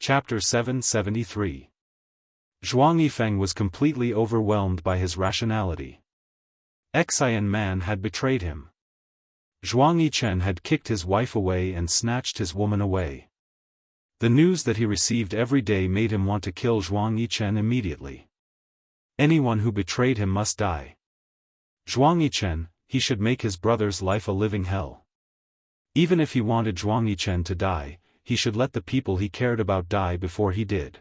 Chapter 773. Zhuang Yifeng was completely overwhelmed by his rationality. Xian man had betrayed him. Zhuang Yichen had kicked his wife away and snatched his woman away. The news that he received every day made him want to kill Zhuang Yichen immediately. Anyone who betrayed him must die. Zhuang Yichen, he should make his brother's life a living hell. Even if he wanted Zhuang Yichen to die, he should let the people he cared about die before he did.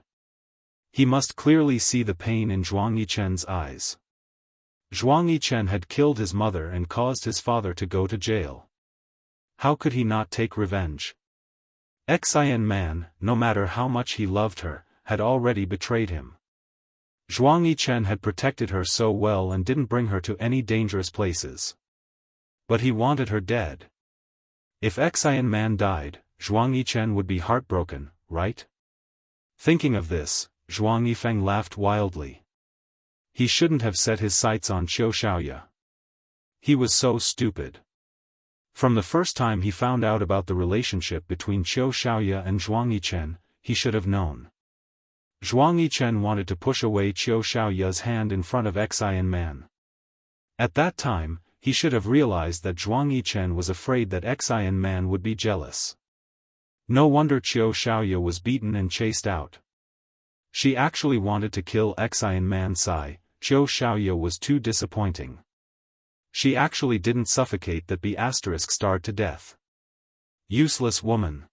He must clearly see the pain in Zhuang Yichen's eyes. Zhuang Yichen had killed his mother and caused his father to go to jail. How could he not take revenge? Xian man, no matter how much he loved her, had already betrayed him. Zhuang Yichen had protected her so well and didn't bring her to any dangerous places. But he wanted her dead. If Xian man died, Zhuang Yichen would be heartbroken, right? Thinking of this, Zhuang Yifeng laughed wildly. He shouldn't have set his sights on Qiu Shaoya. He was so stupid. From the first time he found out about the relationship between Qiu Shaoya and Zhuang Yichen, he should have known. Zhuang Yichen wanted to push away Qiu Shaoya's hand in front of Xian man. At that time, he should have realized that Zhuang Yichen was afraid that Xian man would be jealous. No wonder Qiu Shaoya was beaten and chased out. She actually wanted to kill Xian man Sai. Qiu Shaoya was too disappointing. She actually didn't suffocate that B** starved to death. Useless woman.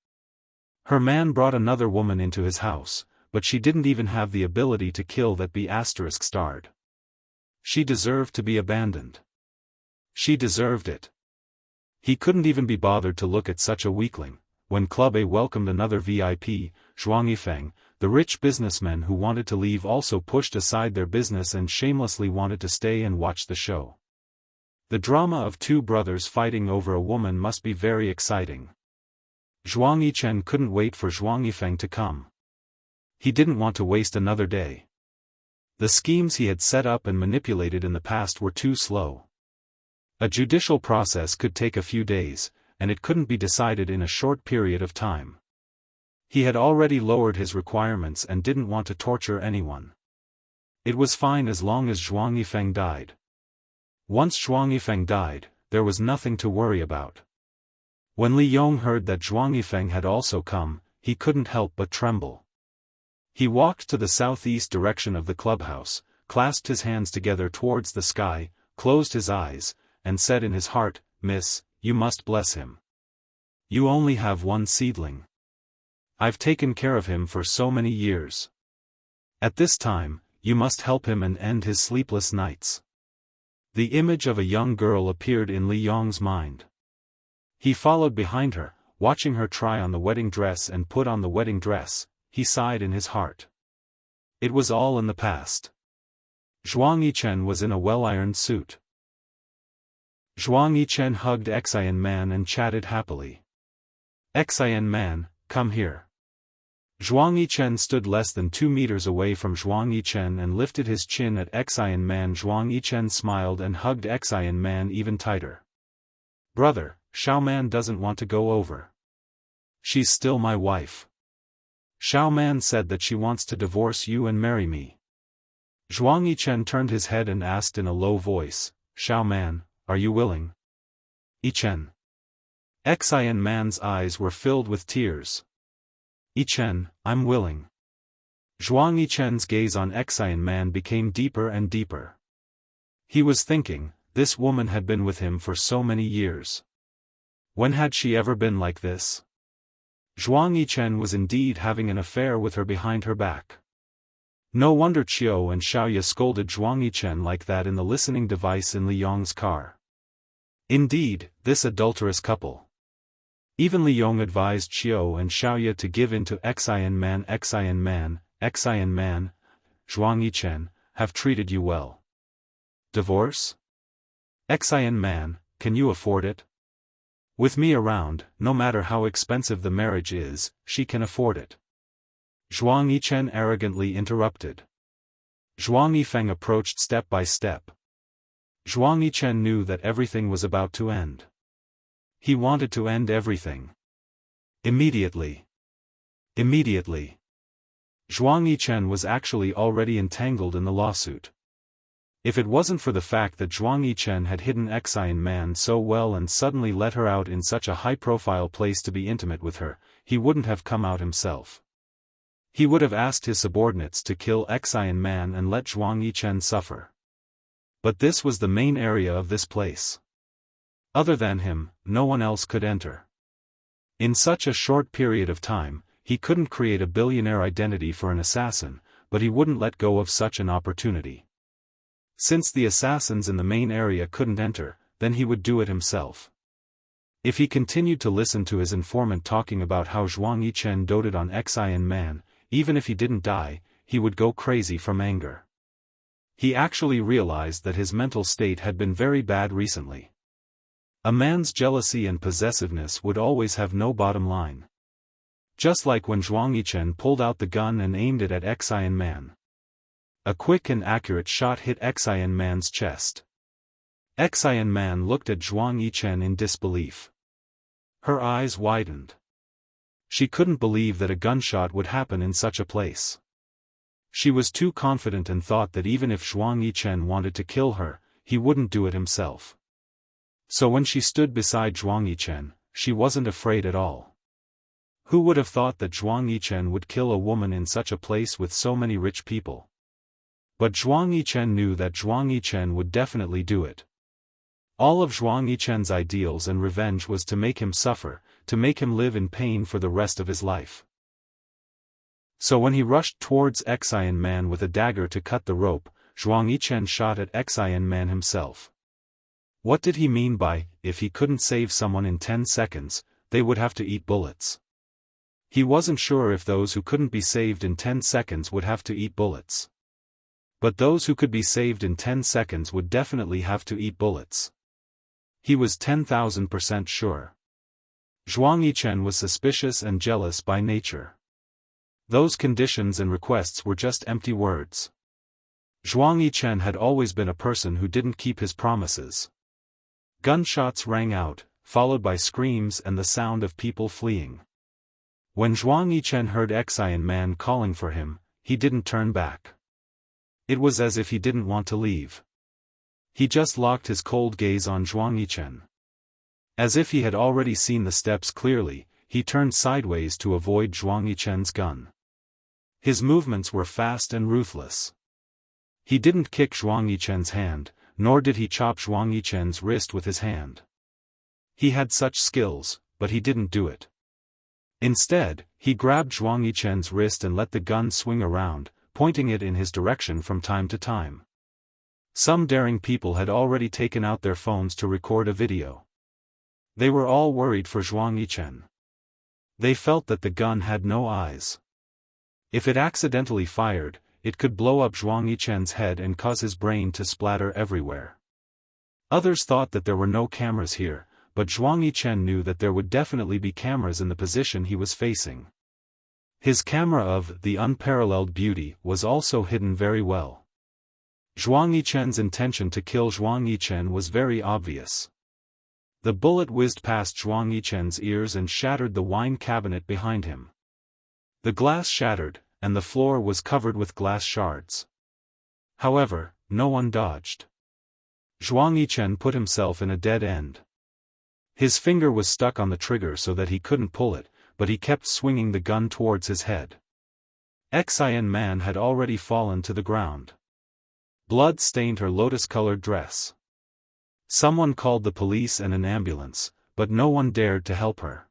Her man brought another woman into his house, but she didn't even have the ability to kill that B** starved. She deserved to be abandoned. She deserved it. He couldn't even be bothered to look at such a weakling. When Club A welcomed another VIP, Zhuang Yifeng, the rich businessmen who wanted to leave also pushed aside their business and shamelessly wanted to stay and watch the show. The drama of two brothers fighting over a woman must be very exciting. Zhuang Yichen couldn't wait for Zhuang Yifeng to come. He didn't want to waste another day. The schemes he had set up and manipulated in the past were too slow. A judicial process could take a few days, and it couldn't be decided in a short period of time. He had already lowered his requirements and didn't want to torture anyone. It was fine as long as Zhuang Yifeng died. Once Zhuang Yifeng died, there was nothing to worry about. When Li Yong heard that Zhuang Yifeng had also come, he couldn't help but tremble. He walked to the southeast direction of the clubhouse, clasped his hands together towards the sky, closed his eyes, and said in his heart, "Miss, you must bless him. You only have one seedling. I've taken care of him for so many years. At this time, you must help him and end his sleepless nights." The image of a young girl appeared in Li Yong's mind. He followed behind her, watching her try on the wedding dress and put on the wedding dress. He sighed in his heart. It was all in the past. Zhuang Yichen was in a well-ironed suit. Zhuang Yichen hugged Xian man and chatted happily. "Xian man, come here." Zhuang Yichen stood less than 2 meters away from Zhuang Yichen and lifted his chin at Xian man. Zhuang Yichen smiled and hugged Xian man even tighter. "Brother, Xiao man doesn't want to go over. She's still my wife. Xiao man said that she wants to divorce you and marry me." Zhuang Yichen turned his head and asked in a low voice, "Xiao man, are you willing?" "Yichen." Xian man's eyes were filled with tears. "Yichen, I'm willing." Zhuang Yichen's gaze on Xian man became deeper and deeper. He was thinking, this woman had been with him for so many years. When had she ever been like this? Zhuang Yichen was indeed having an affair with her behind her back. No wonder Qiu and Shaoya scolded Zhuang Yichen like that in the listening device in Li Yong's car. Indeed, this adulterous couple. Even Li Yong advised Qiu and Shaoya to give in to Xian man. Xian man, Zhuang Yichen, have treated you well. Divorce? Xian man, can you afford it? With me around, no matter how expensive the marriage is, she can afford it. Zhuang Yichen arrogantly interrupted. Zhuang Yifeng approached step by step. Zhuang Yichen knew that everything was about to end. He wanted to end everything. Immediately. Immediately. Zhuang Yichen was actually already entangled in the lawsuit. If it wasn't for the fact that Zhuang Yichen had hidden Enchanting Man so well and suddenly let her out in such a high-profile place to be intimate with her, he wouldn't have come out himself. He would have asked his subordinates to kill Enchanting Man and let Zhuang Yichen suffer. But this was the main area of this place. Other than him, no one else could enter. In such a short period of time, he couldn't create a billionaire identity for an assassin, but he wouldn't let go of such an opportunity. Since the assassins in the main area couldn't enter, then he would do it himself. If he continued to listen to his informant talking about how Zhuang Yichen doted on Enchanting Man, even if he didn't die, he would go crazy from anger. He actually realized that his mental state had been very bad recently. A man's jealousy and possessiveness would always have no bottom line. Just like when Zhuang Yichen pulled out the gun and aimed it at Enchanting Man. A quick and accurate shot hit Enchanting Man's chest. Enchanting Man looked at Zhuang Yichen in disbelief. Her eyes widened. She couldn't believe that a gunshot would happen in such a place. She was too confident and thought that even if Zhuang Yichen wanted to kill her, he wouldn't do it himself. So when she stood beside Zhuang Yichen, she wasn't afraid at all. Who would have thought that Zhuang Yichen would kill a woman in such a place with so many rich people? But Zhuang Yichen knew that Zhuang Yichen would definitely do it. All of Zhuang Yichen's ideals and revenge was to make him suffer, to make him live in pain for the rest of his life. So when he rushed towards Enchanting Man with a dagger to cut the rope, Zhuang Yichen shot at Enchanting Man himself. What did he mean by, if he couldn't save someone in 10 seconds, they would have to eat bullets? He wasn't sure if those who couldn't be saved in 10 seconds would have to eat bullets. But those who could be saved in 10 seconds would definitely have to eat bullets. He was 10,000% sure. Zhuang Yichen was suspicious and jealous by nature. Those conditions and requests were just empty words. Zhuang Yichen had always been a person who didn't keep his promises. Gunshots rang out, followed by screams and the sound of people fleeing. When Zhuang Yichen heard Enchanting Man calling for him, he didn't turn back. It was as if he didn't want to leave. He just locked his cold gaze on Zhuang Yichen. As if he had already seen the steps clearly, he turned sideways to avoid Zhuang Yichen's gun. His movements were fast and ruthless. He didn't kick Zhuang Yichen's hand, nor did he chop Zhuang Yichen's wrist with his hand. He had such skills, but he didn't do it. Instead, he grabbed Zhuang Yichen's wrist and let the gun swing around, pointing it in his direction from time to time. Some daring people had already taken out their phones to record a video. They were all worried for Zhuang Yichen. They felt that the gun had no eyes. If it accidentally fired, it could blow up Zhuang Yichen's head and cause his brain to splatter everywhere. Others thought that there were no cameras here, but Zhuang Yichen knew that there would definitely be cameras in the position he was facing. His camera of the unparalleled beauty was also hidden very well. Zhuang Yichen's intention to kill Zhuang Yichen was very obvious. The bullet whizzed past Zhuang Yichen's ears and shattered the wine cabinet behind him. The glass shattered, and the floor was covered with glass shards. However, no one dodged. Zhuang Yichen put himself in a dead end. His finger was stuck on the trigger so that he couldn't pull it, but he kept swinging the gun towards his head. Enchanting Man had already fallen to the ground. Blood stained her lotus-colored dress. Someone called the police and an ambulance, but no one dared to help her.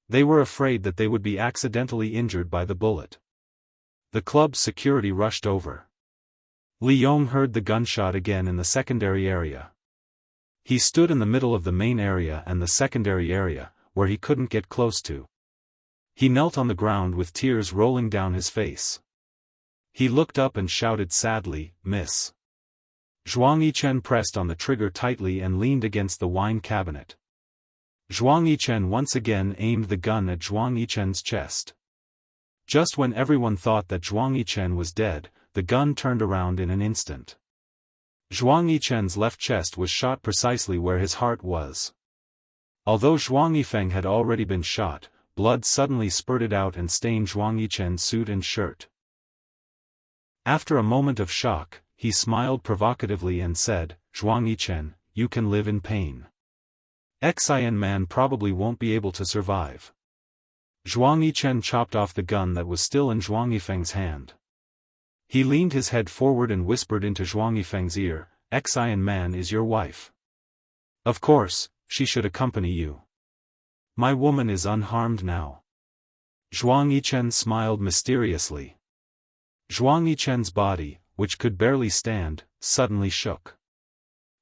They were afraid that they would be accidentally injured by the bullet. The club's security rushed over. Li Yong heard the gunshot again in the secondary area. He stood in the middle of the main area and the secondary area, where he couldn't get close to. He knelt on the ground with tears rolling down his face. He looked up and shouted sadly, "Miss." Zhuang Yichen pressed on the trigger tightly and leaned against the wine cabinet. Zhuang Yichen once again aimed the gun at Zhuang Yichen's chest. Just when everyone thought that Zhuang Yichen was dead, the gun turned around in an instant. Zhuang Yichen's left chest was shot precisely where his heart was. Although Zhuang Yifeng had already been shot, blood suddenly spurted out and stained Zhuang Yichen's suit and shirt. After a moment of shock, he smiled provocatively and said, "Zhuang Yichen, you can live in pain. Xian man probably won't be able to survive." Zhuang Yichen chopped off the gun that was still in Zhuang Yifeng's hand. He leaned his head forward and whispered into Zhuang Yifeng's ear, "Xian man is your wife. Of course, she should accompany you. My woman is unharmed now." Zhuang Yichen smiled mysteriously. Zhuang Yichen's body, which could barely stand, suddenly shook.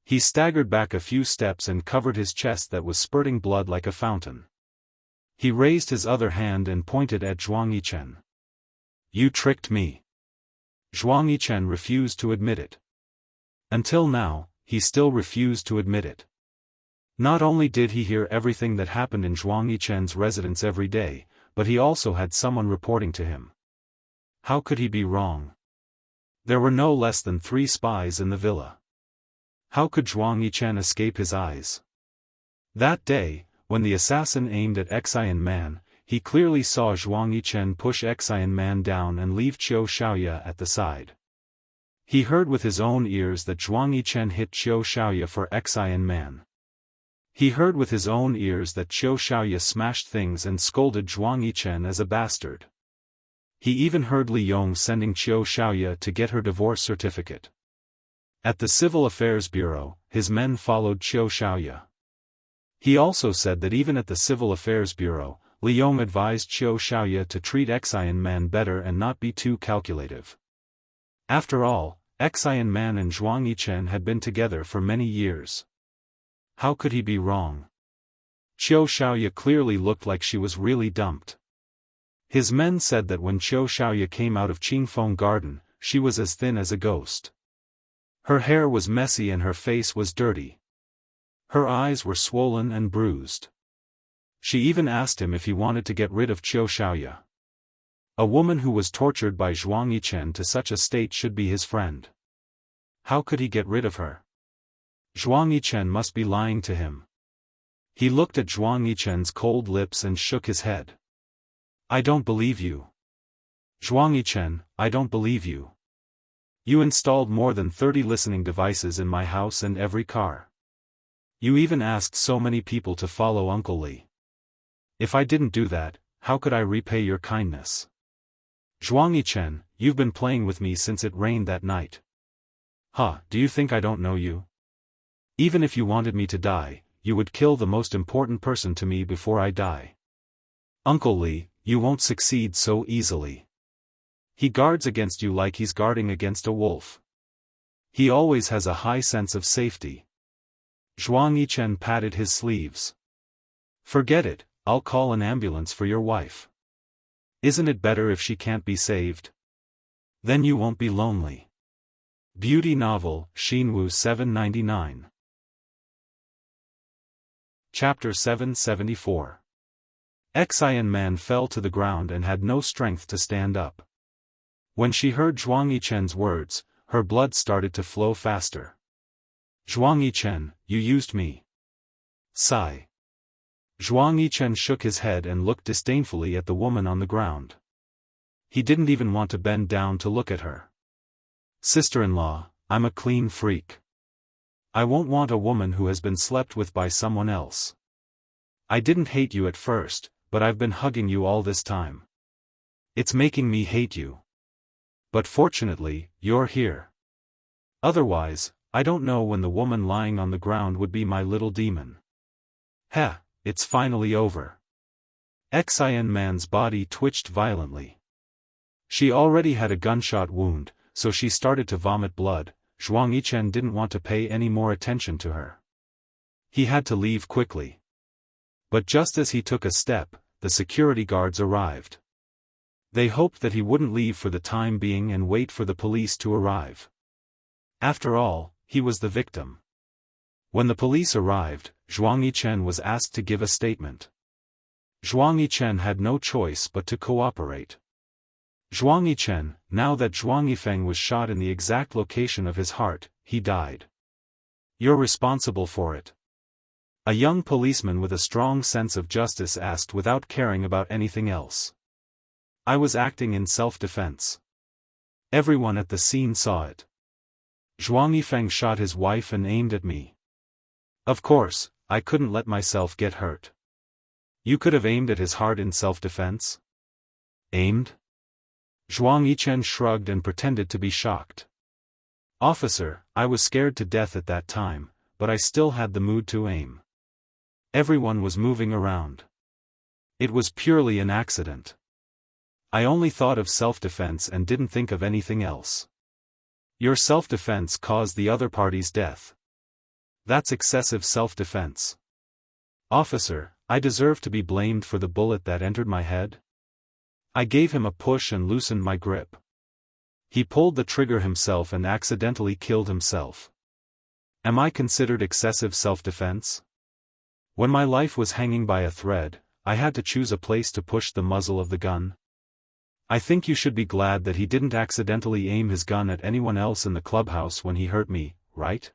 He staggered back a few steps and covered his chest that was spurting blood like a fountain. He raised his other hand and pointed at Zhuang Yichen. "You tricked me." Zhuang Yichen refused to admit it. Until now, he still refused to admit it. Not only did he hear everything that happened in Zhuang Yichen's residence every day, but he also had someone reporting to him. How could he be wrong? There were no less than 3 spies in the villa. How could Zhuang Yichen escape his eyes? That day, when the assassin aimed at Xian Man, he clearly saw Zhuang Yichen push Xian Man down and leave Qiu Shaoya at the side. He heard with his own ears that Zhuang Yichen hit Qiu Shaoya for Xian Man. He heard with his own ears that Qiu Shaoya smashed things and scolded Zhuang Yichen as a bastard. He even heard Li Yong sending Qiu Shaoya to get her divorce certificate. At the Civil Affairs Bureau, his men followed Qiu Shaoya. He also said that even at the Civil Affairs Bureau, Li Yong advised Qiu Shaoya to treat Xian Man better and not be too calculative. After all, Xian Man and Zhuang Yichen had been together for many years. How could he be wrong? Qiu Shaoya clearly looked like she was really dumped. His men said that when Qiu Shaoya came out of Qingfeng Garden, she was as thin as a ghost. Her hair was messy and her face was dirty. Her eyes were swollen and bruised. She even asked him if he wanted to get rid of Qiu Shaoya. A woman who was tortured by Zhuang Yichen to such a state should be his friend. How could he get rid of her? Zhuang Yichen must be lying to him. He looked at Zhuang Yichen's cold lips and shook his head. "I don't believe you. Zhuang Yichen, I don't believe you. You installed more than 30 listening devices in my house and every car. You even asked so many people to follow Uncle Li. If I didn't do that, how could I repay your kindness? Zhuang Yichen, you've been playing with me since it rained that night. Do you think I don't know you? Even if you wanted me to die, you would kill the most important person to me before I die. Uncle Li, you won't succeed so easily. He guards against you like he's guarding against a wolf. He always has a high sense of safety." Zhuang Yichen patted his sleeves. "Forget it, I'll call an ambulance for your wife. Isn't it better if she can't be saved? Then you won't be lonely." Beauty novel, Xinwu 799. Chapter 774. Xian Man fell to the ground and had no strength to stand up. When she heard Zhuang Yichen's words, her blood started to flow faster. "Zhuang Yichen, you used me." Sigh. Zhuang Yichen shook his head and looked disdainfully at the woman on the ground. He didn't even want to bend down to look at her. "Sister-in-law, I'm a clean freak. I won't want a woman who has been slept with by someone else. I didn't hate you at first, but I've been hugging you all this time. It's making me hate you. But fortunately, you're here. Otherwise, I don't know when the woman lying on the ground would be my little demon." It's finally over. Xian Man's body twitched violently. She already had a gunshot wound, so she started to vomit blood. Zhuang Yichen didn't want to pay any more attention to her. He had to leave quickly. But just as he took a step, the security guards arrived. They hoped that he wouldn't leave for the time being and wait for the police to arrive. After all, he was the victim. When the police arrived, Zhuang Yichen was asked to give a statement. Zhuang Yichen had no choice but to cooperate. Zhuang Yichen, now that Zhuang Yifeng was shot in the exact location of his heart, he died. "You're responsible for it. A young policeman with a strong sense of justice asked without caring about anything else. I was acting in self-defense. Everyone at the scene saw it. Zhuang Yifeng shot his wife and aimed at me. Of course, I couldn't let myself get hurt. You could have aimed at his heart in self-defense? Aimed? Zhuang Yichen shrugged and pretended to be shocked. Officer, I was scared to death at that time, but I still had the mood to aim. Everyone was moving around. It was purely an accident. I only thought of self-defense and didn't think of anything else. Your self-defense caused the other party's death. That's excessive self-defense. Officer, I deserve to be blamed for the bullet that entered my head? I gave him a push and loosened my grip. He pulled the trigger himself and accidentally killed himself. Am I considered excessive self-defense? When my life was hanging by a thread, I had to choose a place to push the muzzle of the gun. I think you should be glad that he didn't accidentally aim his gun at anyone else in the clubhouse when he hurt me, right?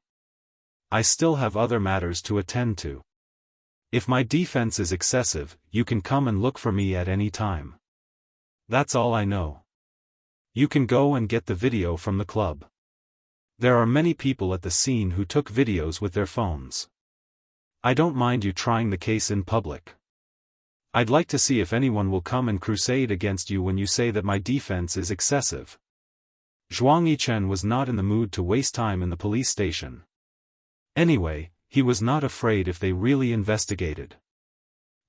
I still have other matters to attend to. If my defense is excessive, you can come and look for me at any time. That's all I know. You can go and get the video from the club. There are many people at the scene who took videos with their phones. I don't mind you trying the case in public. I'd like to see if anyone will come and crusade against you when you say that my defense is excessive. Zhuang Yichen was not in the mood to waste time in the police station. Anyway, he was not afraid if they really investigated.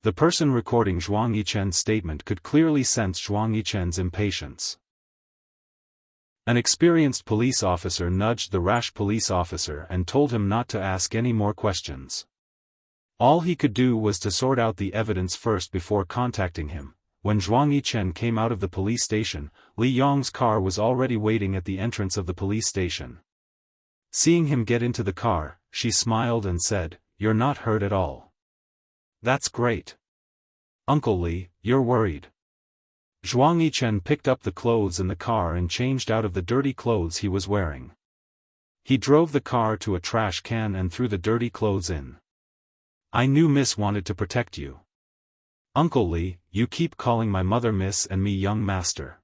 The person recording Zhuang Yichen's statement could clearly sense Zhuang Yichen's impatience. An experienced police officer nudged the rash police officer and told him not to ask any more questions. All he could do was to sort out the evidence first before contacting him. When Zhuang Yichen came out of the police station, Li Yong's car was already waiting at the entrance of the police station. Seeing him get into the car, she smiled and said, "You're not hurt at all. That's great. Uncle Li, you're worried." Zhuang Yichen picked up the clothes in the car and changed out of the dirty clothes he was wearing. He drove the car to a trash can and threw the dirty clothes in. "I knew Miss wanted to protect you. Uncle Li, you keep calling my mother Miss and me young master.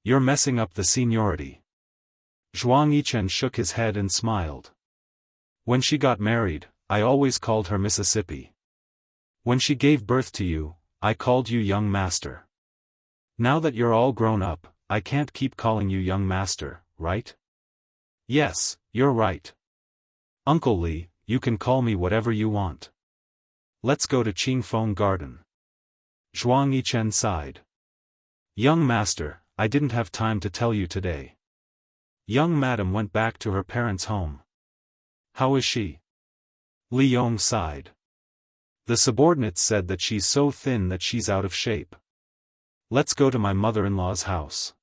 You're messing up the seniority." Zhuang Yichen shook his head and smiled. "When she got married, I always called her Mississippi. When she gave birth to you, I called you young master. Now that you're all grown up, I can't keep calling you young master, right?" "Yes, you're right. Uncle Li, you can call me whatever you want. Let's go to Qingfeng Garden." Zhuang Yichen sighed. "Young master, I didn't have time to tell you today. Young madam went back to her parents' home." "How is she?" Li Yong sighed. "The subordinates said that she's so thin that she's out of shape. Let's go to my mother-in-law's house."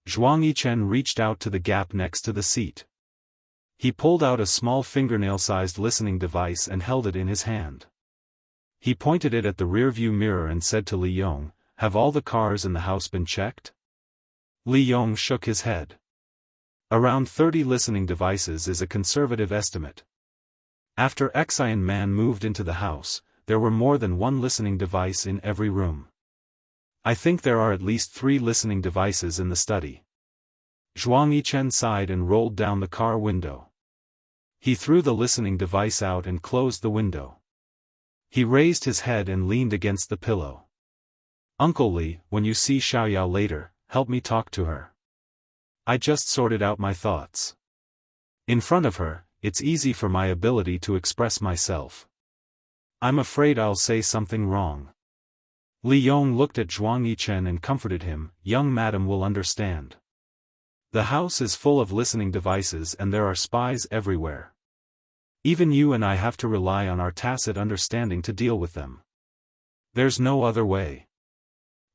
Zhuang Yichen reached out to the gap next to the seat. He pulled out a small fingernail-sized listening device and held it in his hand. He pointed it at the rearview mirror and said to Li Yong, "Have all the cars in the house been checked?" Li Yong shook his head. Around 30 listening devices is a conservative estimate. After Enchanting Man moved into the house, there were more than one listening device in every room. "I think there are at least 3 listening devices in the study." Zhuang Yichen sighed and rolled down the car window. He threw the listening device out and closed the window. He raised his head and leaned against the pillow. "Uncle Li, when you see Xiaoyao later, help me talk to her. I just sorted out my thoughts. In front of her, it's easy for my ability to express myself. I'm afraid I'll say something wrong." Li Yong looked at Zhuang Yichen and comforted him, "Young madam will understand. The house is full of listening devices and there are spies everywhere. Even you and I have to rely on our tacit understanding to deal with them. There's no other way."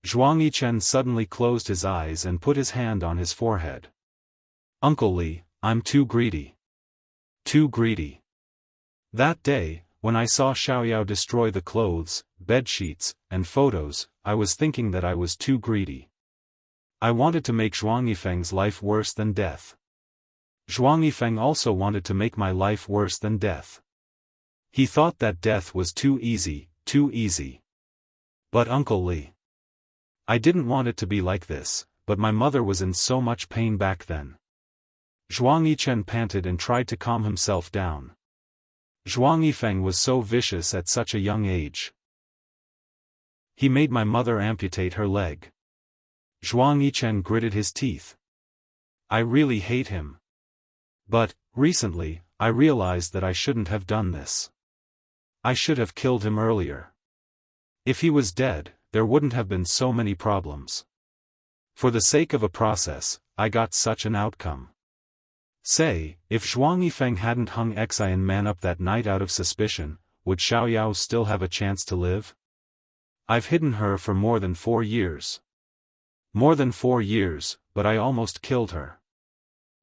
Zhuang Yichen suddenly closed his eyes and put his hand on his forehead. "Uncle Li, I'm too greedy. Too greedy. That day, when I saw Xiaoyao destroy the clothes, bed sheets, and photos, I was thinking that I was too greedy. I wanted to make Zhuang Yifeng's life worse than death. Zhuang Yifeng also wanted to make my life worse than death. He thought that death was too easy, too easy. But Uncle Li. I didn't want it to be like this, but my mother was in so much pain back then. Zhuang Yichen panted and tried to calm himself down. Zhuang Yifeng was so vicious at such a young age. He made my mother amputate her leg. Zhuang Yichen gritted his teeth. I really hate him. But, recently, I realized that I shouldn't have done this. I should have killed him earlier. If he was dead, there wouldn't have been so many problems. For the sake of a process, I got such an outcome. Say, if Zhuang Yifeng hadn't hung Xian Man up that night out of suspicion, would Xiaoyao still have a chance to live? I've hidden her for more than 4 years. More than 4 years, but I almost killed her.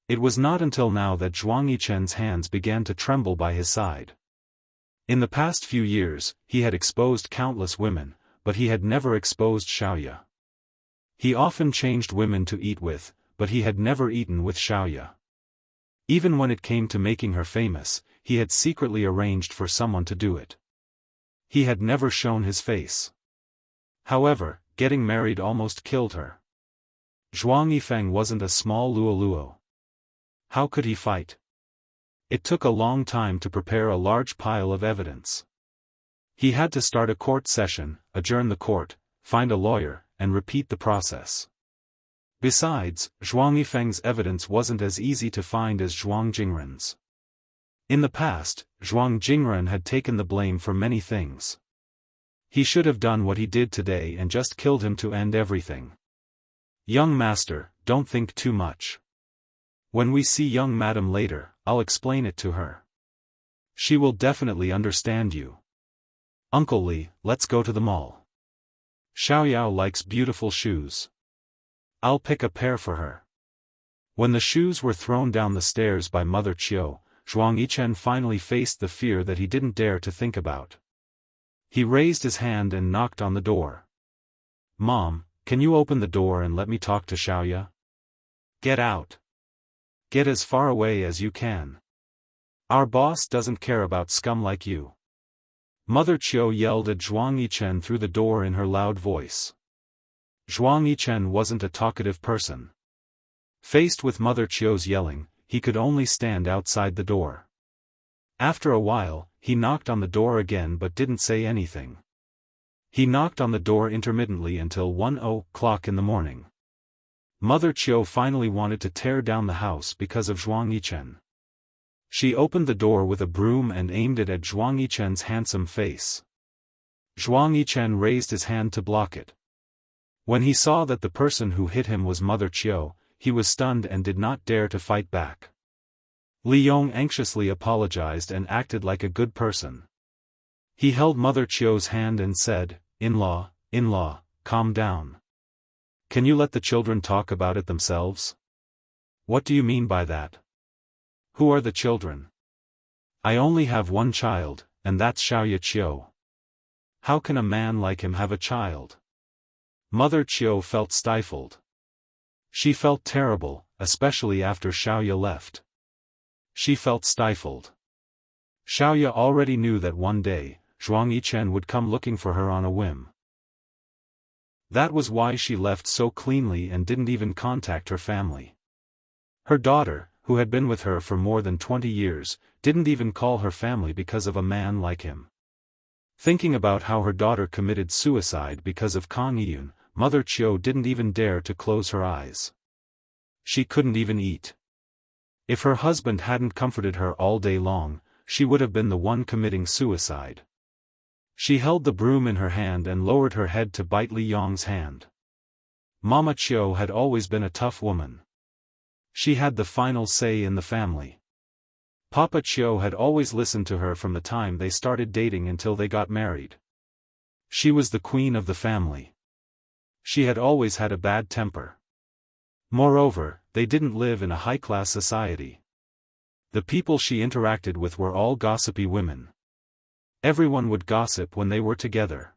It was not until now that Zhuang Yichen's hands began to tremble by his side. In the past few years, he had exposed countless women, but he had never exposed Xiaoya. He often changed women to eat with, but he had never eaten with Xiaoya. Even when it came to making her famous, he had secretly arranged for someone to do it. He had never shown his face. However, getting married almost killed her. Zhuang Yifeng wasn't a small luoluo. How could he fight? It took a long time to prepare a large pile of evidence. He had to start a court session, adjourn the court, find a lawyer, and repeat the process. Besides, Zhuang Yifeng's evidence wasn't as easy to find as Zhuang Jingren's. In the past, Zhuang Jingren had taken the blame for many things. He should have done what he did today and just killed him to end everything. Young master, don't think too much. When we see young madam later, I'll explain it to her. She will definitely understand you. Uncle Li, let's go to the mall. Xiaoyao likes beautiful shoes. I'll pick a pair for her. When the shoes were thrown down the stairs by Mother Qiu, Zhuang Yichen finally faced the fear that he didn't dare to think about. He raised his hand and knocked on the door. Mom, can you open the door and let me talk to Xiaoya? Get out. Get as far away as you can. Our boss doesn't care about scum like you. Mother Qiu yelled at Zhuang Yichen through the door in her loud voice. Zhuang Yichen wasn't a talkative person. Faced with Mother Qiu's yelling, he could only stand outside the door. After a while, he knocked on the door again but didn't say anything. He knocked on the door intermittently until 1:00 in the morning. Mother Qiu finally wanted to tear down the house because of Zhuang Yichen. She opened the door with a broom and aimed it at Zhuang Yichen's handsome face. Zhuang Yichen raised his hand to block it. When he saw that the person who hit him was Mother Qiu, he was stunned and did not dare to fight back. Li Yong anxiously apologized and acted like a good person. He held Mother Qiu's hand and said, In-law, calm down. Can you let the children talk about it themselves? What do you mean by that? Who are the children? I only have one child, and that's Xiaoya Qiu. How can a man like him have a child? Mother Qiu felt stifled. She felt terrible, especially after Xiaoya left. She felt stifled. Xiaoya already knew that one day, Zhuang Yichen would come looking for her on a whim. That was why she left so cleanly and didn't even contact her family. Her daughter, who had been with her for more than 20 years, didn't even call her family because of a man like him. Thinking about how her daughter committed suicide because of Kang Yiyun, Mother Qiu didn't even dare to close her eyes. She couldn't even eat. If her husband hadn't comforted her all day long, she would have been the one committing suicide. She held the broom in her hand and lowered her head to bite Li Yong's hand. Mama Qiu had always been a tough woman. She had the final say in the family. Papa Qiu had always listened to her from the time they started dating until they got married. She was the queen of the family. She had always had a bad temper. Moreover, they didn't live in a high-class society. The people she interacted with were all gossipy women. Everyone would gossip when they were together.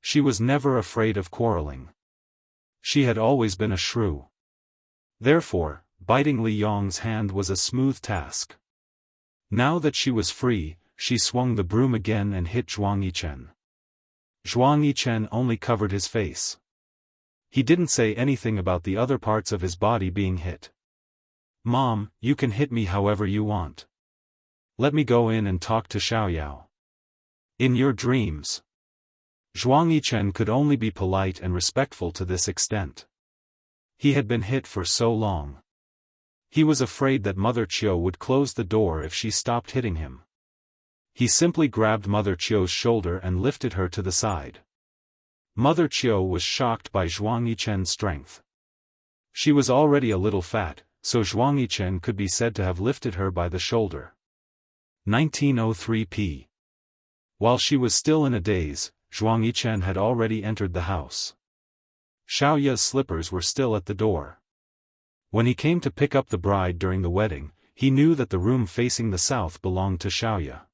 She was never afraid of quarreling. She had always been a shrew. Therefore, biting Li Yong's hand was a smooth task. Now that she was free, she swung the broom again and hit Zhuang Yichen. Zhuang Yichen only covered his face. He didn't say anything about the other parts of his body being hit. "Mom, you can hit me however you want. Let me go in and talk to Xiaoyao." "In your dreams." Zhuang Yichen could only be polite and respectful to this extent. He had been hit for so long. He was afraid that Mother Qiu would close the door if she stopped hitting him. He simply grabbed Mother Qiu's shoulder and lifted her to the side. Mother Qiu was shocked by Zhuang Yichen's strength. She was already a little fat, so Zhuang Yichen could be said to have lifted her by the shoulder. 1903 p. While she was still in a daze, Zhuang Yichen had already entered the house. Xiaoya's slippers were still at the door. When he came to pick up the bride during the wedding, he knew that the room facing the south belonged to Xiaoya.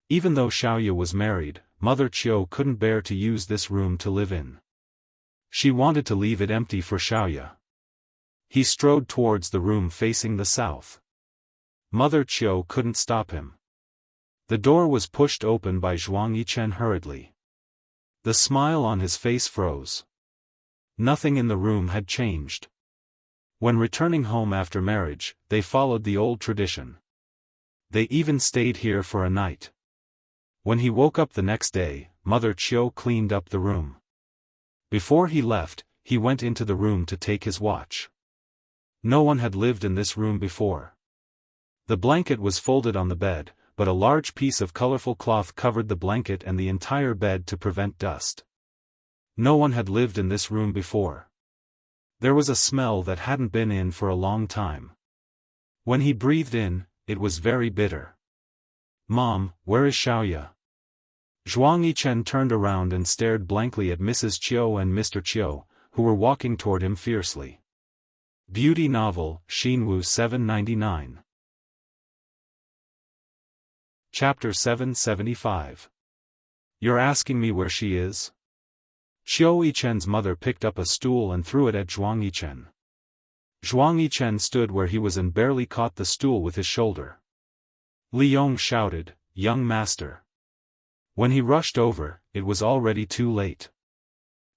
Even though Xiaoya was married, Mother Qiu couldn't bear to use this room to live in. She wanted to leave it empty for Xiaoya. He strode towards the room facing the south. Mother Qiu couldn't stop him. The door was pushed open by Zhuang Yichen hurriedly. The smile on his face froze. Nothing in the room had changed. When returning home after marriage, they followed the old tradition. They even stayed here for a night. When he woke up the next day, Mother Qiu cleaned up the room. Before he left, he went into the room to take his watch. No one had lived in this room before. The blanket was folded on the bed, but a large piece of colorful cloth covered the blanket and the entire bed to prevent dust. No one had lived in this room before. There was a smell that hadn't been in for a long time. When he breathed in, it was very bitter. "Mom, where is Xiaoya?" Zhuang Yichen turned around and stared blankly at Mrs. Qiu and Mr. Qiu, who were walking toward him fiercely. Beauty novel, Xinwu 799. Chapter 775. You're asking me where she is? Qiu Yichen's mother picked up a stool and threw it at Zhuang Yichen. Zhuang Yichen stood where he was and barely caught the stool with his shoulder. Li Yong shouted, "Young master." When he rushed over, it was already too late.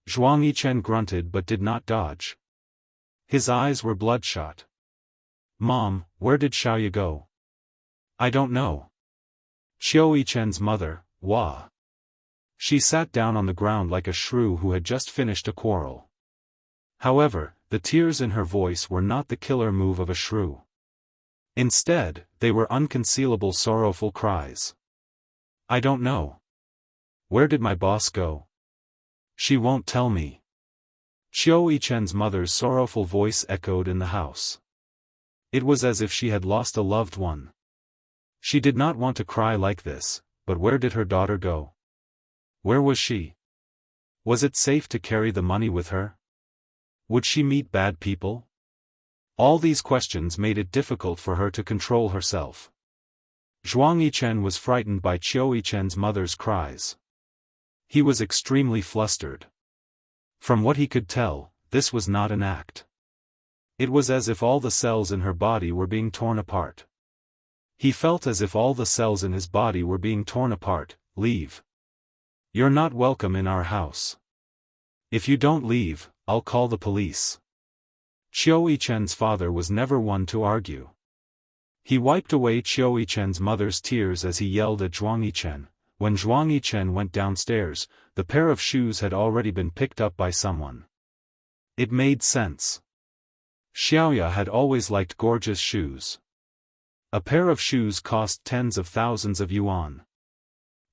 Zhuang Yichen grunted but did not dodge. His eyes were bloodshot. "Mom, where did Xiaoya go?" "I don't know." Qiu Yichen's mother, Wah. She sat down on the ground like a shrew who had just finished a quarrel. However, the tears in her voice were not the killer move of a shrew. Instead, they were unconcealable sorrowful cries. "I don't know. Where did my boss go? She won't tell me." Qiu Yichen's mother's sorrowful voice echoed in the house. It was as if she had lost a loved one. She did not want to cry like this, but where did her daughter go? Where was she? Was it safe to carry the money with her? Would she meet bad people? All these questions made it difficult for her to control herself. Zhuang Yichen was frightened by Qiu Yichen's mother's cries. He was extremely flustered. From what he could tell, this was not an act. It was as if all the cells in her body were being torn apart. He felt as if all the cells in his body were being torn apart. "Leave. You're not welcome in our house. If you don't leave, I'll call the police." Qiu Yichen's father was never one to argue. He wiped away Qiu Yichen's mother's tears as he yelled at Zhuang Yichen. When Zhuang Yichen went downstairs, the pair of shoes had already been picked up by someone. It made sense. Xiaoya had always liked gorgeous shoes. A pair of shoes cost tens of thousands of yuan.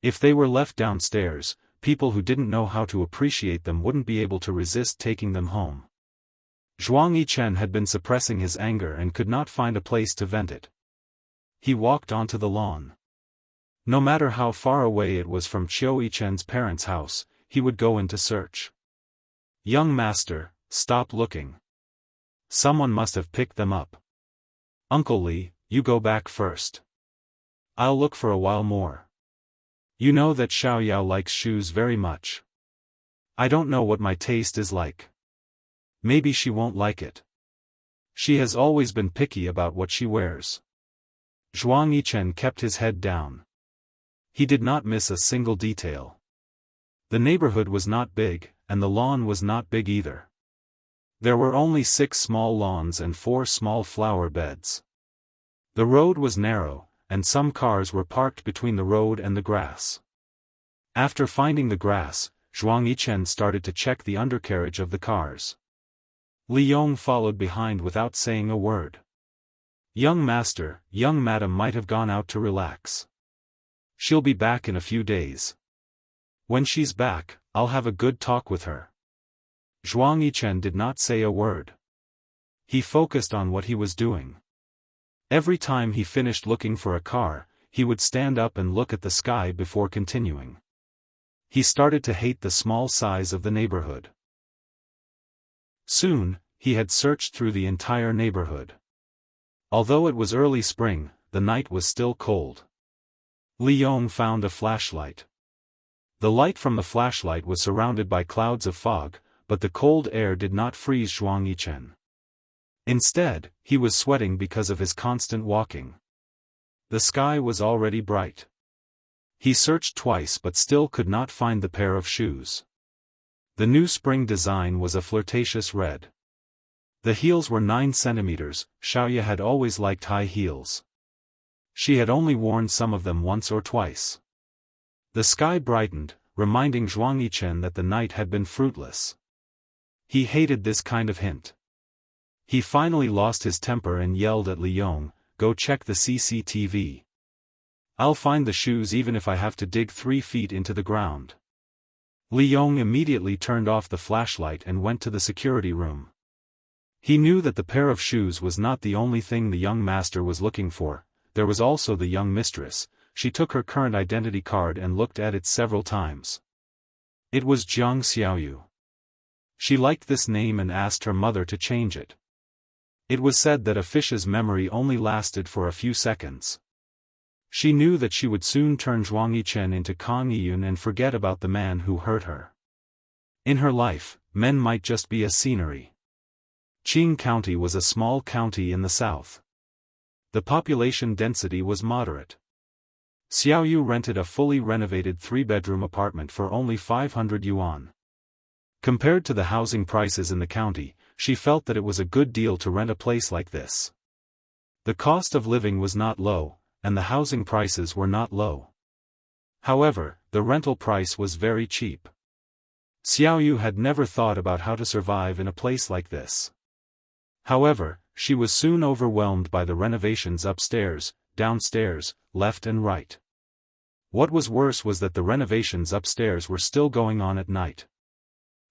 If they were left downstairs, people who didn't know how to appreciate them wouldn't be able to resist taking them home. Zhuang Yichen had been suppressing his anger and could not find a place to vent it. He walked onto the lawn. No matter how far away it was from Qiu Yichen's parents' house, he would go into search. "Young master, stop looking. Someone must have picked them up. Uncle Li, you go back first. I'll look for a while more. You know that Xiaoyao likes shoes very much. I don't know what my taste is like. Maybe she won't like it. She has always been picky about what she wears." Zhuang Yichen kept his head down. He did not miss a single detail. The neighborhood was not big, and the lawn was not big either. There were only 6 small lawns and 4 small flower beds. The road was narrow, and some cars were parked between the road and the grass. After finding the grass, Zhuang Yichen started to check the undercarriage of the cars. Li Yong followed behind without saying a word. Young master, young madam might have gone out to relax. She'll be back in a few days. When she's back, I'll have a good talk with her. Zhuang Yichen did not say a word. He focused on what he was doing. Every time he finished looking for a car, he would stand up and look at the sky before continuing. He started to hate the small size of the neighborhood. Soon, he had searched through the entire neighborhood. Although it was early spring, the night was still cold. Li Yong found a flashlight. The light from the flashlight was surrounded by clouds of fog, but the cold air did not freeze Zhuang Yichen. Instead, he was sweating because of his constant walking. The sky was already bright. He searched twice but still could not find the pair of shoes. The new spring design was a flirtatious red. The heels were 9 centimeters. Xiaoya had always liked high heels. She had only worn some of them once or twice. The sky brightened, reminding Zhuang Yichen that the night had been fruitless. He hated this kind of hint. He finally lost his temper and yelled at Li Yong, "Go check the CCTV. I'll find the shoes even if I have to dig 3 feet into the ground." Li Yong immediately turned off the flashlight and went to the security room. He knew that the pair of shoes was not the only thing the young master was looking for, there was also the young mistress. She took her current identity card and looked at it several times. It was Jiang Xiaoyu. She liked this name and asked her mother to change it. It was said that a fish's memory only lasted for a few seconds. She knew that she would soon turn Zhuang Yichen into Kang Yiyun and forget about the man who hurt her. In her life, men might just be a scenery. Qing County was a small county in the south. The population density was moderate. Xiaoyu rented a fully renovated 3-bedroom apartment for only 500 yuan. Compared to the housing prices in the county, she felt that it was a good deal to rent a place like this. The cost of living was not low, and the housing prices were not low. However, the rental price was very cheap. Xiaoyu had never thought about how to survive in a place like this. However, she was soon overwhelmed by the renovations upstairs, downstairs, left and right. What was worse was that the renovations upstairs were still going on at night.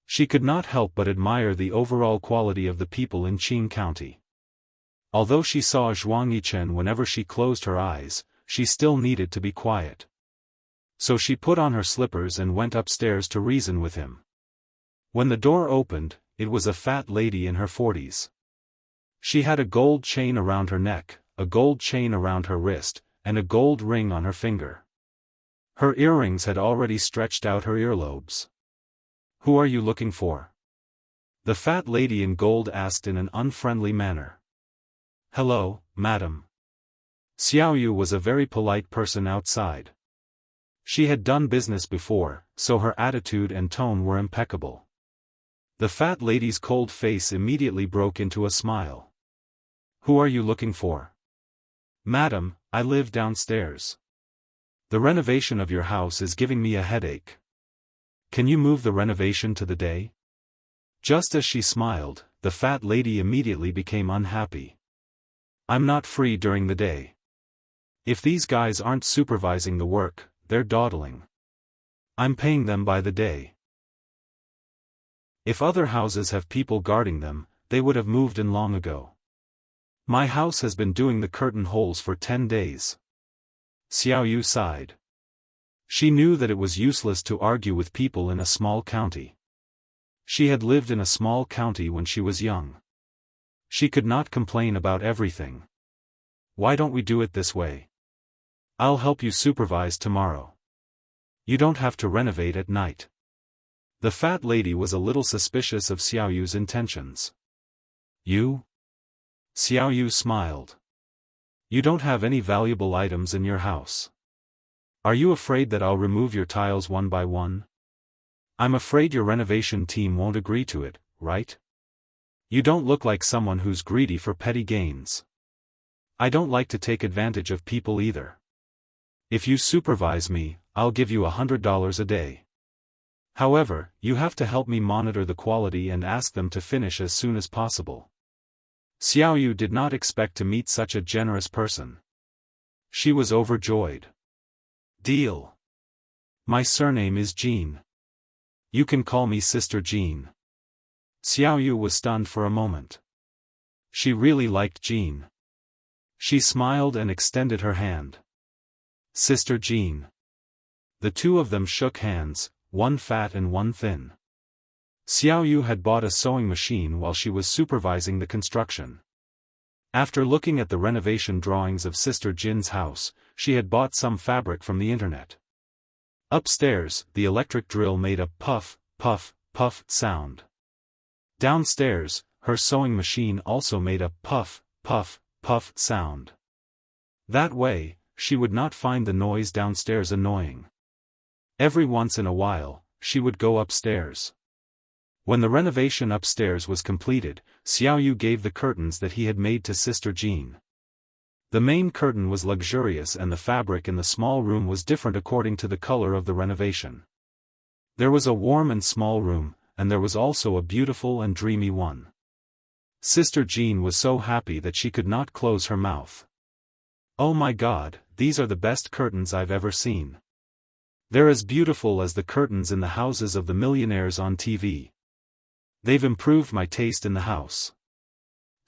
She could not help but admire the overall quality of the people in Qing County. Although she saw Zhuang Yichen whenever she closed her eyes, she still needed to be quiet. So she put on her slippers and went upstairs to reason with him. When the door opened, it was a fat lady in her 40s. She had a gold chain around her neck, a gold chain around her wrist, and a gold ring on her finger. Her earrings had already stretched out her earlobes. "Who are you looking for?" the fat lady in gold asked in an unfriendly manner. "Hello, madam." Xiaoyu was a very polite person outside. She had done business before, so her attitude and tone were impeccable. The fat lady's cold face immediately broke into a smile. "Who are you looking for?" "Madam, I live downstairs. The renovation of your house is giving me a headache. Can you move the renovation to the day?" Just as she smiled, the fat lady immediately became unhappy. "I'm not free during the day. If these guys aren't supervising the work, they're dawdling. I'm paying them by the day. If other houses have people guarding them, they would have moved in long ago. My house has been doing the curtain holes for 10 days. Xiaoyu sighed. She knew that it was useless to argue with people in a small county. She had lived in a small county when she was young. She could not complain about everything. "Why don't we do it this way? I'll help you supervise tomorrow. You don't have to renovate at night." The fat lady was a little suspicious of Xiaoyu's intentions. "You?" Xiaoyu smiled. "You don't have any valuable items in your house. Are you afraid that I'll remove your tiles one by one? I'm afraid your renovation team won't agree to it, right? You don't look like someone who's greedy for petty gains. I don't like to take advantage of people either. If you supervise me, I'll give you $100 a day. However, you have to help me monitor the quality and ask them to finish as soon as possible. Xiaoyu did not expect to meet such a generous person. She was overjoyed. Deal. My surname is Jean. You can call me Sister Jean. Xiaoyu was stunned for a moment. She really liked Jean. She smiled and extended her hand. Sister Jean. The two of them shook hands, one fat and one thin. Xiaoyu had bought a sewing machine while she was supervising the construction. After looking at the renovation drawings of Sister Jin's house, she had bought some fabric from the internet. Upstairs, the electric drill made a puff, puff, puff sound. Downstairs, her sewing machine also made a puff, puff, puff sound. That way, she would not find the noise downstairs annoying. Every once in a while, she would go upstairs. When the renovation upstairs was completed, Xiaoyu gave the curtains that he had made to Sister Jean. The main curtain was luxurious and the fabric in the small room was different according to the color of the renovation. There was a warm and small room, and there was also a beautiful and dreamy one. Sister Jean was so happy that she could not close her mouth. Oh my God, these are the best curtains I've ever seen. They're as beautiful as the curtains in the houses of the millionaires on TV. They've improved my taste in the house.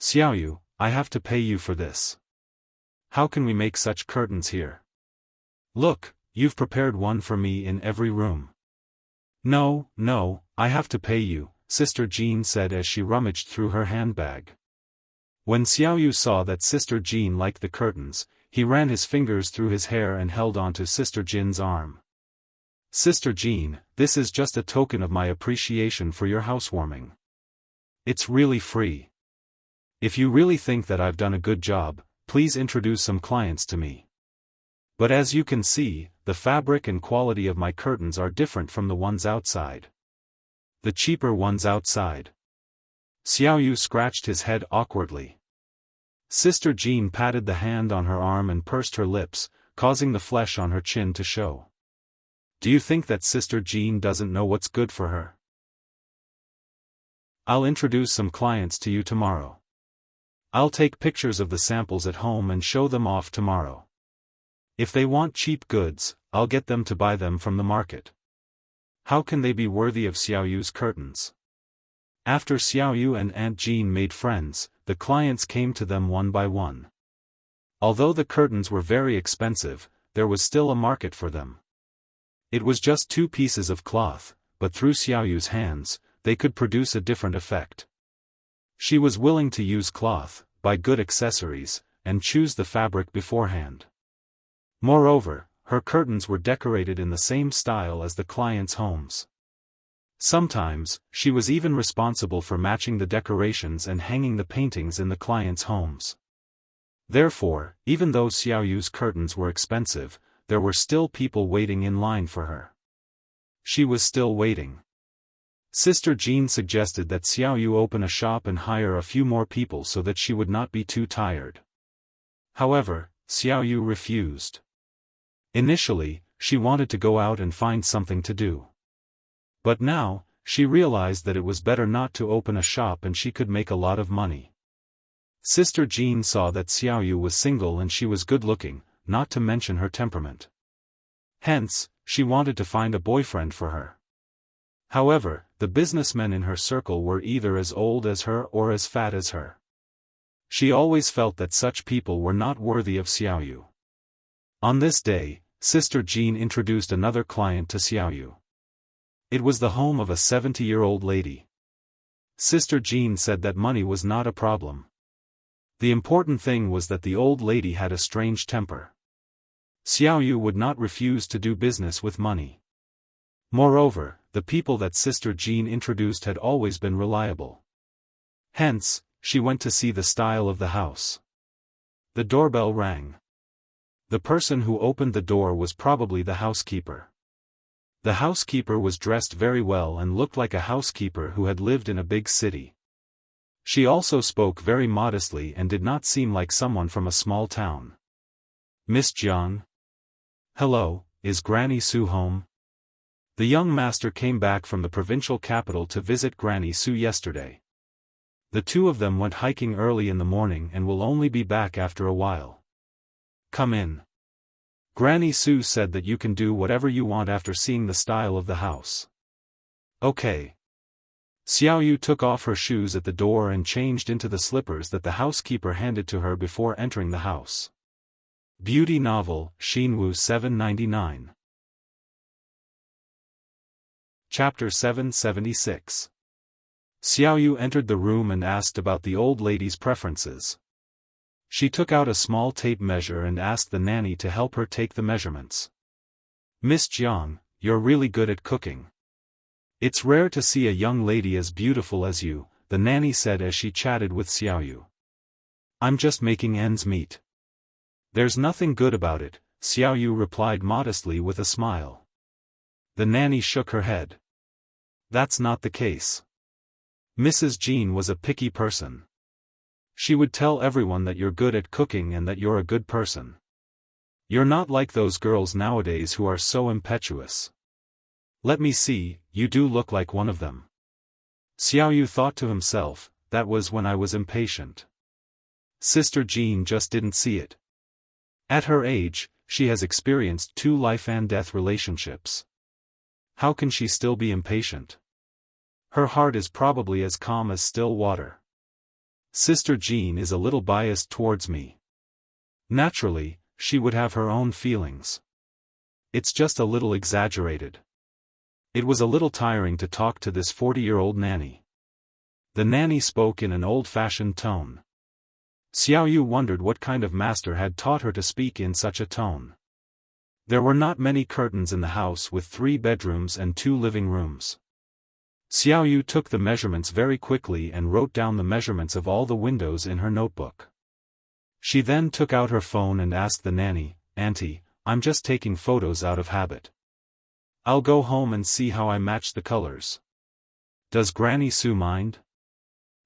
Xiaoyu, I have to pay you for this. How can we make such curtains here? Look, you've prepared one for me in every room. No, no, I have to pay you, Sister Jean said as she rummaged through her handbag. When Xiaoyu saw that Sister Jean liked the curtains, he ran his fingers through his hair and held onto Sister Jin's arm. Sister Jean, this is just a token of my appreciation for your housewarming. It's really free. If you really think that I've done a good job, please introduce some clients to me. But as you can see, the fabric and quality of my curtains are different from the ones outside. The cheaper ones outside. Xiaoyu scratched his head awkwardly. Sister Jean patted the hand on her arm and pursed her lips, causing the flesh on her chin to show. Do you think that Sister Jean doesn't know what's good for her? I'll introduce some clients to you tomorrow. I'll take pictures of the samples at home and show them off tomorrow. If they want cheap goods, I'll get them to buy them from the market. How can they be worthy of Xiaoyu's curtains? After Xiaoyu and Aunt Jean made friends, the clients came to them one by one. Although the curtains were very expensive, there was still a market for them. It was just 2 pieces of cloth, but through Xiaoyu's hands, they could produce a different effect. She was willing to use cloth, buy good accessories, and choose the fabric beforehand. Moreover, her curtains were decorated in the same style as the clients' homes. Sometimes, she was even responsible for matching the decorations and hanging the paintings in the clients' homes. Therefore, even though Xiaoyu's curtains were expensive, there were still people waiting in line for her. She was still waiting. Sister Jean suggested that Xiaoyu open a shop and hire a few more people so that she would not be too tired. However, Xiaoyu refused. Initially, she wanted to go out and find something to do. But now, she realized that it was better not to open a shop and she could make a lot of money. Sister Jean saw that Xiaoyu was single and she was good-looking, not to mention her temperament. Hence, she wanted to find a boyfriend for her. However, the businessmen in her circle were either as old as her or as fat as her. She always felt that such people were not worthy of Xiaoyu. On this day, Sister Jean introduced another client to Xiaoyu. It was the home of a 70-year-old lady. Sister Jean said that money was not a problem. The important thing was that the old lady had a strange temper. Xiaoyu would not refuse to do business with money. Moreover, the people that Sister Jean introduced had always been reliable. Hence, she went to see the style of the house. The doorbell rang. The person who opened the door was probably the housekeeper. The housekeeper was dressed very well and looked like a housekeeper who had lived in a big city. She also spoke very modestly and did not seem like someone from a small town. "Miss Jiang? Hello, is Granny Sue home?" The young master came back from the provincial capital to visit Granny Sue yesterday. The two of them went hiking early in the morning and will only be back after a while. "Come in. Granny Sue said that you can do whatever you want after seeing the style of the house." "Okay." Xiaoyu took off her shoes at the door and changed into the slippers that the housekeeper handed to her before entering the house. Beauty novel, Xinwu 799. Chapter 776. Xiaoyu entered the room and asked about the old lady's preferences. She took out a small tape measure and asked the nanny to help her take the measurements. "Miss Jiang, you're really good at cooking. It's rare to see a young lady as beautiful as you," the nanny said as she chatted with Xiaoyu. "I'm just making ends meet." "There's nothing good about it," Xiaoyu replied modestly with a smile. The nanny shook her head. "That's not the case. Mrs. Jean was a picky person. She would tell everyone that you're good at cooking and that you're a good person. You're not like those girls nowadays who are so impetuous. Let me see, you do look like one of them." Xiaoyu thought to himself, that was when I was impatient. Sister Jean just didn't see it. At her age, she has experienced 2 life-and-death relationships. How can she still be impatient? Her heart is probably as calm as still water. Sister Jean is a little biased towards me. Naturally, she would have her own feelings. It's just a little exaggerated. It was a little tiring to talk to this 40-year-old nanny. The nanny spoke in an old-fashioned tone. Xiaoyu wondered what kind of master had taught her to speak in such a tone. There were not many curtains in the house with 3 bedrooms and 2 living rooms. Xiaoyu took the measurements very quickly and wrote down the measurements of all the windows in her notebook. She then took out her phone and asked the nanny, "Auntie, I'm just taking photos out of habit. I'll go home and see how I match the colors. Does Granny Sue mind?"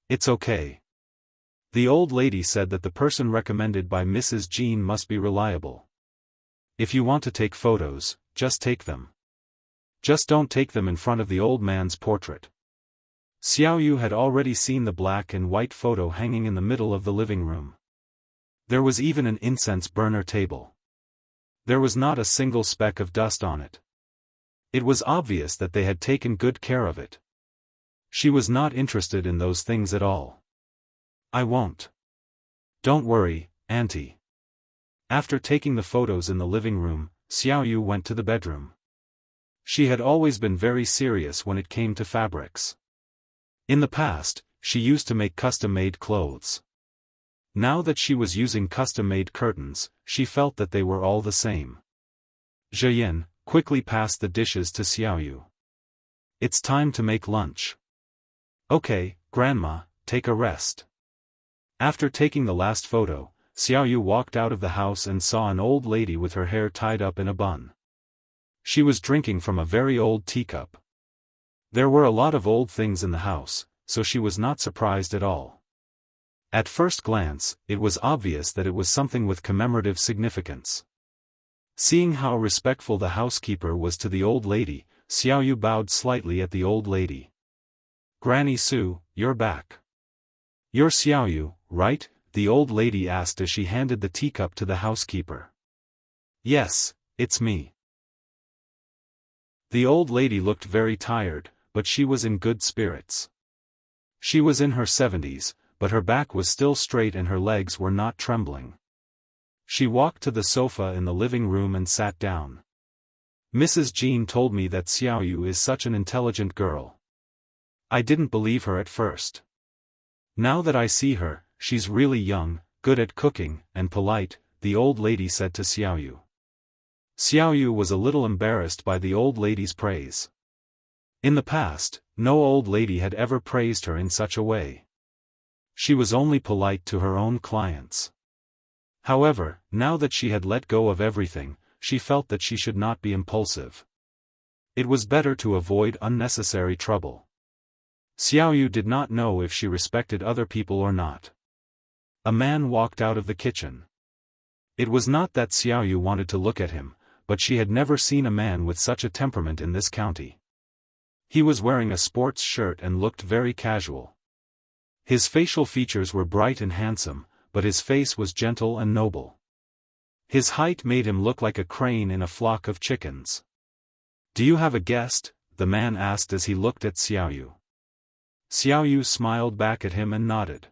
"It's okay." The old lady said that the person recommended by Mrs. Jean must be reliable. "If you want to take photos, just take them. Just don't take them in front of the old man's portrait." Xiaoyu had already seen the black and white photo hanging in the middle of the living room. There was even an incense burner table. There was not a single speck of dust on it. It was obvious that they had taken good care of it. She was not interested in those things at all. "I won't." "Don't worry, Auntie." After taking the photos in the living room, Xiaoyu went to the bedroom. She had always been very serious when it came to fabrics. In the past, she used to make custom-made clothes. Now that she was using custom-made curtains, she felt that they were all the same. Zheyin quickly passed the dishes to Xiaoyu. "It's time to make lunch." "Okay, Grandma, take a rest." After taking the last photo, Xiaoyu walked out of the house and saw an old lady with her hair tied up in a bun. She was drinking from a very old teacup. There were a lot of old things in the house, so she was not surprised at all. At first glance, it was obvious that it was something with commemorative significance. Seeing how respectful the housekeeper was to the old lady, Xiaoyu bowed slightly at the old lady. "Granny Sue, you're back. You're Xiaoyu, right?" the old lady asked as she handed the teacup to the housekeeper. "Yes, it's me." The old lady looked very tired, but she was in good spirits. She was in her 70s, but her back was still straight and her legs were not trembling. She walked to the sofa in the living room and sat down. "Mrs. Jean told me that Xiaoyu is such an intelligent girl. I didn't believe her at first. Now that I see her, she's really young, good at cooking, and polite," the old lady said to Xiaoyu. Xiaoyu was a little embarrassed by the old lady's praise. In the past, no old lady had ever praised her in such a way. She was only polite to her own clients. However, now that she had let go of everything, she felt that she should not be impulsive. It was better to avoid unnecessary trouble. Xiaoyu did not know if she respected other people or not. A man walked out of the kitchen. It was not that Xiaoyu wanted to look at him, but she had never seen a man with such a temperament in this county. He was wearing a sports shirt and looked very casual. His facial features were bright and handsome, but his face was gentle and noble. His height made him look like a crane in a flock of chickens. "Do you have a guest?" the man asked as he looked at Xiaoyu. Xiaoyu smiled back at him and nodded.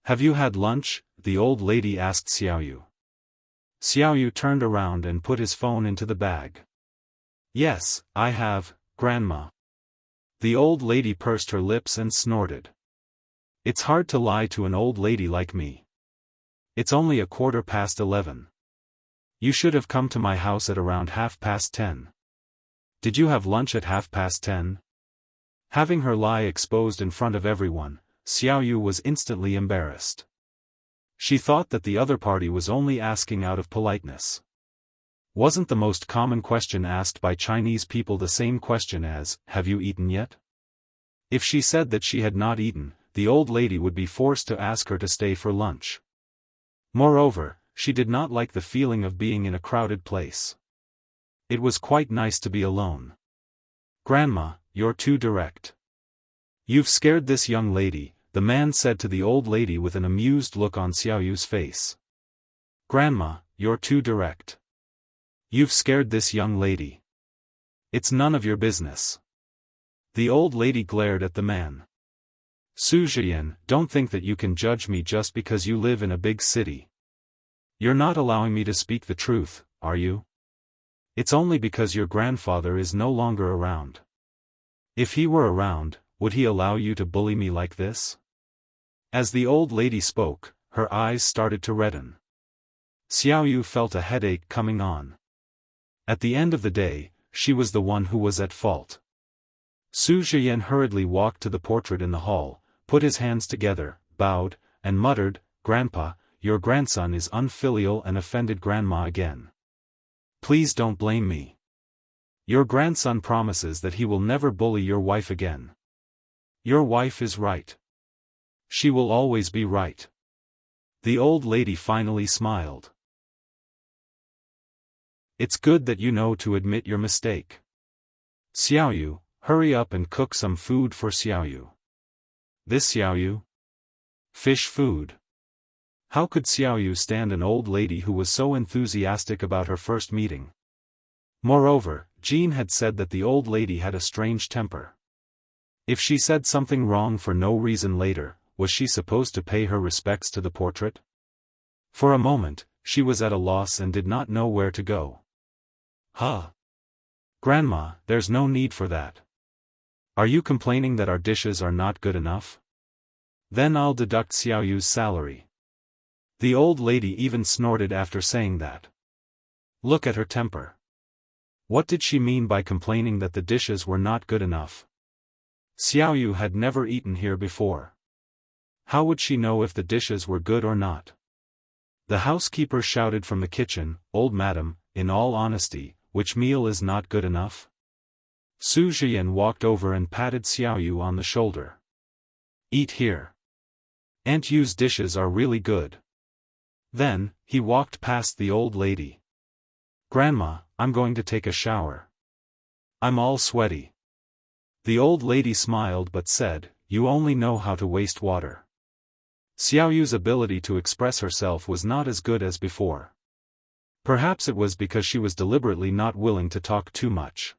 "Have you had lunch?" the old lady asked Xiaoyu. Xiaoyu turned around and put his phone into the bag. "Yes, I have, Grandma." The old lady pursed her lips and snorted. "It's hard to lie to an old lady like me. It's only 11:15. You should have come to my house at around 10:30. Did you have lunch at 10:30? Having her lie exposed in front of everyone, Xiaoyu was instantly embarrassed. She thought that the other party was only asking out of politeness. Wasn't the most common question asked by Chinese people the same question as, "Have you eaten yet?" If she said that she had not eaten, the old lady would be forced to ask her to stay for lunch. Moreover, she did not like the feeling of being in a crowded place. It was quite nice to be alone. "Grandma, you're too direct. You've scared this young lady," the man said to the old lady with an amused look on Xiaoyu's face. "Grandma, you're too direct. You've scared this young lady. It's none of your business." The old lady glared at the man. "Su Zhiyan, don't think that you can judge me just because you live in a big city. You're not allowing me to speak the truth, are you? It's only because your grandfather is no longer around. If he were around, would he allow you to bully me like this?" As the old lady spoke, her eyes started to redden. Xiaoyu felt a headache coming on. At the end of the day, she was the one who was at fault. Su Zhiyan hurriedly walked to the portrait in the hall, put his hands together, bowed, and muttered, "Grandpa, your grandson is unfilial and offended Grandma again. Please don't blame me. Your grandson promises that he will never bully your wife again. Your wife is right. She will always be right." The old lady finally smiled. "It's good that you know to admit your mistake. Xiaoyu, hurry up and cook some food for Xiaoyu." "This Xiaoyu? Fish food?" How could Xiaoyu stand an old lady who was so enthusiastic about her first meeting? Moreover, Jean had said that the old lady had a strange temper. If she said something wrong for no reason later, was she supposed to pay her respects to the portrait? For a moment, she was at a loss and did not know where to go. "Huh? Grandma, there's no need for that. Are you complaining that our dishes are not good enough? Then I'll deduct Xiaoyu's salary." The old lady even snorted after saying that. Look at her temper. What did she mean by complaining that the dishes were not good enough? Xiaoyu had never eaten here before. How would she know if the dishes were good or not? The housekeeper shouted from the kitchen, "Old madam, in all honesty, which meal is not good enough?" Su Zhiyan walked over and patted Xiaoyu on the shoulder. "Eat here. Aunt Yu's dishes are really good." Then, he walked past the old lady. "Grandma, I'm going to take a shower. I'm all sweaty." The old lady smiled but said, "You only know how to waste water." Xiaoyu's ability to express herself was not as good as before. Perhaps it was because she was deliberately not willing to talk too much.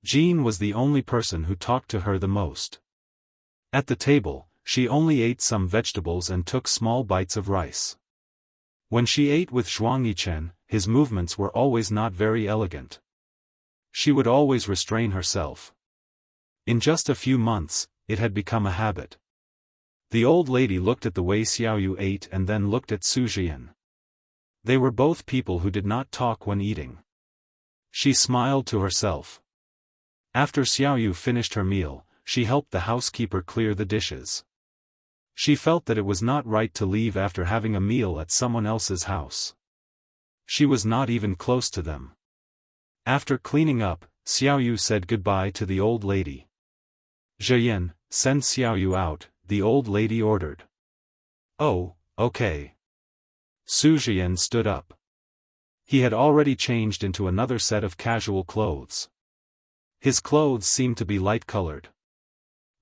Jean was the only person who talked to her the most. At the table, she only ate some vegetables and took small bites of rice. When she ate with Zhuangyichen, his movements were always not very elegant. She would always restrain herself. In just a few months, it had become a habit. The old lady looked at the way Xiaoyu ate and then looked at Su Zhiyan. They were both people who did not talk when eating. She smiled to herself. After Xiaoyu finished her meal, she helped the housekeeper clear the dishes. She felt that it was not right to leave after having a meal at someone else's house. She was not even close to them. After cleaning up, Xiaoyu said goodbye to the old lady. "Zheyan, send Xiaoyu out," the old lady ordered. "Oh, okay." Su Zheyan stood up. He had already changed into another set of casual clothes. His clothes seemed to be light-colored.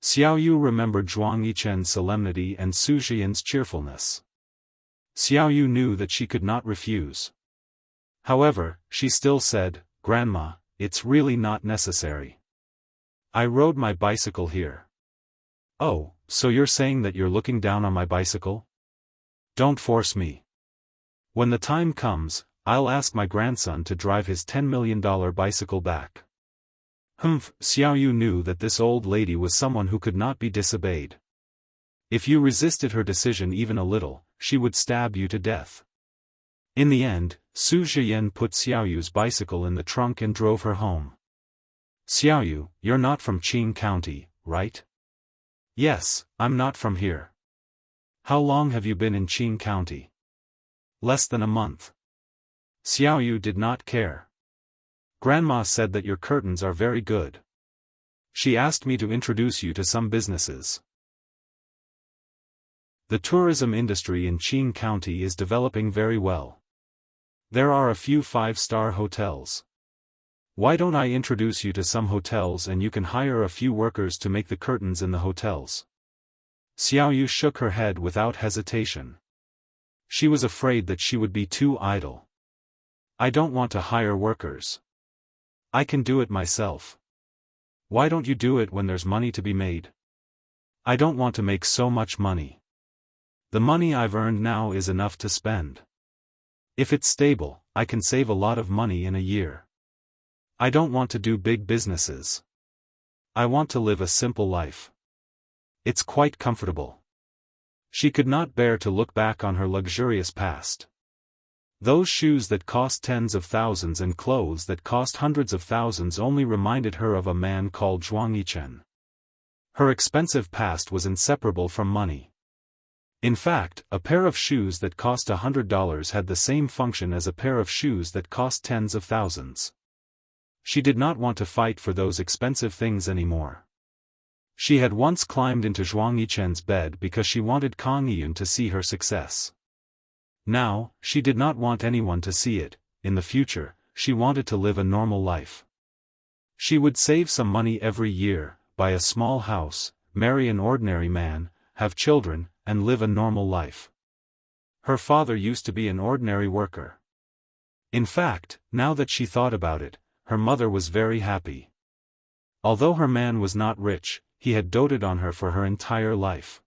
Xiaoyu remembered Zhuang Yichen's solemnity and Su Zheyan's cheerfulness. Xiaoyu knew that she could not refuse. However, she still said, "Grandma, it's really not necessary. I rode my bicycle here." "Oh, so you're saying that you're looking down on my bicycle? Don't force me. When the time comes, I'll ask my grandson to drive his $10 million bicycle back." Humph, Xiaoyu knew that this old lady was someone who could not be disobeyed. If you resisted her decision even a little, she would stab you to death. In the end, Su Zheyan put Xiaoyu's bicycle in the trunk and drove her home. "Xiaoyu, you're not from Qing County, right?" "Yes, I'm not from here." "How long have you been in Qing County?" "Less than a month." Xiaoyu did not care. "Grandma said that your curtains are very good. She asked me to introduce you to some businesses." The tourism industry in Qing County is developing very well. There are a few 5-star hotels. Why don't I introduce you to some hotels and you can hire a few workers to make the curtains in the hotels? Xiaoyu shook her head without hesitation. She was afraid that she would be too idle. "I don't want to hire workers. I can do it myself." "Why don't you do it when there's money to be made?" "I don't want to make so much money. The money I've earned now is enough to spend. If it's stable, I can save a lot of money in a year. I don't want to do big businesses. I want to live a simple life. It's quite comfortable." She could not bear to look back on her luxurious past. Those shoes that cost tens of thousands and clothes that cost hundreds of thousands only reminded her of a man called Zhuang Yichen. Her expensive past was inseparable from money. In fact, a pair of shoes that cost $100 had the same function as a pair of shoes that cost tens of thousands. She did not want to fight for those expensive things anymore. She had once climbed into Zhuang Yichen's bed because she wanted Kang Yiyun to see her success. Now, she did not want anyone to see it. In the future, she wanted to live a normal life. She would save some money every year, buy a small house, marry an ordinary man, have children, and live a normal life. Her father used to be an ordinary worker. In fact, now that she thought about it, her mother was very happy. Although her man was not rich, he had doted on her for her entire life.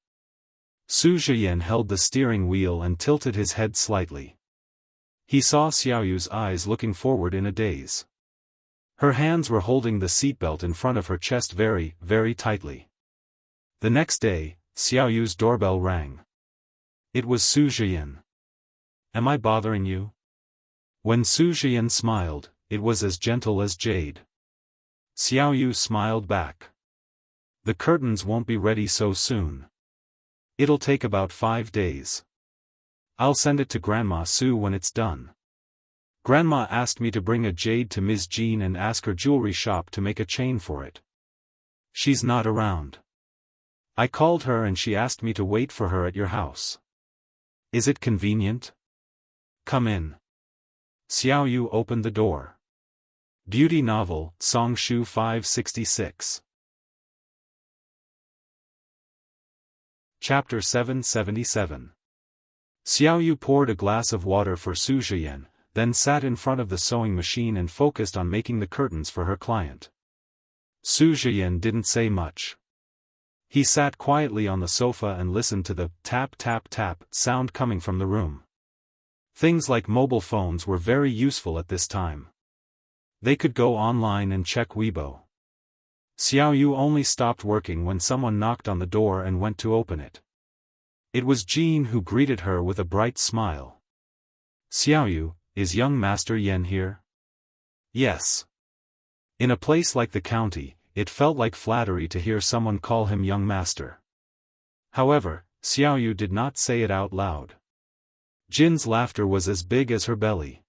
Su Zheyan held the steering wheel and tilted his head slightly. He saw Xiaoyu's eyes looking forward in a daze. Her hands were holding the seatbelt in front of her chest very, very tightly. The next day, Xiaoyu's doorbell rang. It was Su Zheyan. "Am I bothering you?" When Su Zheyan smiled, it was as gentle as jade. Xiaoyu smiled back. "The curtains won't be ready so soon. It'll take about 5 days. I'll send it to Grandma Su when it's done. Grandma asked me to bring a jade to Ms. Jean and ask her jewelry shop to make a chain for it. She's not around. I called her and she asked me to wait for her at your house. Is it convenient? Come in." Xiaoyu opened the door. Beauty novel, Songshu 566. Chapter 777. Xiaoyu poured a glass of water for Su Zheyan, then sat in front of the sewing machine and focused on making the curtains for her client. Su Zheyan didn't say much. He sat quietly on the sofa and listened to the tap tap tap sound coming from the room. Things like mobile phones were very useful at this time. They could go online and check Weibo. Xiaoyu only stopped working when someone knocked on the door and went to open it. It was Jean who greeted her with a bright smile. "Xiaoyu, is young Master Yan here?" "Yes." In a place like the county, it felt like flattery to hear someone call him young master. However, Xiaoyu did not say it out loud. Jin's laughter was as big as her belly.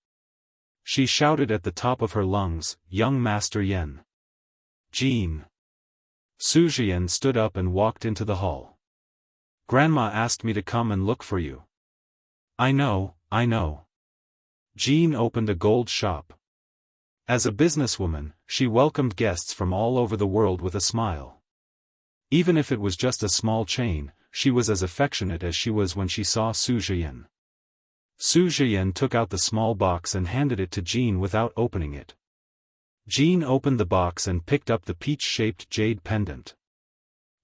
She shouted at the top of her lungs, "Young Master Yan!" Jin. Su Jian stood up and walked into the hall. "Grandma asked me to come and look for you." I know. Jin opened a gold shop. As a businesswoman, she welcomed guests from all over the world with a smile. Even if it was just a small chain, she was as affectionate as she was when she saw Su Jian. Su Jian took out the small box and handed it to Jin without opening it. Jin opened the box and picked up the peach-shaped jade pendant.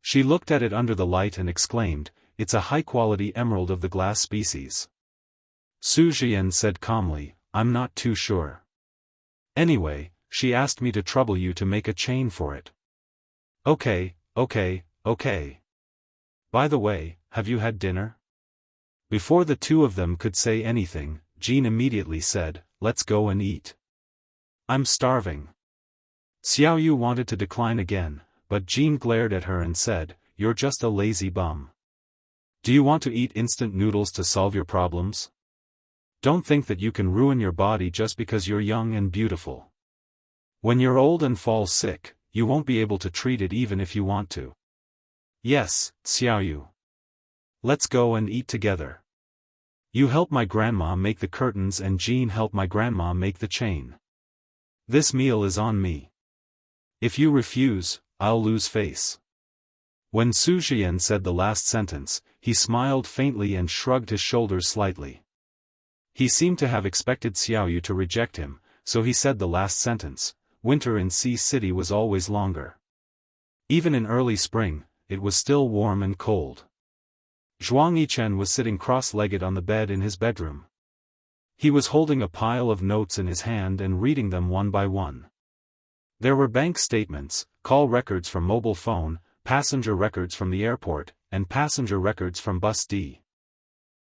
She looked at it under the light and exclaimed, "It's a high-quality emerald of the glass species." Su Jian said calmly, "I'm not too sure. Anyway, she asked me to trouble you to make a chain for it." Okay. By the way, have you had dinner?" Before the two of them could say anything, Jin immediately said, "Let's go and eat. I'm starving." Xiaoyu wanted to decline again, but Jin glared at her and said, "You're just a lazy bum. Do you want to eat instant noodles to solve your problems? Don't think that you can ruin your body just because you're young and beautiful. When you're old and fall sick, you won't be able to treat it even if you want to." "Yes, Xiaoyu. Let's go and eat together. You help my grandma make the curtains and Jin help my grandma make the chain. This meal is on me. If you refuse, I'll lose face." When Su Jian said the last sentence, he smiled faintly and shrugged his shoulders slightly. He seemed to have expected Xiaoyu to reject him, so he said the last sentence. Winter in Sea City was always longer. Even in early spring, it was still warm and cold. Zhuang Yichen was sitting cross-legged on the bed in his bedroom. He was holding a pile of notes in his hand and reading them one by one. There were bank statements, call records from mobile phone, passenger records from the airport, and passenger records from Bus D.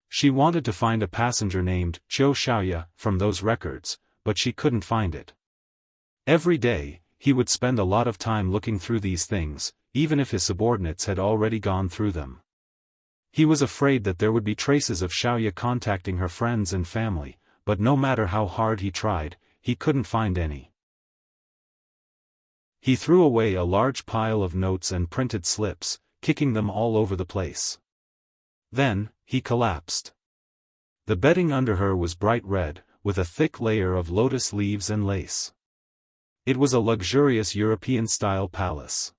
She wanted to find a passenger named Zhou Xiaoya from those records, but she couldn't find it. Every day, he would spend a lot of time looking through these things, even if his subordinates had already gone through them. He was afraid that there would be traces of Xiaoya contacting her friends and family, but no matter how hard he tried, he couldn't find any. He threw away a large pile of notes and printed slips, kicking them all over the place. Then, he collapsed. The bedding under her was bright red, with a thick layer of lotus leaves and lace. It was a luxurious European-style palace.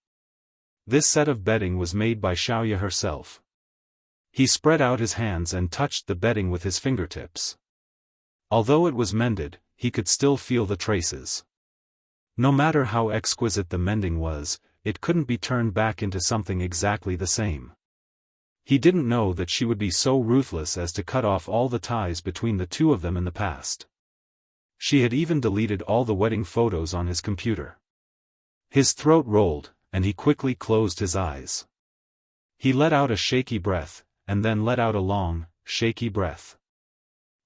This set of bedding was made by Xiaoya herself. He spread out his hands and touched the bedding with his fingertips. Although it was mended, he could still feel the traces. No matter how exquisite the mending was, it couldn't be turned back into something exactly the same. He didn't know that she would be so ruthless as to cut off all the ties between the two of them in the past. She had even deleted all the wedding photos on his computer. His throat rolled, and he quickly closed his eyes. He let out a shaky breath, and then let out a long, shaky breath.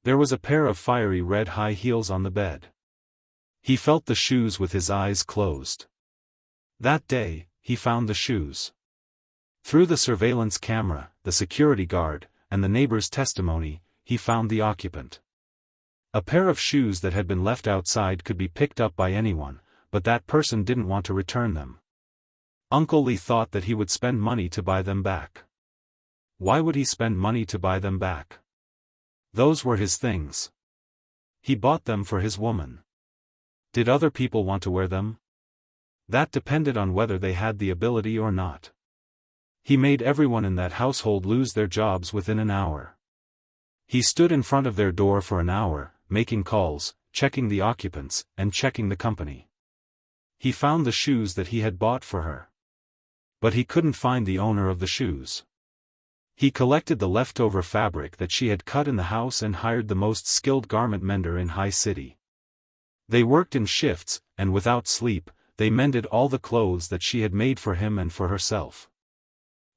There was a pair of fiery red high heels on the bed. He felt the shoes with his eyes closed. That day, he found the shoes. Through the surveillance camera, the security guard, and the neighbor's testimony, he found the occupant. A pair of shoes that had been left outside could be picked up by anyone, but that person didn't want to return them. Uncle Li thought that he would spend money to buy them back. Why would he spend money to buy them back? Those were his things. He bought them for his woman. Did other people want to wear them? That depended on whether they had the ability or not. He made everyone in that household lose their jobs within an hour. He stood in front of their door for an hour, making calls, checking the occupants, and checking the company. He found the shoes that he had bought for her. But he couldn't find the owner of the shoes. He collected the leftover fabric that she had cut in the house and hired the most skilled garment mender in High City. They worked in shifts, and without sleep, they mended all the clothes that she had made for him and for herself.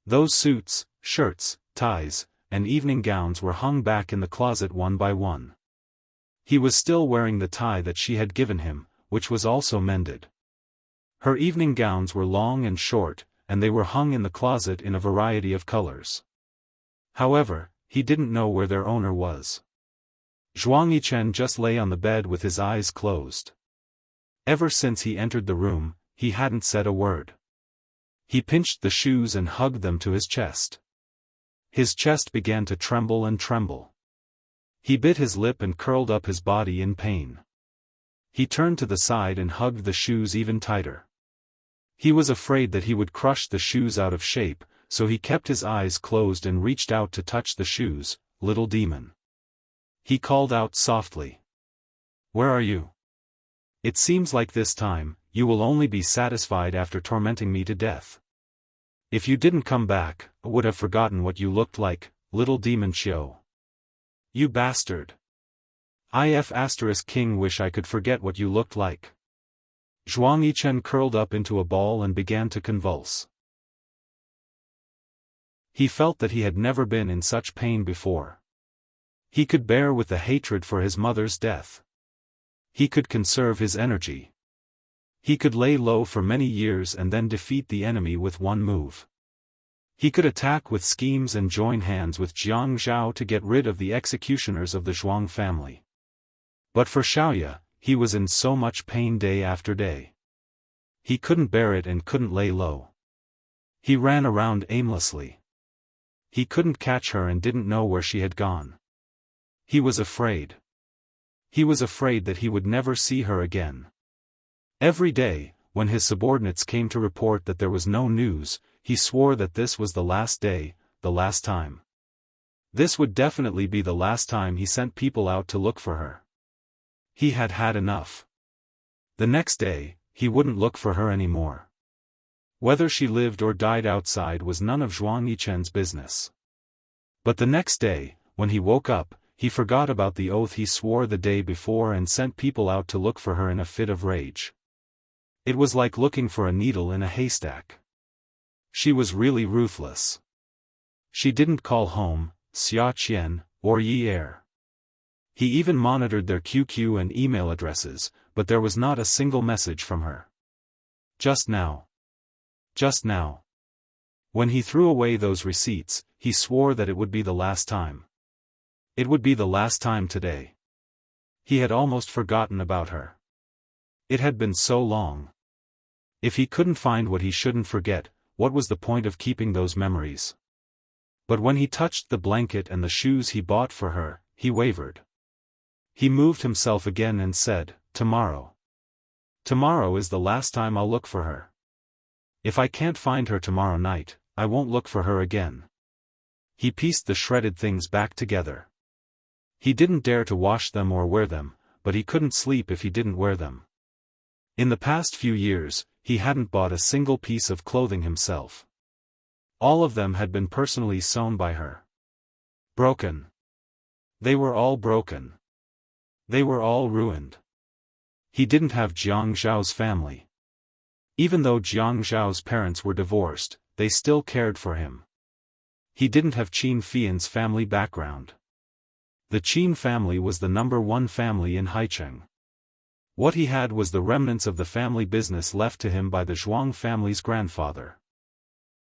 Those suits, shirts, ties, and evening gowns were hung back in the closet one by one. He was still wearing the tie that she had given him, which was also mended. Her evening gowns were long and short, and they were hung in the closet in a variety of colors. However, he didn't know where their owner was. Zhuang Yichen just lay on the bed with his eyes closed. Ever since he entered the room, he hadn't said a word. He pinched the shoes and hugged them to his chest. His chest began to tremble and tremble. He bit his lip and curled up his body in pain. He turned to the side and hugged the shoes even tighter. He was afraid that he would crush the shoes out of shape, so he kept his eyes closed and reached out to touch the shoes. "Little demon." He called out softly. "Where are you? It seems like this time, you will only be satisfied after tormenting me to death. If you didn't come back, I would have forgotten what you looked like, little demon Xiao. You bastard. King wish I could forget what you looked like." Zhuang Yichen curled up into a ball and began to convulse. He felt that he had never been in such pain before. He could bear with the hatred for his mother's death. He could conserve his energy. He could lay low for many years and then defeat the enemy with one move. He could attack with schemes and join hands with Jiang Zhao to get rid of the executioners of the Zhuang family. But for Xiaoya, he was in so much pain day after day. He couldn't bear it and couldn't lay low. He ran around aimlessly. He couldn't catch her and didn't know where she had gone. He was afraid. He was afraid that he would never see her again. Every day, when his subordinates came to report that there was no news, he swore that this was the last day, the last time. This would definitely be the last time he sent people out to look for her. He had had enough. The next day, he wouldn't look for her anymore. Whether she lived or died outside was none of Zhuang Yichen's business. But the next day, when he woke up, he forgot about the oath he swore the day before and sent people out to look for her in a fit of rage. It was like looking for a needle in a haystack. She was really ruthless. She didn't call home, Xia Qian, or Yi Er. He even monitored their QQ and email addresses, but there was not a single message from her. Just now. When he threw away those receipts, he swore that it would be the last time. It would be the last time today. He had almost forgotten about her. It had been so long. If he couldn't find what he shouldn't forget, what was the point of keeping those memories? But when he touched the blanket and the shoes he bought for her, he wavered. He moved himself again and said, "Tomorrow. Tomorrow is the last time I'll look for her. If I can't find her tomorrow night, I won't look for her again." He pieced the shredded things back together. He didn't dare to wash them or wear them, but he couldn't sleep if he didn't wear them. In the past few years, he hadn't bought a single piece of clothing himself. All of them had been personally sewn by her. Broken. They were all broken. They were all ruined. He didn't have Jiang Zhao's family. Even though Jiang Zhao's parents were divorced, they still cared for him. He didn't have Qin Fian's family background. The Qin family was the #1 family in Haicheng. What he had was the remnants of the family business left to him by the Zhuang family's grandfather.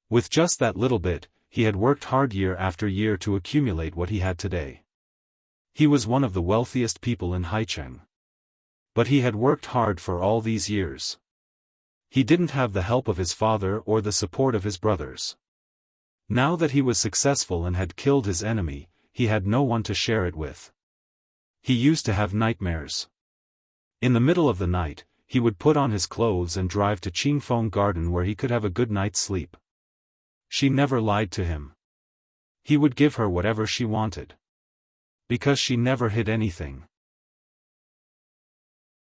With just that little bit, he had worked hard year after year to accumulate what he had today. He was one of the wealthiest people in Haicheng. But he had worked hard for all these years. He didn't have the help of his father or the support of his brothers. Now that he was successful and had killed his enemy, he had no one to share it with. He used to have nightmares. In the middle of the night, he would put on his clothes and drive to Qingfeng Garden where he could have a good night's sleep. She never lied to him. He would give her whatever she wanted. Because she never hid anything.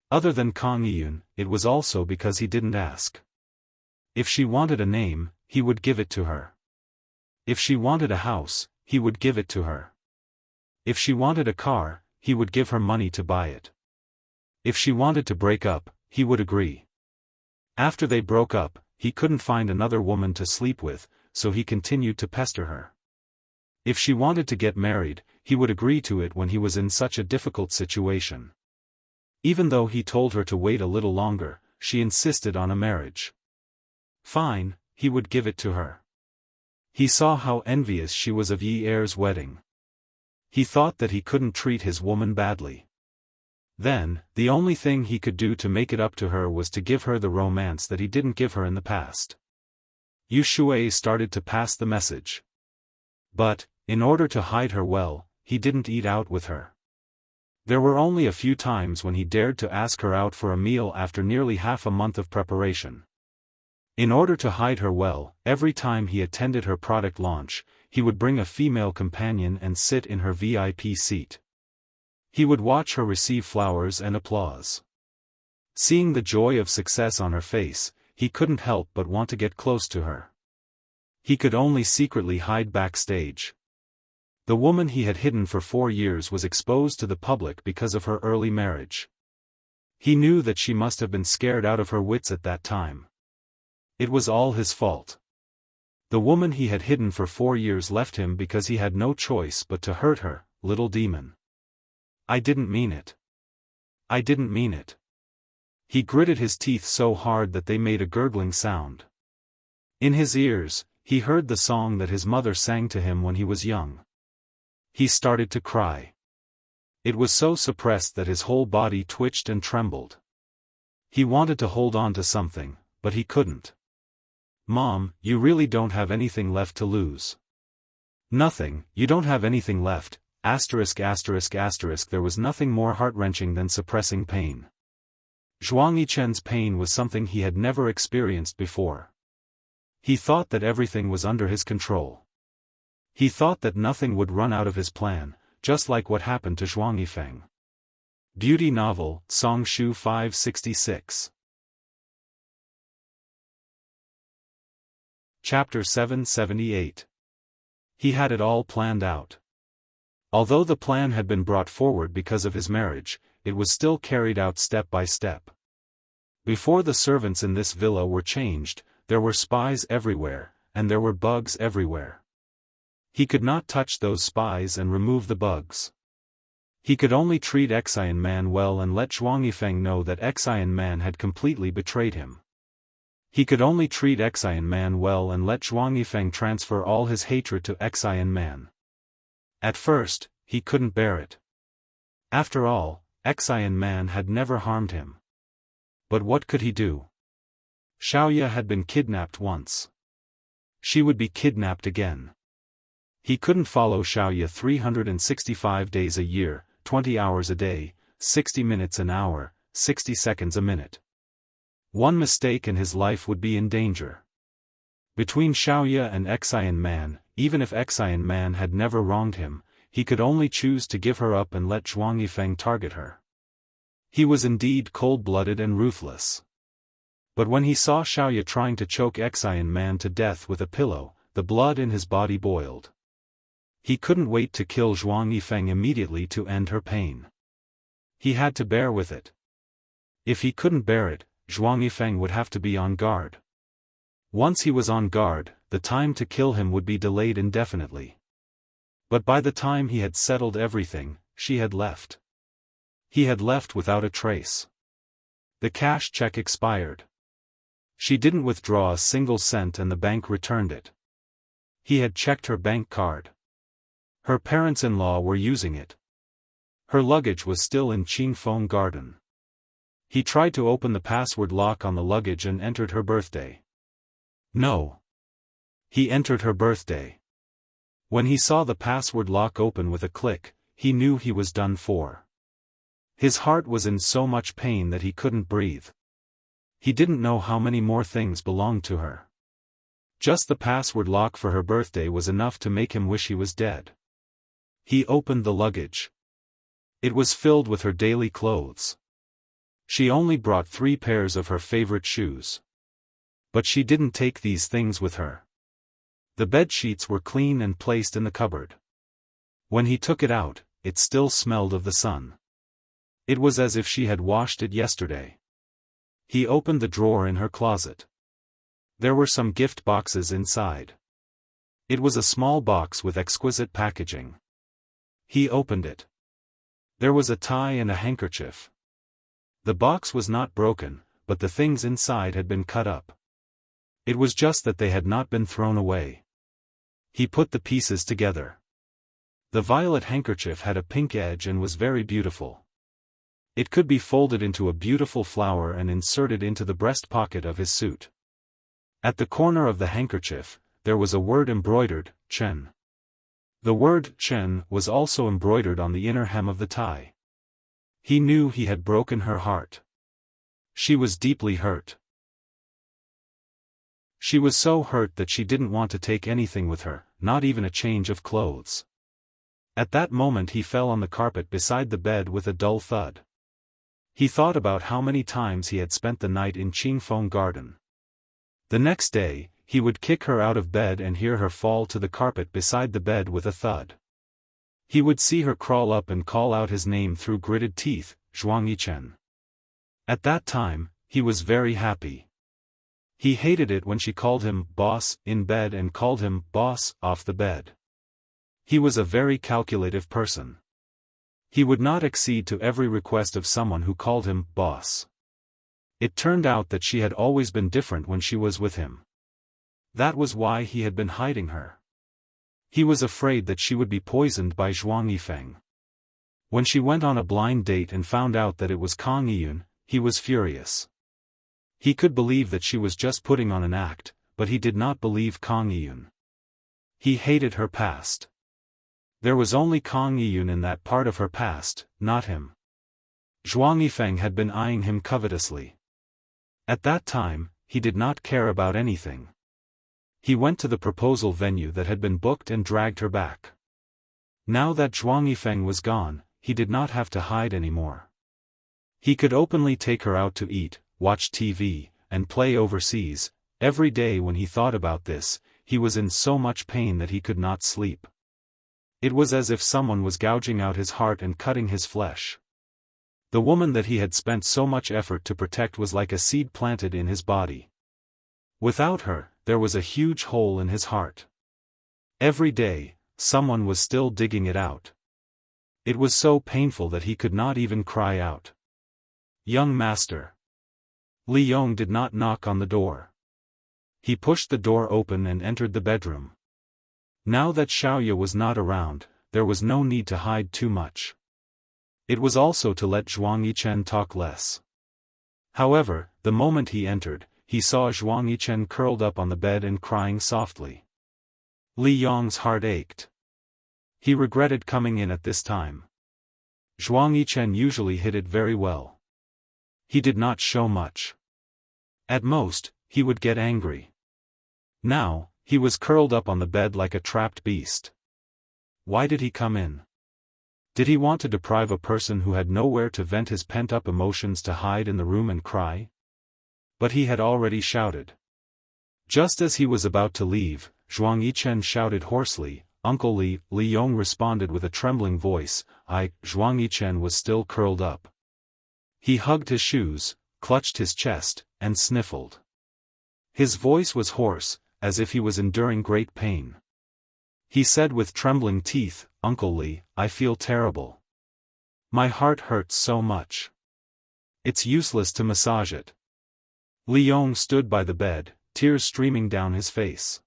Other than Kang Yiyun, it was also because he didn't ask. If she wanted a name, he would give it to her. If she wanted a house, he would give it to her. If she wanted a car, he would give her money to buy it. If she wanted to break up, he would agree. After they broke up, he couldn't find another woman to sleep with, so he continued to pester her. If she wanted to get married, he would agree to it when he was in such a difficult situation. Even though he told her to wait a little longer, she insisted on a marriage. Fine, he would give it to her. He saw how envious she was of Yi Er's wedding. He thought that he couldn't treat his woman badly. Then, the only thing he could do to make it up to her was to give her the romance that he didn't give her in the past. Yu Shui started to pass the message. But, in order to hide her well, he didn't eat out with her. There were only a few times when he dared to ask her out for a meal after nearly half a month of preparation. In order to hide her well, every time he attended her product launch, he would bring a female companion and sit in her VIP seat. He would watch her receive flowers and applause. Seeing the joy of success on her face, he couldn't help but want to get close to her. He could only secretly hide backstage. The woman he had hidden for 4 years was exposed to the public because of her early marriage. He knew that she must have been scared out of her wits at that time. It was all his fault. The woman he had hidden for 4 years left him because he had no choice but to hurt her, little demon. I didn't mean it. I didn't mean it. He gritted his teeth so hard that they made a gurgling sound. In his ears, he heard the song that his mother sang to him when he was young. He started to cry. It was so suppressed that his whole body twitched and trembled. He wanted to hold on to something, but he couldn't. Mom, you really don't have anything left to lose. Nothing, you don't have anything left, ******. There was nothing more heart-wrenching than suppressing pain. Zhuang Yichen's pain was something he had never experienced before. He thought that everything was under his control. He thought that nothing would run out of his plan, just like what happened to Zhuang Yifeng. Beauty Novel, Song Shu 566. Chapter 778. He had it all planned out. Although the plan had been brought forward because of his marriage, it was still carried out step by step. Before the servants in this villa were changed, there were spies everywhere, and there were bugs everywhere. He could not touch those spies and remove the bugs. He could only treat Xian Man well and let Zhuang Yifeng know that Xian Man had completely betrayed him. He could only treat Xian Man well and let Zhuang Yifeng transfer all his hatred to Xian Man. At first, he couldn't bear it. After all, Xian Man had never harmed him. But what could he do? Xiaoya had been kidnapped once. She would be kidnapped again. He couldn't follow Xiaoya 365 days a year, 20 hours a day, 60 minutes an hour, 60 seconds a minute. One mistake and his life would be in danger. Between Xiaoya and Xian Man, even if Xian Man had never wronged him, he could only choose to give her up and let Zhuang Yifeng target her. He was indeed cold-blooded and ruthless. But when he saw Xiaoya trying to choke Xian Man to death with a pillow, the blood in his body boiled. He couldn't wait to kill Zhuang Yifeng immediately to end her pain. He had to bear with it. If he couldn't bear it, Zhuang Yifeng would have to be on guard. Once he was on guard, the time to kill him would be delayed indefinitely. But by the time he had settled everything, she had left. He had left without a trace. The cash check expired. She didn't withdraw a single cent and the bank returned it. He had checked her bank card. Her parents-in-law were using it. Her luggage was still in Qingfeng Garden. He tried to open the password lock on the luggage and entered her birthday. No. He entered her birthday. When he saw the password lock open with a click, he knew he was done for. His heart was in so much pain that he couldn't breathe. He didn't know how many more things belonged to her. Just the password lock for her birthday was enough to make him wish he was dead. He opened the luggage. It was filled with her daily clothes. She only brought 3 pairs of her favorite shoes. But she didn't take these things with her. The bed sheets were clean and placed in the cupboard. When he took it out, it still smelled of the sun. It was as if she had washed it yesterday. He opened the drawer in her closet. There were some gift boxes inside. It was a small box with exquisite packaging. He opened it. There was a tie and a handkerchief. The box was not broken, but the things inside had been cut up. It was just that they had not been thrown away. He put the pieces together. The violet handkerchief had a pink edge and was very beautiful. It could be folded into a beautiful flower and inserted into the breast pocket of his suit. At the corner of the handkerchief, there was a word embroidered, Chen. The word Chen was also embroidered on the inner hem of the tie. He knew he had broken her heart. She was deeply hurt. She was so hurt that she didn't want to take anything with her, not even a change of clothes. At that moment he fell on the carpet beside the bed with a dull thud. He thought about how many times he had spent the night in Qingfeng Garden. The next day, he would kick her out of bed and hear her fall to the carpet beside the bed with a thud. He would see her crawl up and call out his name through gritted teeth, Zhuang Yichen. At that time, he was very happy. He hated it when she called him boss in bed and called him boss off the bed. He was a very calculative person. He would not accede to every request of someone who called him boss. It turned out that she had always been different when she was with him. That was why he had been hiding her. He was afraid that she would be poisoned by Zhuang Yifeng. When she went on a blind date and found out that it was Kang Yiyun, he was furious. He could believe that she was just putting on an act, but he did not believe Kang Yiyun. He hated her past. There was only Kang Yiyun in that part of her past, not him. Zhuang Yifeng had been eyeing him covetously. At that time, he did not care about anything. He went to the proposal venue that had been booked and dragged her back. Now that Zhuang Yifeng was gone, he did not have to hide anymore. He could openly take her out to eat, watch TV, and play overseas. Every day when he thought about this, he was in so much pain that he could not sleep. It was as if someone was gouging out his heart and cutting his flesh. The woman that he had spent so much effort to protect was like a seed planted in his body. Without her, there was a huge hole in his heart. Every day, someone was still digging it out. It was so painful that he could not even cry out. Young master. Li Yong did not knock on the door. He pushed the door open and entered the bedroom. Now that Xiaoya was not around, there was no need to hide too much. It was also to let Zhuang Yichen talk less. However, the moment he entered, he saw Zhuang Yichen curled up on the bed and crying softly. Li Yong's heart ached. He regretted coming in at this time. Zhuang Yichen usually hid it very well. He did not show much. At most, he would get angry. Now, he was curled up on the bed like a trapped beast. Why did he come in? Did he want to deprive a person who had nowhere to vent his pent-up emotions to hide in the room and cry? But he had already shouted. Just as he was about to leave, Zhuang Yichen shouted hoarsely, "Uncle Li." Li Yong responded with a trembling voice, Zhuang Yichen was still curled up. He hugged his shoes, clutched his chest, and sniffled. His voice was hoarse, as if he was enduring great pain. He said with trembling teeth, "Uncle Li, I feel terrible. My heart hurts so much. It's useless to massage it." Li Yong stood by the bed, tears streaming down his face.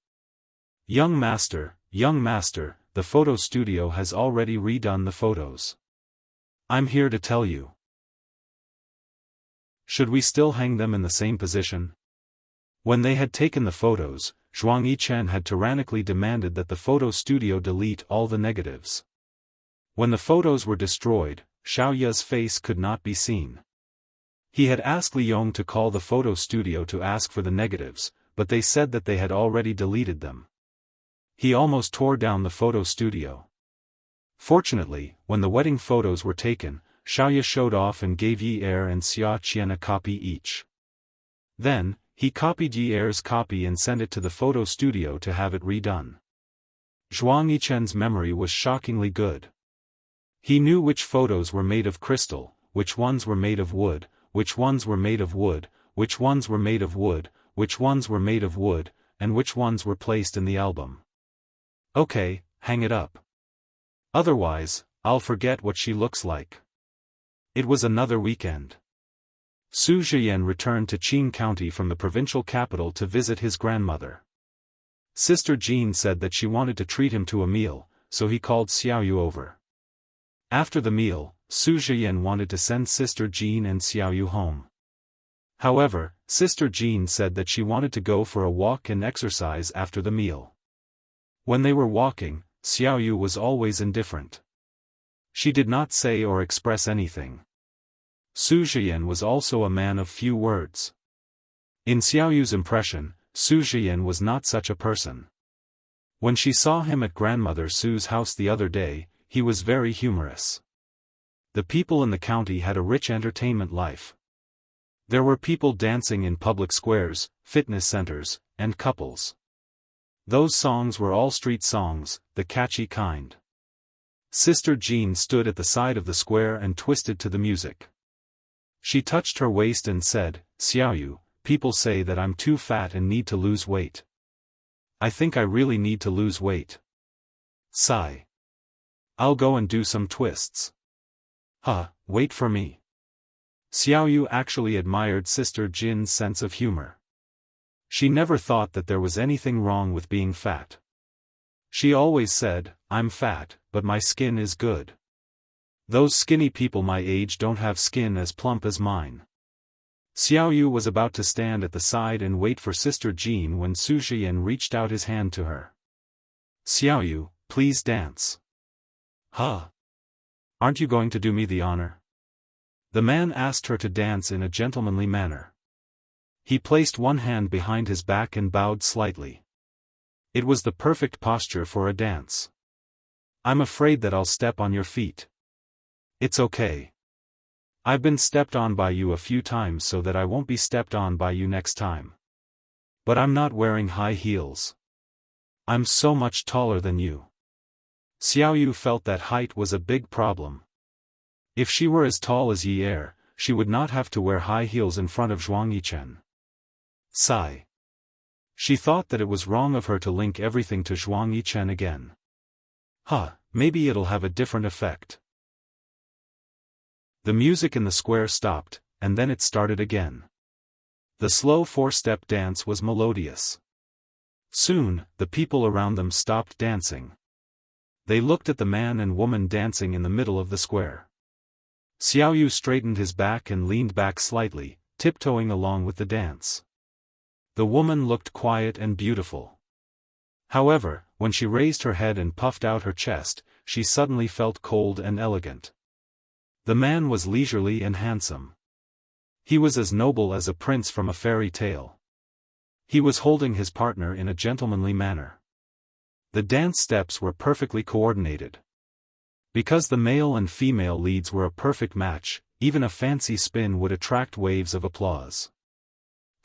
Young master, the photo studio has already redone the photos. I'm here to tell you. Should we still hang them in the same position? When they had taken the photos, Zhuang Yichen had tyrannically demanded that the photo studio delete all the negatives. When the photos were destroyed, Xiaoya's face could not be seen. He had asked Li Yong to call the photo studio to ask for the negatives, but they said that they had already deleted them. He almost tore down the photo studio. Fortunately, when the wedding photos were taken, Xiaoya showed off and gave Yi Er and Xia Qian a copy each. Then, he copied Yi Er's copy and sent it to the photo studio to have it redone. Zhuang Yichen's memory was shockingly good. He knew which photos were made of crystal, which ones were made of wood, which ones were made of wood, which ones were made of wood, which ones were made of wood, and which ones were placed in the album. Okay, hang it up. Otherwise, I'll forget what she looks like. It was another weekend. Su Zhiyan returned to Qing County from the provincial capital to visit his grandmother. Sister Jean said that she wanted to treat him to a meal, so he called Xiaoyu over. After the meal, Su Zhiyan wanted to send Sister Jean and Xiaoyu home. However, Sister Jean said that she wanted to go for a walk and exercise after the meal. When they were walking, Xiaoyu was always indifferent. She did not say or express anything. Su Zhiyan was also a man of few words. In Xiaoyu's impression, Su Zhiyan was not such a person. When she saw him at Grandmother Su's house the other day, he was very humorous. The people in the county had a rich entertainment life. There were people dancing in public squares, fitness centers, and couples. Those songs were all street songs, the catchy kind. Sister Jean stood at the side of the square and twisted to the music. She touched her waist and said, "Xiaoyu, people say that I'm too fat and need to lose weight. I think I really need to lose weight. Sigh. I'll go and do some twists." Wait for me. Xiaoyu actually admired Sister Jin's sense of humor. She never thought that there was anything wrong with being fat. She always said, "I'm fat, but my skin is good. Those skinny people my age don't have skin as plump as mine." Xiaoyu was about to stand at the side and wait for Sister Jean when Su Zhiyan reached out his hand to her. "Xiaoyu, please dance." Aren't you going to do me the honor?" The man asked her to dance in a gentlemanly manner. He placed one hand behind his back and bowed slightly. It was the perfect posture for a dance. "I'm afraid that I'll step on your feet." "It's okay. I've been stepped on by you a few times so that I won't be stepped on by you next time. But I'm not wearing high heels. I'm so much taller than you." Xiaoyu felt that height was a big problem. If she were as tall as Yi Er, she would not have to wear high heels in front of Zhuang Yichen. Sigh. She thought that it was wrong of her to link everything to Zhuang Yichen again. Maybe it'll have a different effect. The music in the square stopped, and then it started again. The slow four-step dance was melodious. Soon, the people around them stopped dancing. They looked at the man and woman dancing in the middle of the square. Xiaoyu straightened his back and leaned back slightly, tiptoeing along with the dance. The woman looked quiet and beautiful. However, when she raised her head and puffed out her chest, she suddenly felt cold and elegant. The man was leisurely and handsome. He was as noble as a prince from a fairy tale. He was holding his partner in a gentlemanly manner. The dance steps were perfectly coordinated. Because the male and female leads were a perfect match, even a fancy spin would attract waves of applause.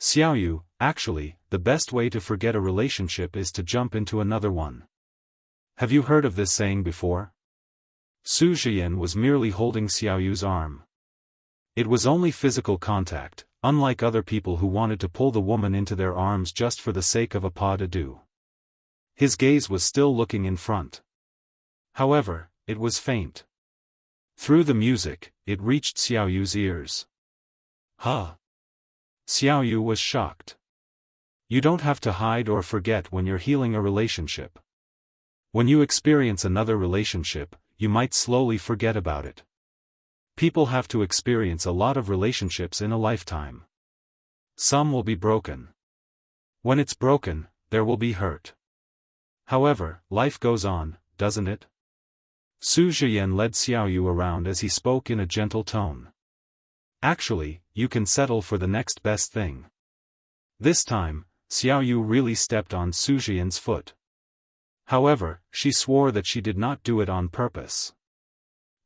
Xiaoyu, actually, the best way to forget a relationship is to jump into another one. Have you heard of this saying before? Su Zhiyan was merely holding Xiaoyu's arm. It was only physical contact, unlike other people who wanted to pull the woman into their arms just for the sake of a pas de deux. His gaze was still looking in front. However, it was faint. Through the music, it reached Xiaoyu's ears. Xiaoyu was shocked. You don't have to hide or forget when you're healing a relationship. When you experience another relationship, you might slowly forget about it. People have to experience a lot of relationships in a lifetime. Some will be broken. When it's broken, there will be hurt. However, life goes on, doesn't it? Su Zhiyan led Xiaoyu around as he spoke in a gentle tone. Actually, you can settle for the next best thing. This time, Xiaoyu really stepped on Su Zhiyan's foot. However, she swore that she did not do it on purpose.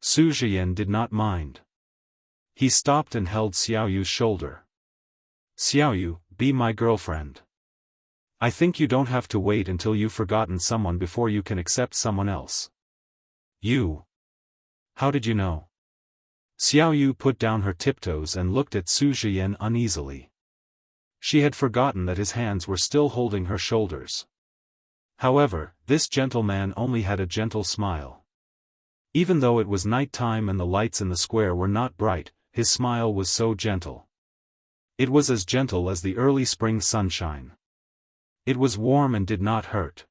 Su Zhiyan did not mind. He stopped and held Xiaoyu's shoulder. "Xiaoyu, be my girlfriend. I think you don't have to wait until you've forgotten someone before you can accept someone else." "You? How did you know?" Xiaoyu put down her tiptoes and looked at Su Zhiyan uneasily. She had forgotten that his hands were still holding her shoulders. However, this gentleman only had a gentle smile. Even though it was night time and the lights in the square were not bright, his smile was so gentle. It was as gentle as the early spring sunshine. It was warm and did not hurt.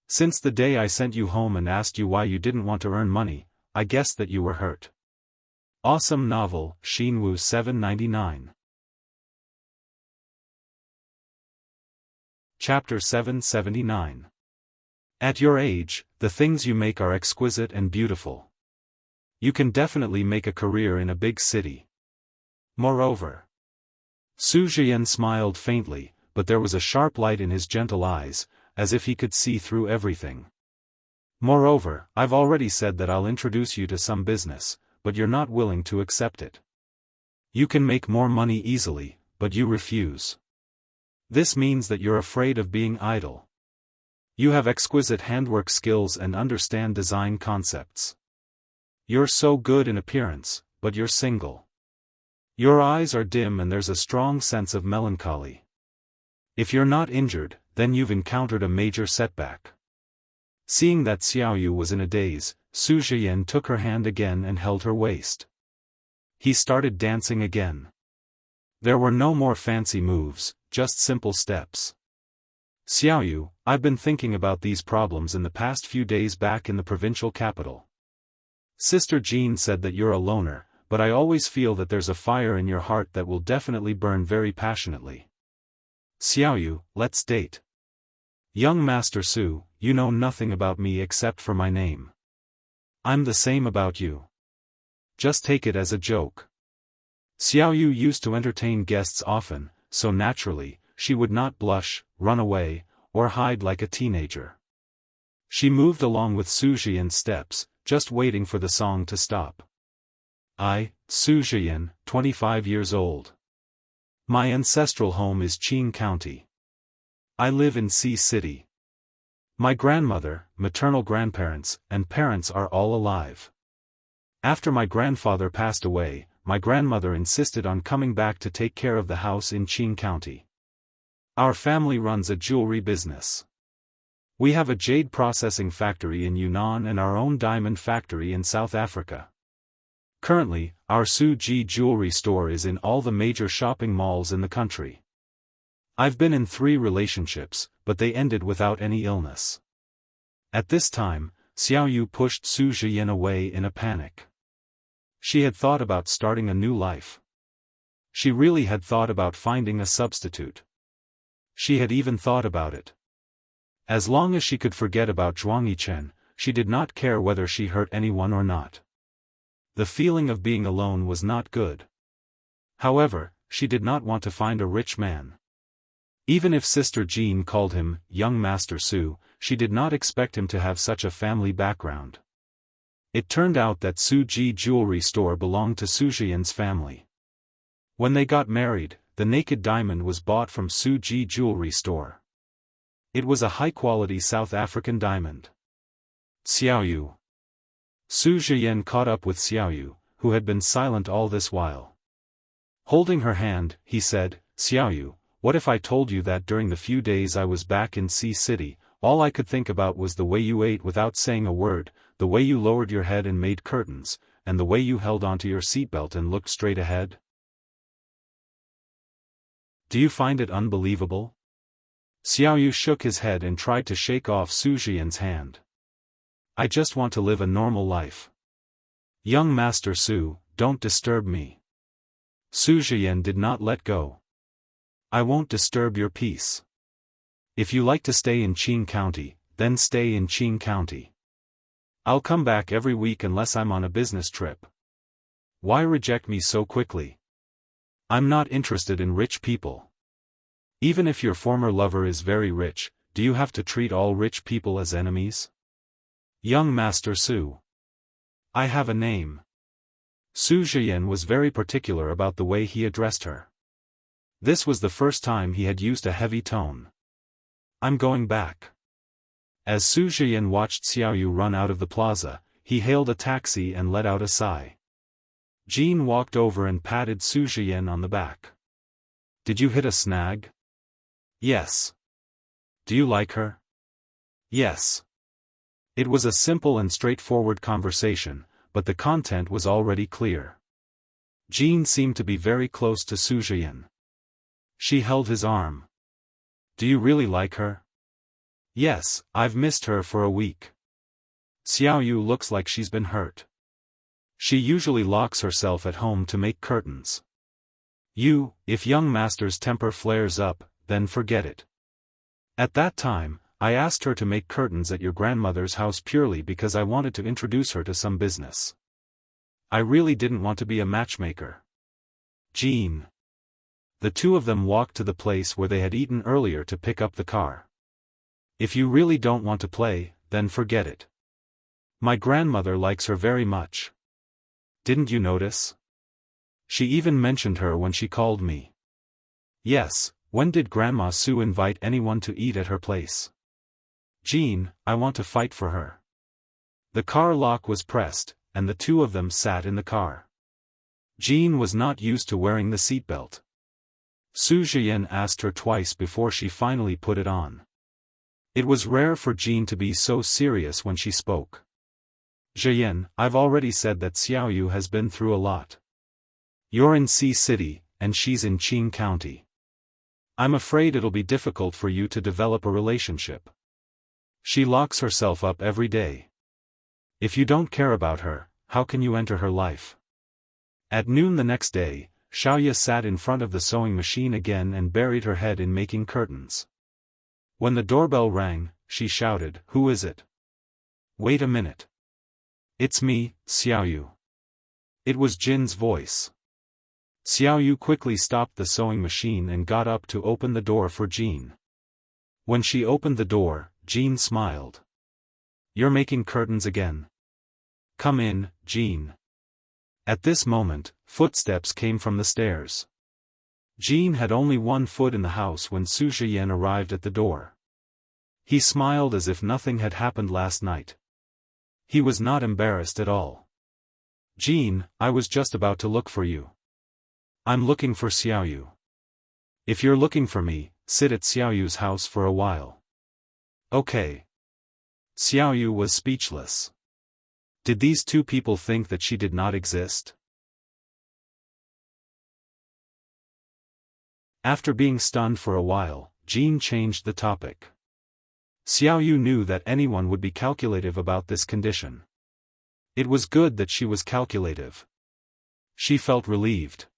Since the day I sent you home and asked you why you didn't want to earn money, I guessed that you were hurt. Awesome novel, Shinwoo 799. Chapter 779. At your age, the things you make are exquisite and beautiful. You can definitely make a career in a big city. Moreover. Su Jian smiled faintly, but there was a sharp light in his gentle eyes, as if he could see through everything. Moreover, I've already said that I'll introduce you to some business, but you're not willing to accept it. You can make more money easily, but you refuse. This means that you're afraid of being idle. You have exquisite handwork skills and understand design concepts. You're so good in appearance, but you're single. Your eyes are dim and there's a strong sense of melancholy. If you're not injured, then you've encountered a major setback. Seeing that Xiaoyu was in a daze, Su Jian took her hand again and held her waist. He started dancing again. There were no more fancy moves, just simple steps. Xiaoyu, I've been thinking about these problems in the past few days back in the provincial capital. Sister Jean said that you're a loner, but I always feel that there's a fire in your heart that will definitely burn very passionately. Xiaoyu, let's date. Young Master Su, you know nothing about me except for my name. I'm the same about you. Just take it as a joke. Xiaoyu used to entertain guests often, so naturally, she would not blush, run away, or hide like a teenager. She moved along with Su Jian's steps, just waiting for the song to stop. I, Su Jian, 25 years old. My ancestral home is Qing County. I live in Sea City. My grandmother, maternal grandparents, and parents are all alive. After my grandfather passed away, my grandmother insisted on coming back to take care of the house in Qing County. Our family runs a jewelry business. We have a jade processing factory in Yunnan and our own diamond factory in South Africa. Currently, our Su Ji jewelry store is in all the major shopping malls in the country. I've been in 3 relationships, but they ended without any illness. At this time, Xiaoyu pushed Su Jian away in a panic. She had thought about starting a new life. She really had thought about finding a substitute. She had even thought about it. As long as she could forget about Zhuangyi Chen, she did not care whether she hurt anyone or not. The feeling of being alone was not good. However, she did not want to find a rich man. Even if Sister Jean called him Young Master Su, she did not expect him to have such a family background. It turned out that Su Ji jewelry store belonged to Su Jian's family. When they got married, the naked diamond was bought from Su Ji jewelry store. It was a high-quality South African diamond. Xiaoyu. Su Jian caught up with Xiaoyu, who had been silent all this while. Holding her hand, he said, Xiaoyu, what if I told you that during the few days I was back in Sea City, all I could think about was the way you ate without saying a word, the way you lowered your head and made curtains, and the way you held onto your seatbelt and looked straight ahead? Do you find it unbelievable? Xiaoyu shook his head and tried to shake off Su Jian's hand. I just want to live a normal life. Young Master Su, don't disturb me. Su Jian did not let go. I won't disturb your peace. If you like to stay in Qing County, then stay in Qing County. I'll come back every week unless I'm on a business trip. Why reject me so quickly? I'm not interested in rich people. Even if your former lover is very rich, do you have to treat all rich people as enemies? Young Master Su. I have a name. Su Jian was very particular about the way he addressed her. This was the first time he had used a heavy tone. I'm going back. As Su Jian watched Xiaoyu run out of the plaza, he hailed a taxi and let out a sigh. Jean walked over and patted Su Jian on the back. Did you hit a snag? Yes. Do you like her? Yes. It was a simple and straightforward conversation, but the content was already clear. Jean seemed to be very close to Su Jian. She held his arm. Do you really like her? Yes, I've missed her for a week. Xiaoyu looks like she's been hurt. She usually locks herself at home to make curtains. If young master's temper flares up, then forget it. At that time, I asked her to make curtains at your grandmother's house purely because I wanted to introduce her to some business. I really didn't want to be a matchmaker. Jean. The two of them walked to the place where they had eaten earlier to pick up the car. If you really don't want to play, then forget it. My grandmother likes her very much. Didn't you notice? She even mentioned her when she called me. Yes, when did Grandma Sue invite anyone to eat at her place? Jean, I want to fight for her. The car lock was pressed, and the two of them sat in the car. Jean was not used to wearing the seatbelt. Su Zhiyan asked her twice before she finally put it on. It was rare for Jean to be so serious when she spoke. Zhiyan, I've already said that Xiaoyu has been through a lot. You're in Sea City, and she's in Qing County. I'm afraid it'll be difficult for you to develop a relationship. She locks herself up every day. If you don't care about her, how can you enter her life? At noon the next day, Xiaoya sat in front of the sewing machine again and buried her head in making curtains. When the doorbell rang, she shouted, "Who is it?" "Wait a minute. It's me, Xiaoyu." It was Jin's voice. Xiaoyu quickly stopped the sewing machine and got up to open the door for Jin. When she opened the door, Jin smiled. "You're making curtains again. Come in, Jin." At this moment, footsteps came from the stairs. Jin had only one foot in the house when Su Zhiyan arrived at the door. He smiled as if nothing had happened last night. He was not embarrassed at all. "Jin, I was just about to look for you. I'm looking for Xiaoyu. If you're looking for me, sit at Xiaoyu's house for a while." "Okay." Xiaoyu was speechless. Did these two people think that she did not exist? After being stunned for a while, Jean changed the topic. Xiaoyu knew that anyone would be calculative about this condition. It was good that she was calculative. She felt relieved.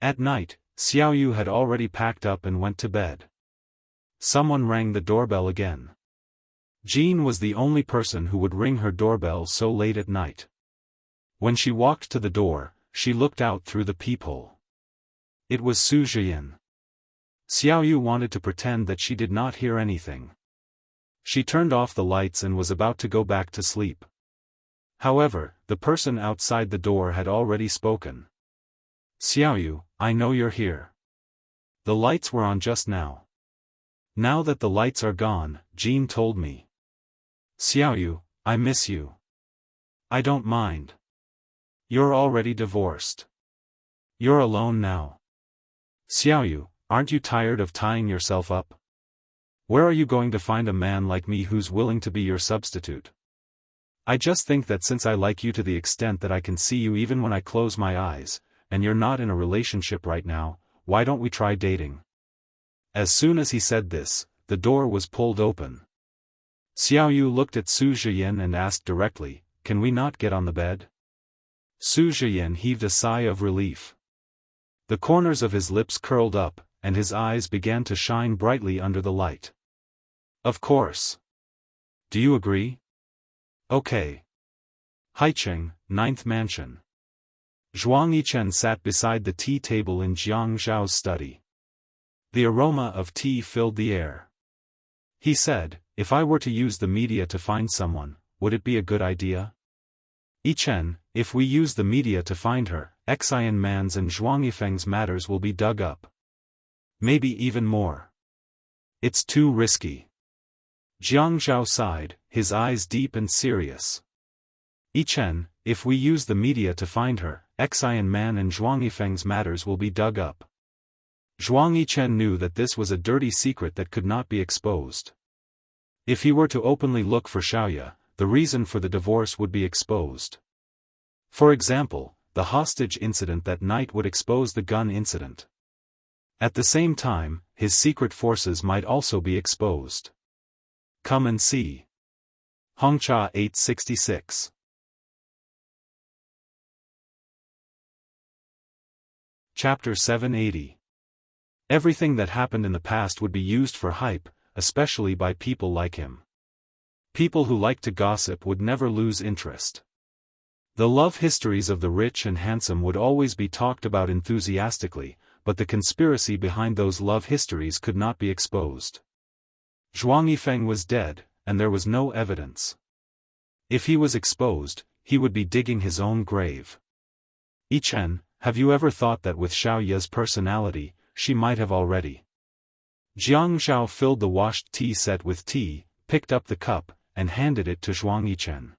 At night, Xiaoyu had already packed up and went to bed. Someone rang the doorbell again. Jean was the only person who would ring her doorbell so late at night. When she walked to the door, she looked out through the peephole. It was Su Zhiyan. Xiaoyu wanted to pretend that she did not hear anything. She turned off the lights and was about to go back to sleep. However, the person outside the door had already spoken. "Xiaoyu, I know you're here. The lights were on just now. Now that the lights are gone, Jean told me. Xiaoyu, I miss you. I don't mind. You're already divorced. You're alone now. Xiaoyu, aren't you tired of tying yourself up? Where are you going to find a man like me who's willing to be your substitute? I just think that since I like you to the extent that I can see you even when I close my eyes, and you're not in a relationship right now, why don't we try dating?" As soon as he said this, the door was pulled open. Xiaoyu looked at Su Zhiyan and asked directly, "Can we not get on the bed?" Su Zhiyan heaved a sigh of relief. The corners of his lips curled up, and his eyes began to shine brightly under the light. "Of course. Do you agree?" "Okay." Haicheng, 9th Mansion. Zhuang Yichen sat beside the tea table in Jiang Zhao's study. The aroma of tea filled the air. He said, "If I were to use the media to find someone, would it be a good idea?" "Yichen, if we use the media to find her, Xian Man's and Zhuang Yifeng's matters will be dug up. Maybe even more. It's too risky." Jiang Zhao sighed, his eyes deep and serious. "Yichen, if we use the media to find her, Xian Man and Zhuang Yifeng's matters will be dug up." Zhuang Yichen knew that this was a dirty secret that could not be exposed. If he were to openly look for Xiaoya, the reason for the divorce would be exposed. For example, the hostage incident that night would expose the gun incident. At the same time, his secret forces might also be exposed. Come and see. Hongcha 866. Chapter 780. Everything that happened in the past would be used for hype, especially by people like him. People who like to gossip would never lose interest. The love histories of the rich and handsome would always be talked about enthusiastically, but the conspiracy behind those love histories could not be exposed. Zhuang Yifeng was dead, and there was no evidence. If he was exposed, he would be digging his own grave. Yichen, have you ever thought that with Xiao Ye's personality, she might have already? Jiang Zhao filled the washed tea set with tea, picked up the cup, and handed it to Zhuang Yichen.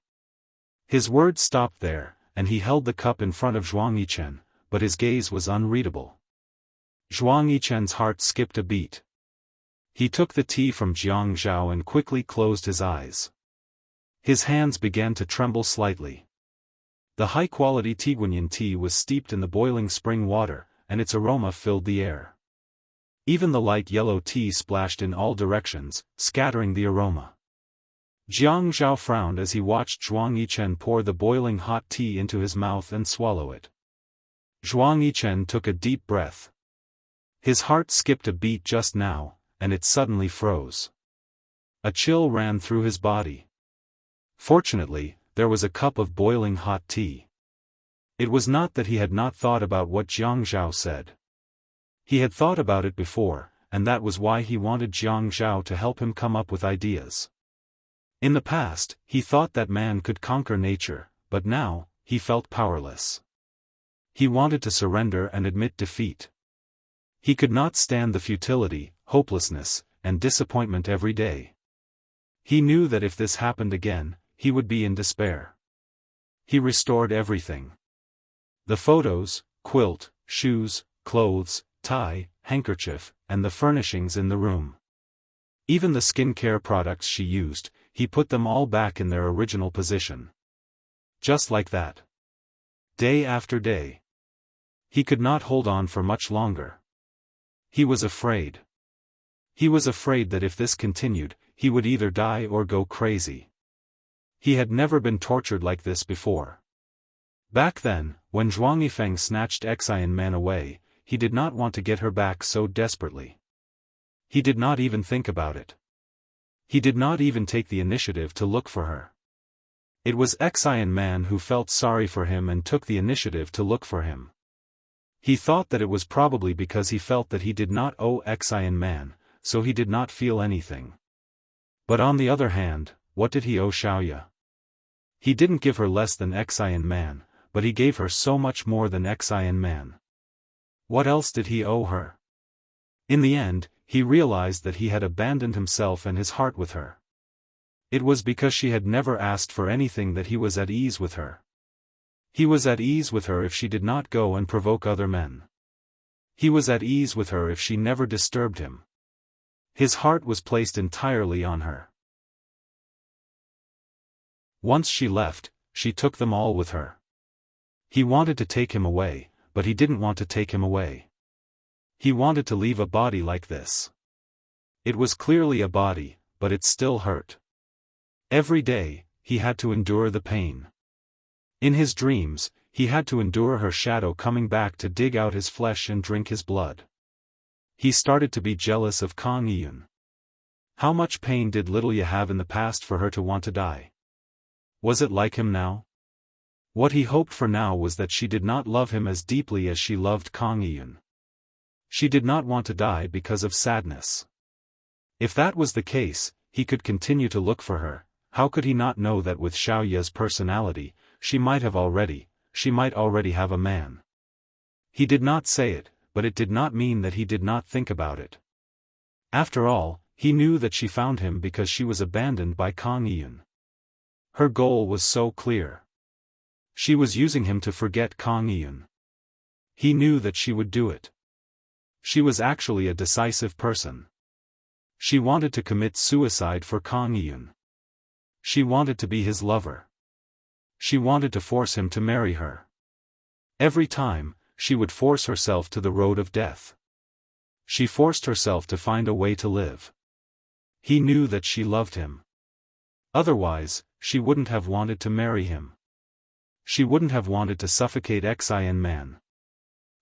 His words stopped there, and he held the cup in front of Zhuang Yichen, but his gaze was unreadable. Zhuang Yichen's heart skipped a beat. He took the tea from Jiang Zhao and quickly closed his eyes. His hands began to tremble slightly. The high-quality Tiguanyin tea was steeped in the boiling spring water, and its aroma filled the air. Even the light yellow tea splashed in all directions, scattering the aroma. Jiang Zhao frowned as he watched Zhuang Yichen pour the boiling hot tea into his mouth and swallow it. Zhuang Yichen took a deep breath. His heart skipped a beat just now, and it suddenly froze. A chill ran through his body. Fortunately, there was a cup of boiling hot tea. It was not that he had not thought about what Jiang Zhao said. He had thought about it before, and that was why he wanted Jiang Zhao to help him come up with ideas. In the past, he thought that man could conquer nature, but now, he felt powerless. He wanted to surrender and admit defeat. He could not stand the futility, hopelessness, and disappointment every day. He knew that if this happened again, he would be in despair. He restored everything. The photos, quilt, shoes, clothes, tie, handkerchief, and the furnishings in the room. Even the skincare products she used, he put them all back in their original position. Just like that. Day after day. He could not hold on for much longer. He was afraid. He was afraid that if this continued, he would either die or go crazy. He had never been tortured like this before. Back then, when Zhuang Yifeng snatched Xian Man away, he did not want to get her back so desperately. He did not even think about it. He did not even take the initiative to look for her. It was Xian Man who felt sorry for him and took the initiative to look for him. He thought that it was probably because he felt that he did not owe Xian Man, so he did not feel anything. But on the other hand, what did he owe Xiaoya? He didn't give her less than Xian Man, but he gave her so much more than Xian Man. What else did he owe her? In the end, he realized that he had abandoned himself and his heart with her. It was because she had never asked for anything that he was at ease with her. He was at ease with her if she did not go and provoke other men. He was at ease with her if she never disturbed him. His heart was placed entirely on her. Once she left, she took them all with her. He wanted to take him away, but he didn't want to take him away. He wanted to leave a body like this. It was clearly a body, but it still hurt. Every day, he had to endure the pain. In his dreams, he had to endure her shadow coming back to dig out his flesh and drink his blood. He started to be jealous of Kang Yiyun. How much pain did little Ye have in the past for her to want to die? Was it like him now? What he hoped for now was that she did not love him as deeply as she loved Kang Yiyun. She did not want to die because of sadness. If that was the case, he could continue to look for her. How could he not know that with Xiao Ye's personality, she might already have a man? He did not say it, but it did not mean that he did not think about it. After all, he knew that she found him because she was abandoned by Kang Yiyun. Her goal was so clear. She was using him to forget Kang Yiyun. He knew that she would do it. She was actually a decisive person. She wanted to commit suicide for Kang Yiyun. She wanted to be his lover. She wanted to force him to marry her. Every time, she would force herself to the road of death. She forced herself to find a way to live. He knew that she loved him. Otherwise, she wouldn't have wanted to marry him. She wouldn't have wanted to suffocate Xian Man.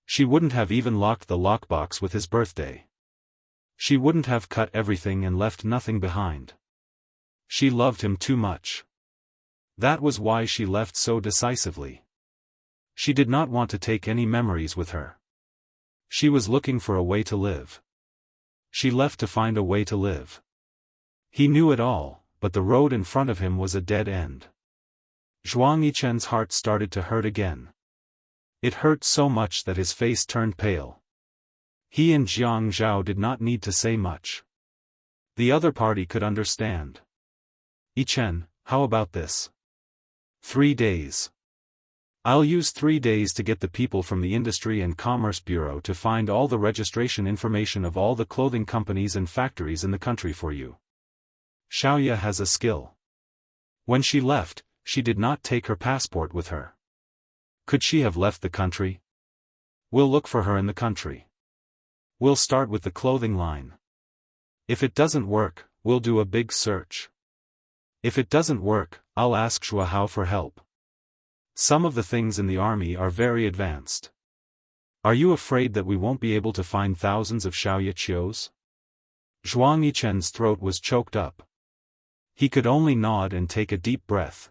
She wouldn't have even locked the lockbox with his birthday. She wouldn't have cut everything and left nothing behind. She loved him too much. That was why she left so decisively. She did not want to take any memories with her. She was looking for a way to live. She left to find a way to live. He knew it all, but the road in front of him was a dead end. Zhuang Yichen's heart started to hurt again. It hurt so much that his face turned pale. He and Jiang Zhao did not need to say much. The other party could understand. Yichen, how about this? 3 days. I'll use 3 days to get the people from the Industry and Commerce Bureau to find all the registration information of all the clothing companies and factories in the country for you. Xiaoya has a skill. When she left, she did not take her passport with her. Could she have left the country? We'll look for her in the country. We'll start with the clothing line. If it doesn't work, we'll do a big search. If it doesn't work, I'll ask Xue Hao for help. Some of the things in the army are very advanced. Are you afraid that we won't be able to find thousands of Xiaoya Qius? Zhuang Yichen's throat was choked up. He could only nod and take a deep breath.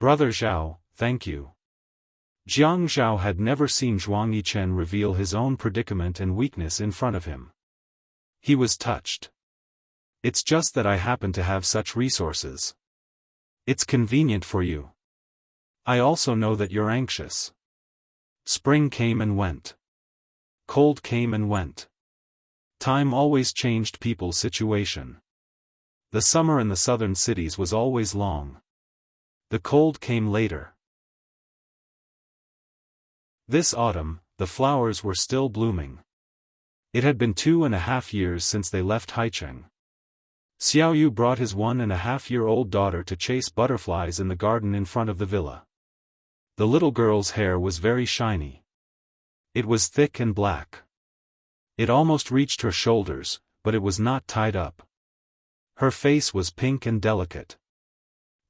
Brother Zhao, thank you. Jiang Zhao had never seen Zhuang Yichen reveal his own predicament and weakness in front of him. He was touched. It's just that I happen to have such resources. It's convenient for you. I also know that you're anxious. Spring came and went. Cold came and went. Time always changed people's situation. The summer in the southern cities was always long. The cold came later. This autumn, the flowers were still blooming. It had been 2.5 years since they left Haicheng. Xiaoyu brought his 1.5-year-old daughter to chase butterflies in the garden in front of the villa. The little girl's hair was very shiny. It was thick and black. It almost reached her shoulders, but it was not tied up. Her face was pink and delicate.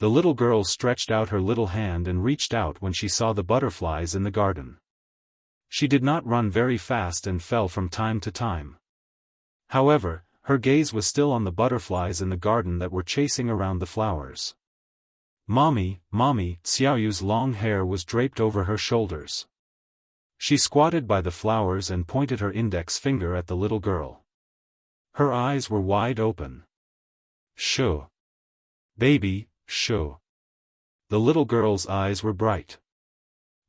The little girl stretched out her little hand and reached out when she saw the butterflies in the garden. She did not run very fast and fell from time to time. However, her gaze was still on the butterflies in the garden that were chasing around the flowers. Mommy, Mommy, Xiaoyu's long hair was draped over her shoulders. She squatted by the flowers and pointed her index finger at the little girl. Her eyes were wide open. Shoo. Baby, shoo. The little girl's eyes were bright.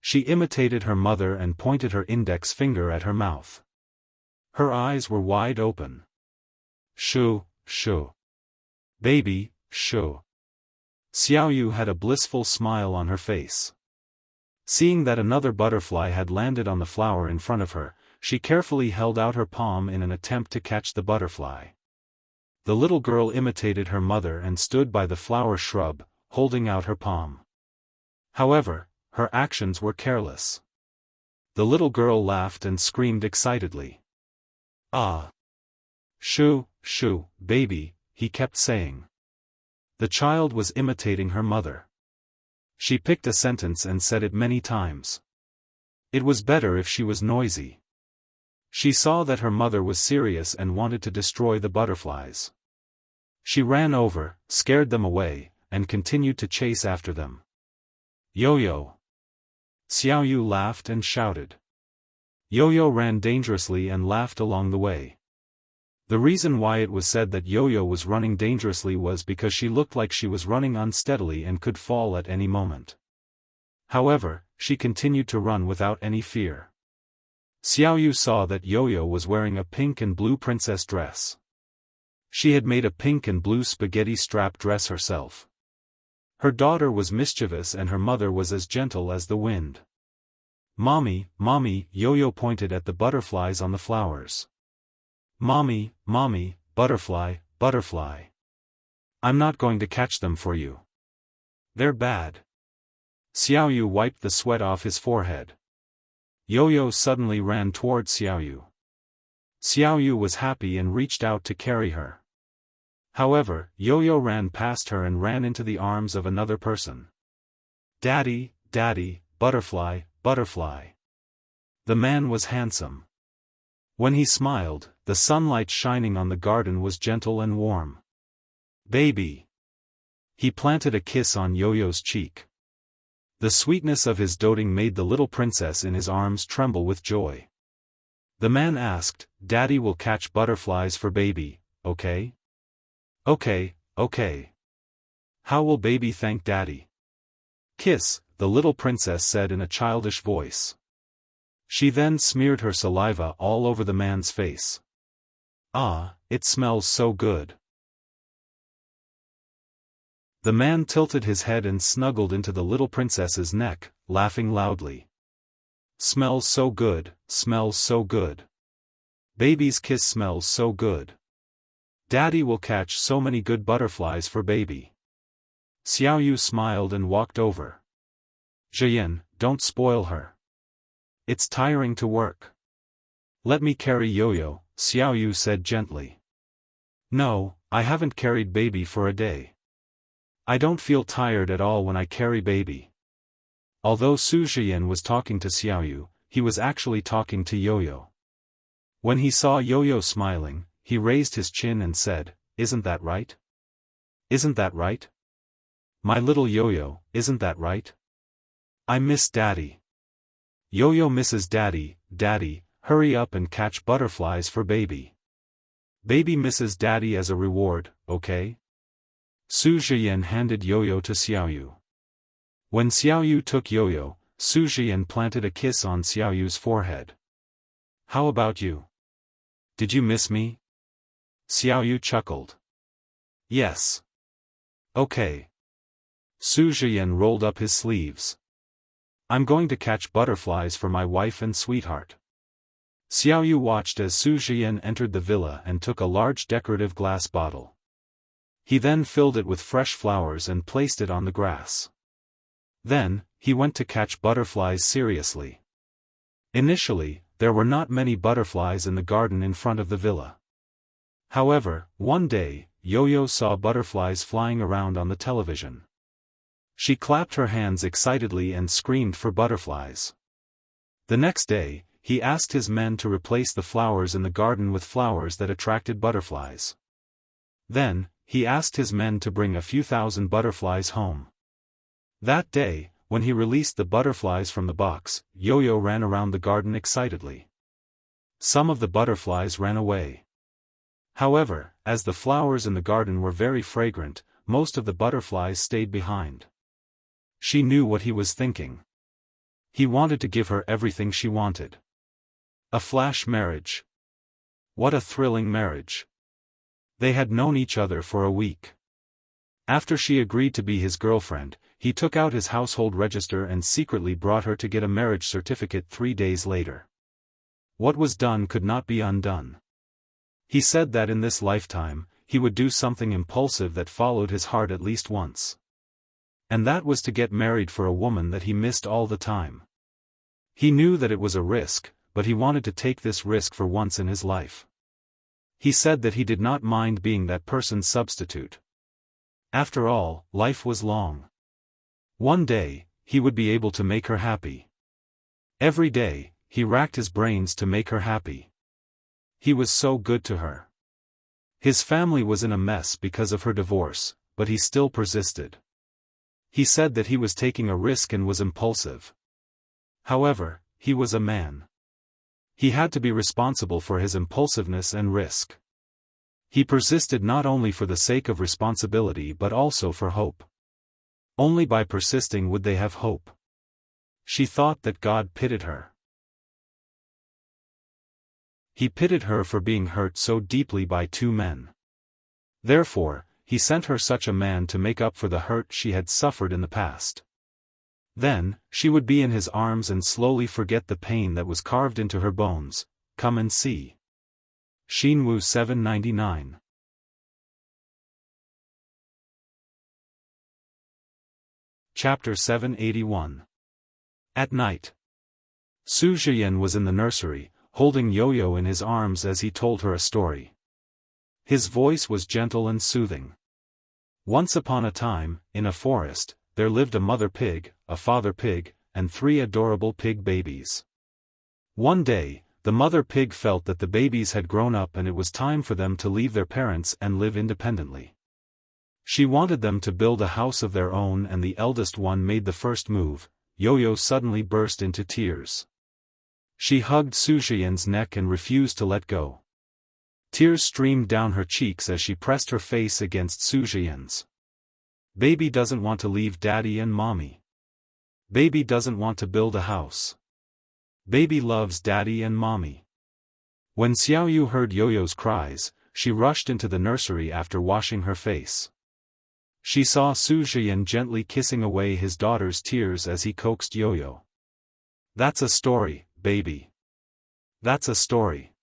She imitated her mother and pointed her index finger at her mouth. Her eyes were wide open. Shoo, shoo. Baby, shoo. Xiaoyu had a blissful smile on her face. Seeing that another butterfly had landed on the flower in front of her, she carefully held out her palm in an attempt to catch the butterfly. The little girl imitated her mother and stood by the flower shrub, holding out her palm. However, her actions were careless. The little girl laughed and screamed excitedly. Ah! Shoo, shoo, baby, he kept saying. The child was imitating her mother. She picked a sentence and said it many times. It was better if she was noisy. She saw that her mother was serious and wanted to destroy the butterflies. She ran over, scared them away, and continued to chase after them. Yo-yo! Xiaoyu laughed and shouted. Yo-yo ran dangerously and laughed along the way. The reason why it was said that Yo-Yo was running dangerously was because she looked like she was running unsteadily and could fall at any moment. However, she continued to run without any fear. Xiaoyu saw that Yo-Yo was wearing a pink and blue princess dress. She had made a pink and blue spaghetti strap dress herself. Her daughter was mischievous and her mother was as gentle as the wind. Mommy, Mommy, Yo-Yo pointed at the butterflies on the flowers. Mommy, Mommy, butterfly, butterfly. I'm not going to catch them for you. They're bad. Xiaoyu wiped the sweat off his forehead. Yo-Yo suddenly ran toward Xiaoyu. Xiaoyu was happy and reached out to carry her. However, Yo-Yo ran past her and ran into the arms of another person. "Daddy, Daddy, butterfly, butterfly." The man was handsome. When he smiled, the sunlight shining on the garden was gentle and warm. "Baby." He planted a kiss on Yo-Yo's cheek. The sweetness of his doting made the little princess in his arms tremble with joy. The man asked, "Daddy will catch butterflies for baby, okay?" "Okay, okay." "How will baby thank Daddy?" "Kiss," the little princess said in a childish voice. She then smeared her saliva all over the man's face. "Ah, it smells so good." The man tilted his head and snuggled into the little princess's neck, laughing loudly. "Smells so good, smells so good. Baby's kiss smells so good. Daddy will catch so many good butterflies for baby." Xiaoyu smiled and walked over. "Jiyan, don't spoil her. It's tiring to work." "Let me carry Yo-Yo," Xiaoyu said gently. "No, I haven't carried baby for a day. I don't feel tired at all when I carry baby." Although Su Jiyan was talking to Xiaoyu, he was actually talking to Yo-Yo. When he saw Yo-Yo smiling, he raised his chin and said, "Isn't that right? Isn't that right? My little Yo-Yo, isn't that right? I miss Daddy. Yo-Yo misses Daddy, Daddy, hurry up and catch butterflies for baby. Baby misses Daddy as a reward, okay?" Su Jiyan handed Yo-Yo to Xiaoyu. When Xiaoyu took Yo-Yo, Su Jiyan planted a kiss on Xiaoyu's forehead. "How about you? Did you miss me?" Xiaoyu chuckled. "Yes." "Okay." Su Jiyan rolled up his sleeves. "I'm going to catch butterflies for my wife and sweetheart." Xiaoyu watched as Su Jiyan entered the villa and took a large decorative glass bottle. He then filled it with fresh flowers and placed it on the grass. Then, he went to catch butterflies seriously. Initially, there were not many butterflies in the garden in front of the villa. However, one day, Yo-Yo saw butterflies flying around on the television. She clapped her hands excitedly and screamed for butterflies. The next day, he asked his men to replace the flowers in the garden with flowers that attracted butterflies. Then, he asked his men to bring a few thousand butterflies home. That day, when he released the butterflies from the box, Yo-Yo ran around the garden excitedly. Some of the butterflies ran away. However, as the flowers in the garden were very fragrant, most of the butterflies stayed behind. She knew what he was thinking. He wanted to give her everything she wanted. A flash marriage. What a thrilling marriage. They had known each other for a week. After she agreed to be his girlfriend, he took out his household register and secretly brought her to get a marriage certificate 3 days later. What was done could not be undone. He said that in this lifetime, he would do something impulsive that followed his heart at least once. And that was to get married for a woman that he missed all the time. He knew that it was a risk, but he wanted to take this risk for once in his life. He said that he did not mind being that person's substitute. After all, life was long. One day, he would be able to make her happy. Every day, he racked his brains to make her happy. He was so good to her. His family was in a mess because of her divorce, but he still persisted. He said that he was taking a risk and was impulsive. However, he was a man. He had to be responsible for his impulsiveness and risk. He persisted not only for the sake of responsibility but also for hope. Only by persisting would they have hope. She thought that God pitied her. He pitied her for being hurt so deeply by 2 men. Therefore, he sent her such a man to make up for the hurt she had suffered in the past. Then, she would be in his arms and slowly forget the pain that was carved into her bones. Come and see. Xinwu 799. Chapter 781. At night. Su Jiyan was in the nursery, holding Yo-Yo in his arms as he told her a story. His voice was gentle and soothing. Once upon a time, in a forest, there lived a mother pig, a father pig, and 3 adorable pig babies. One day, the mother pig felt that the babies had grown up and it was time for them to leave their parents and live independently. She wanted them to build a house of their own, and the eldest one made the first move. Yo-Yo suddenly burst into tears. She hugged Sujian's neck and refused to let go. Tears streamed down her cheeks as she pressed her face against Sujian's. Baby doesn't want to leave daddy and mommy. Baby doesn't want to build a house. Baby loves daddy and mommy. When Xiaoyu heard Yo-Yo's cries, she rushed into the nursery after washing her face. She saw Sujian gently kissing away his daughter's tears as he coaxed Yo-Yo. That's a story, baby. That's a story.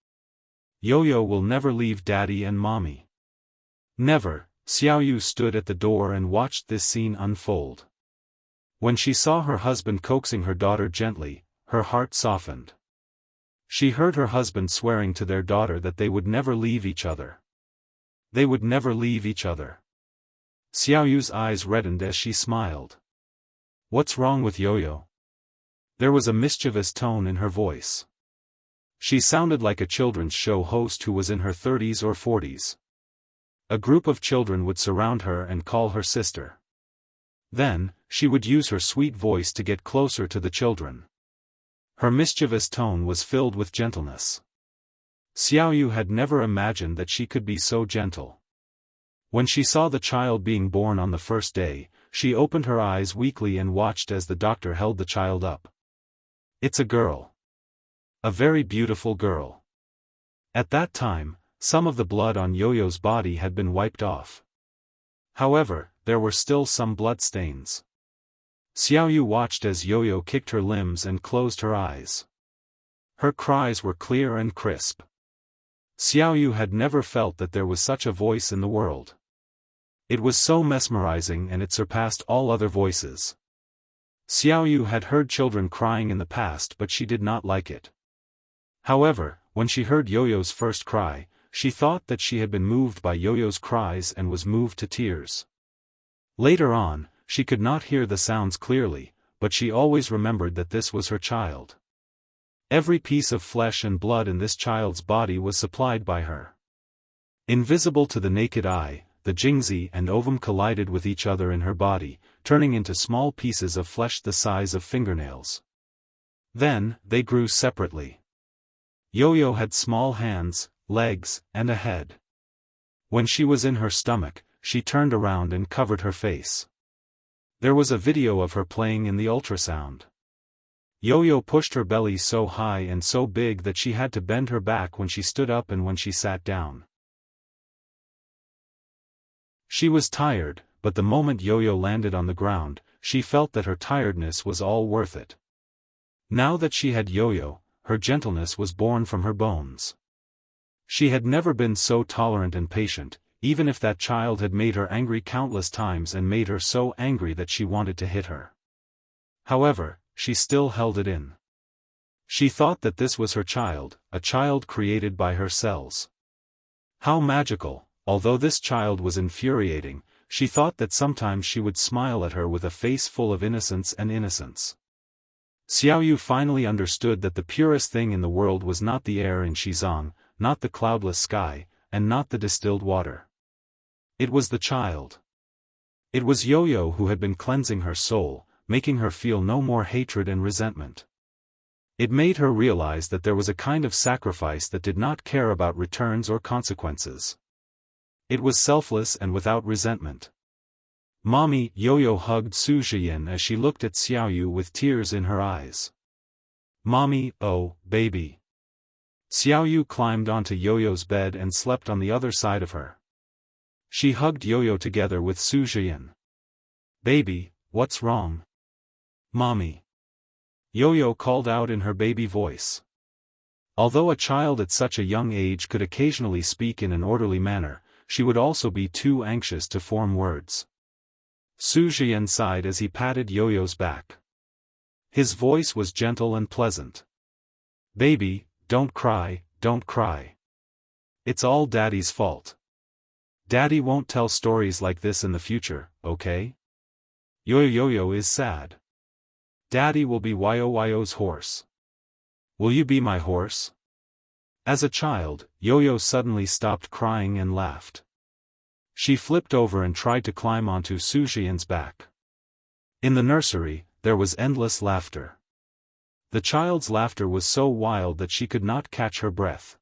Yo-Yo will never leave daddy and mommy. Never. Xiaoyu stood at the door and watched this scene unfold. When she saw her husband coaxing her daughter gently, her heart softened. She heard her husband swearing to their daughter that they would never leave each other. They would never leave each other. Xiaoyu's eyes reddened as she smiled. What's wrong with Yo-Yo? There was a mischievous tone in her voice. She sounded like a children's show host who was in her 30s or 40s. A group of children would surround her and call her sister. Then, she would use her sweet voice to get closer to the children. Her mischievous tone was filled with gentleness. Xiaoyu had never imagined that she could be so gentle. When she saw the child being born on the first day, she opened her eyes weakly and watched as the doctor held the child up. It's a girl. A very beautiful girl. At that time, some of the blood on Yo-Yo's body had been wiped off. However, there were still some blood stains. Xiaoyu watched as Yo-Yo kicked her limbs and closed her eyes. Her cries were clear and crisp. Xiaoyu had never felt that there was such a voice in the world. It was so mesmerizing and it surpassed all other voices. Xiaoyu had heard children crying in the past, but she did not like it. However, when she heard Yo-Yo's first cry, she thought that she had been moved by Yo-Yo's cries and was moved to tears. Later on, she could not hear the sounds clearly, but she always remembered that this was her child. Every piece of flesh and blood in this child's body was supplied by her. Invisible to the naked eye, the jingzi and ovum collided with each other in her body, turning into small pieces of flesh the size of fingernails. Then, they grew separately. Yo-Yo had small hands, legs, and a head. When she was in her stomach, she turned around and covered her face. There was a video of her playing in the ultrasound. Yo-Yo pushed her belly so high and so big that she had to bend her back when she stood up and when she sat down. She was tired, but the moment Yo-Yo landed on the ground, she felt that her tiredness was all worth it. Now that she had Yo-Yo, her gentleness was born from her bones. She had never been so tolerant and patient, even if that child had made her angry countless times and made her so angry that she wanted to hit her. However, she still held it in. She thought that this was her child, a child created by her cells. How magical! Although this child was infuriating, she thought that sometimes she would smile at her with a face full of innocence and innocence. Xiaoyu finally understood that the purest thing in the world was not the air in Xizang, not the cloudless sky, and not the distilled water. It was the child. It was Yo-Yo who had been cleansing her soul, making her feel no more hatred and resentment. It made her realize that there was a kind of sacrifice that did not care about returns or consequences. It was selfless and without resentment. Mommy, Yo-Yo hugged Su Zhiyin as she looked at Xiaoyu with tears in her eyes. Mommy, oh, baby. Xiaoyu climbed onto Yo-Yo's bed and slept on the other side of her. She hugged Yo-Yo together with Su Zhiyin. Baby, what's wrong? Mommy. Yo-Yo called out in her baby voice. Although a child at such a young age could occasionally speak in an orderly manner, she would also be too anxious to form words. Su Zhiyin sighed as he patted Yo-Yo's back. His voice was gentle and pleasant. Baby, don't cry, don't cry. It's all Daddy's fault. Daddy won't tell stories like this in the future, okay? Yo-Yo is sad. Daddy will be Yo-Yo's horse. Will you be my horse? As a child, Yo-Yo suddenly stopped crying and laughed. She flipped over and tried to climb onto Sujian's back. In the nursery, there was endless laughter. The child's laughter was so wild that she could not catch her breath.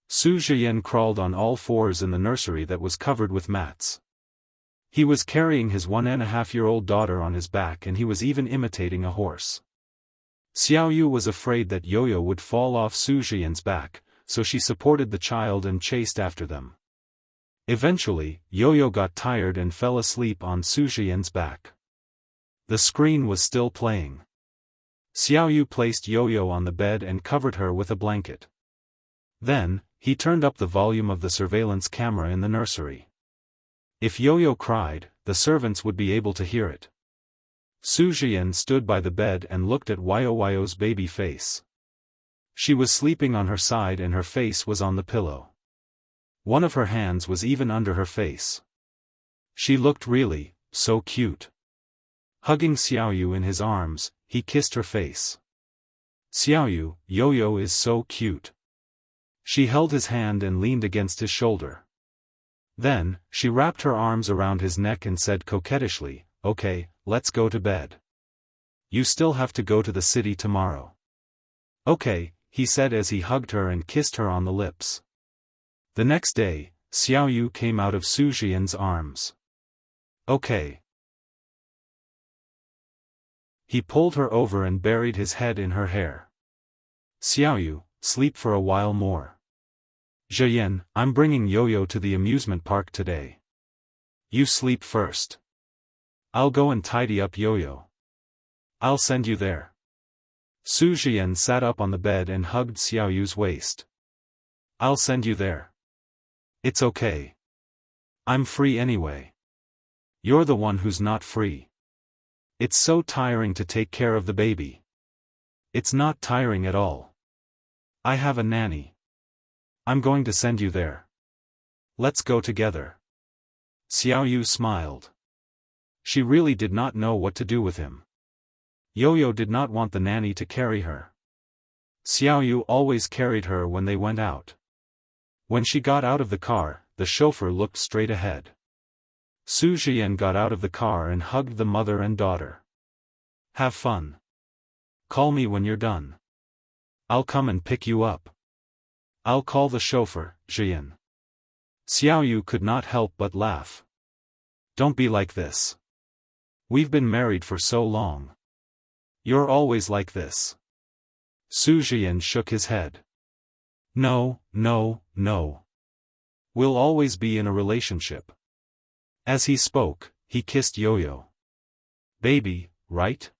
Sujian crawled on all fours in the nursery that was covered with mats. He was carrying his 1.5-year-old daughter on his back, and he was even imitating a horse. Xiaoyu was afraid that Yo-Yo would fall off Sujian's back, so she supported the child and chased after them. Eventually, Yo-Yo got tired and fell asleep on Sujian's back. The screen was still playing. Xiaoyu placed Yo-Yo on the bed and covered her with a blanket. Then, he turned up the volume of the surveillance camera in the nursery. If Yo-Yo cried, the servants would be able to hear it. Sujian stood by the bed and looked at Yo-Yo's baby face. She was sleeping on her side and her face was on the pillow. One of her hands was even under her face. She looked really, so cute. Hugging Xiaoyu in his arms, he kissed her face. Xiaoyu, Yo-Yo is so cute. She held his hand and leaned against his shoulder. Then, she wrapped her arms around his neck and said coquettishly, "Okay, let's go to bed. You still have to go to the city tomorrow." "Okay," he said as he hugged her and kissed her on the lips. The next day, Xiaoyu came out of Sujian's arms. "Okay." He pulled her over and buried his head in her hair. "Xiaoyu, sleep for a while more. Zhiyan, I'm bringing Yo-Yo to the amusement park today. You sleep first. I'll go and tidy up Yo-Yo. I'll send you there." Sujian sat up on the bed and hugged Xiaoyu's waist. "I'll send you there. It's okay. I'm free anyway. You're the one who's not free. It's so tiring to take care of the baby." "It's not tiring at all. I have a nanny. I'm going to send you there. Let's go together." Xiaoyu smiled. She really did not know what to do with him. Yo-Yo did not want the nanny to carry her. Xiaoyu always carried her when they went out. When she got out of the car, the chauffeur looked straight ahead. Sujian got out of the car and hugged the mother and daughter. "Have fun. Call me when you're done. I'll come and pick you up. I'll call the chauffeur, Zhiyan." Xiaoyu could not help but laugh. "Don't be like this. We've been married for so long. You're always like this." Sujian shook his head. "No, no, no. We'll always be in a relationship." As he spoke, he kissed Yo-Yo. "Baby, right?"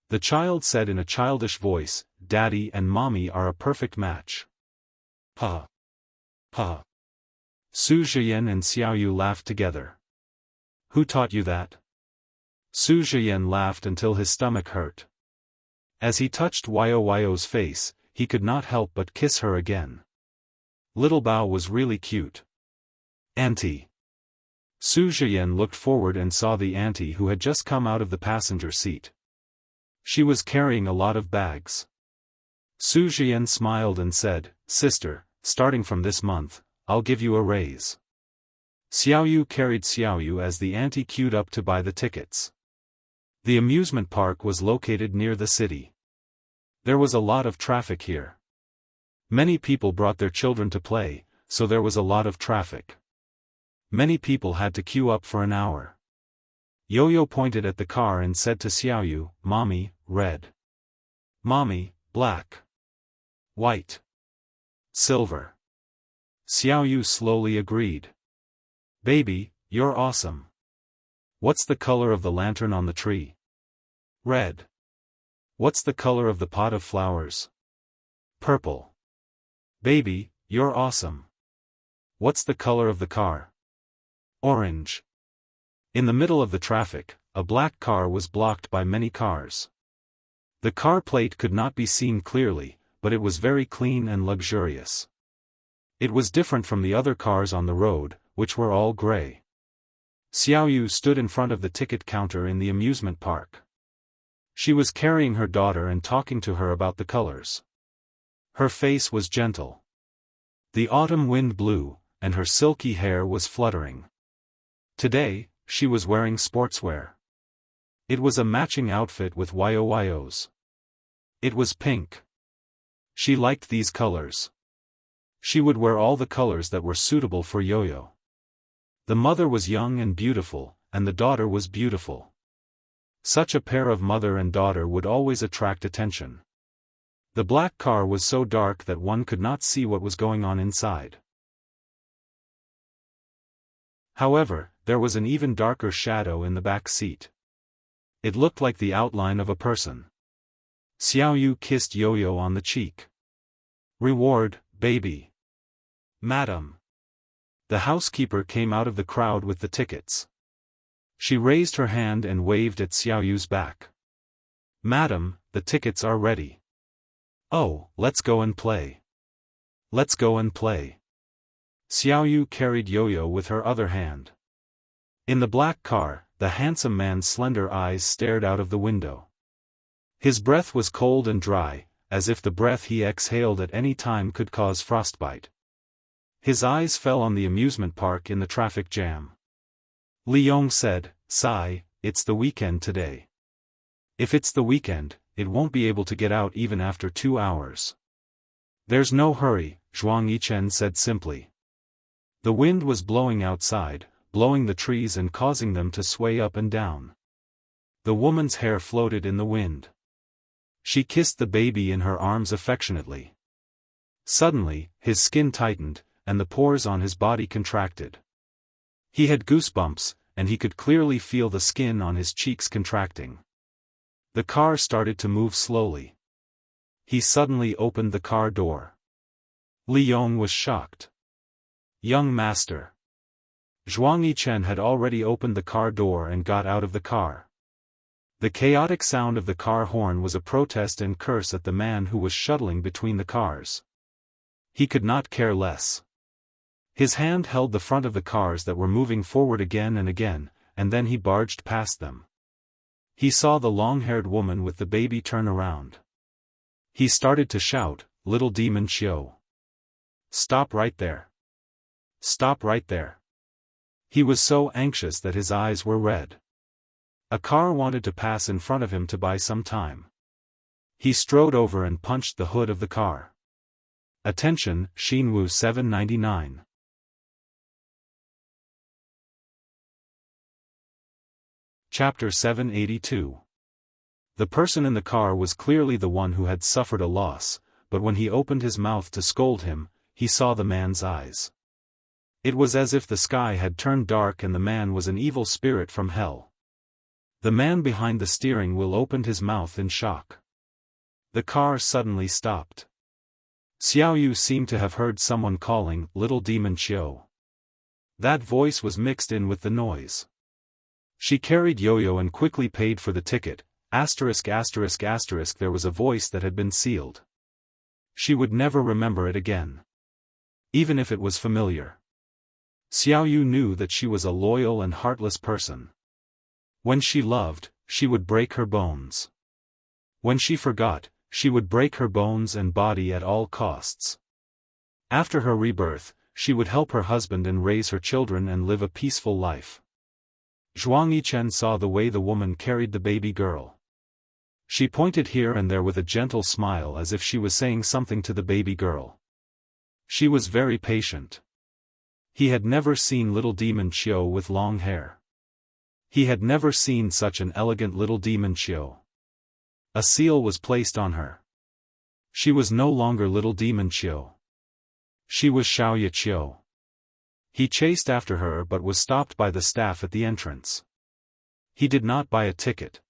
The child said in a childish voice, "Daddy and Mommy are a perfect match." "Pa. Pa." Sujian and Xiaoyu laughed together. "Who taught you that?" Sujian laughed until his stomach hurt. As he touched Yo-Yo's face, he could not help but kiss her again. Little Bao was really cute. "Auntie." Sujian looked forward and saw the auntie who had just come out of the passenger seat. She was carrying a lot of bags. Sujian smiled and said, "Sister, starting from this month, I'll give you a raise." Xiaoyu carried Xiaoyu as the auntie queued up to buy the tickets. The amusement park was located near the city. There was a lot of traffic here. Many people brought their children to play, so there was a lot of traffic. Many people had to queue up for an hour. Yo-Yo pointed at the car and said to Xiaoyu, "Mommy, red. Mommy, black. White. Silver." Xiaoyu slowly agreed. "Baby, you're awesome. What's the color of the lantern on the tree?" "Red." "What's the color of the pot of flowers?" "Purple." "Baby, you're awesome. What's the color of the car?" "Orange." In the middle of the traffic, a black car was blocked by many cars. The car plate could not be seen clearly, but it was very clean and luxurious. It was different from the other cars on the road, which were all gray. Xiaoyu stood in front of the ticket counter in the amusement park. She was carrying her daughter and talking to her about the colors. Her face was gentle. The autumn wind blew, and her silky hair was fluttering. Today, she was wearing sportswear. It was a matching outfit with YOYOs. It was pink. She liked these colors. She would wear all the colors that were suitable for Yo-Yo. The mother was young and beautiful, and the daughter was beautiful. Such a pair of mother and daughter would always attract attention. The black car was so dark that one could not see what was going on inside. However, there was an even darker shadow in the back seat. It looked like the outline of a person. Xiaoyu kissed Yo-Yo on the cheek. "Reward, baby." "Madam." The housekeeper came out of the crowd with the tickets. She raised her hand and waved at Xiaoyu's back. "Madam, the tickets are ready." "Oh, let's go and play." "Let's go and play." Xiaoyu carried Yo-Yo with her other hand. In the black car, the handsome man's slender eyes stared out of the window. His breath was cold and dry, as if the breath he exhaled at any time could cause frostbite. His eyes fell on the amusement park in the traffic jam. Li Yong said, "Sigh, it's the weekend today. If it's the weekend, it won't be able to get out even after 2 hours." "There's no hurry," Zhuang Yichen said simply. The wind was blowing outside, blowing the trees and causing them to sway up and down. The woman's hair floated in the wind. She kissed the baby in her arms affectionately. Suddenly, his skin tightened, and the pores on his body contracted. He had goosebumps, and he could clearly feel the skin on his cheeks contracting. The car started to move slowly. He suddenly opened the car door. Li Yong was shocked. "Young master." Zhuang Yichen had already opened the car door and got out of the car. The chaotic sound of the car horn was a protest and curse at the man who was shuttling between the cars. He could not care less. His hand held the front of the cars that were moving forward again, and then he barged past them. He saw the long-haired woman with the baby turn around. He started to shout, "Little demon Xiao! Stop right there! Stop right there!" He was so anxious that his eyes were red. A car wanted to pass in front of him to buy some time. He strode over and punched the hood of the car. Attention, Xinwu 799. Chapter 782. The person in the car was clearly the one who had suffered a loss, but when he opened his mouth to scold him, he saw the man's eyes. It was as if the sky had turned dark and the man was an evil spirit from hell. The man behind the steering wheel opened his mouth in shock. The car suddenly stopped. Xiaoyu seemed to have heard someone calling, "Little demon Xiao." That voice was mixed in with the noise. She carried Yo-Yo and quickly paid for the ticket. There was a voice that had been sealed. She would never remember it again. Even if it was familiar. Xiaoyu knew that she was a loyal and heartless person. When she loved, she would break her bones. When she forgot, she would break her bones and body at all costs. After her rebirth, she would help her husband and raise her children and live a peaceful life. Zhuang Yichen saw the way the woman carried the baby girl. She pointed here and there with a gentle smile as if she was saying something to the baby girl. She was very patient. He had never seen little demon Xiao with long hair. He had never seen such an elegant little demon Xiao. A seal was placed on her. She was no longer little demon Xiao. She was Xiaoya Qiu. He chased after her but was stopped by the staff at the entrance. He did not buy a ticket.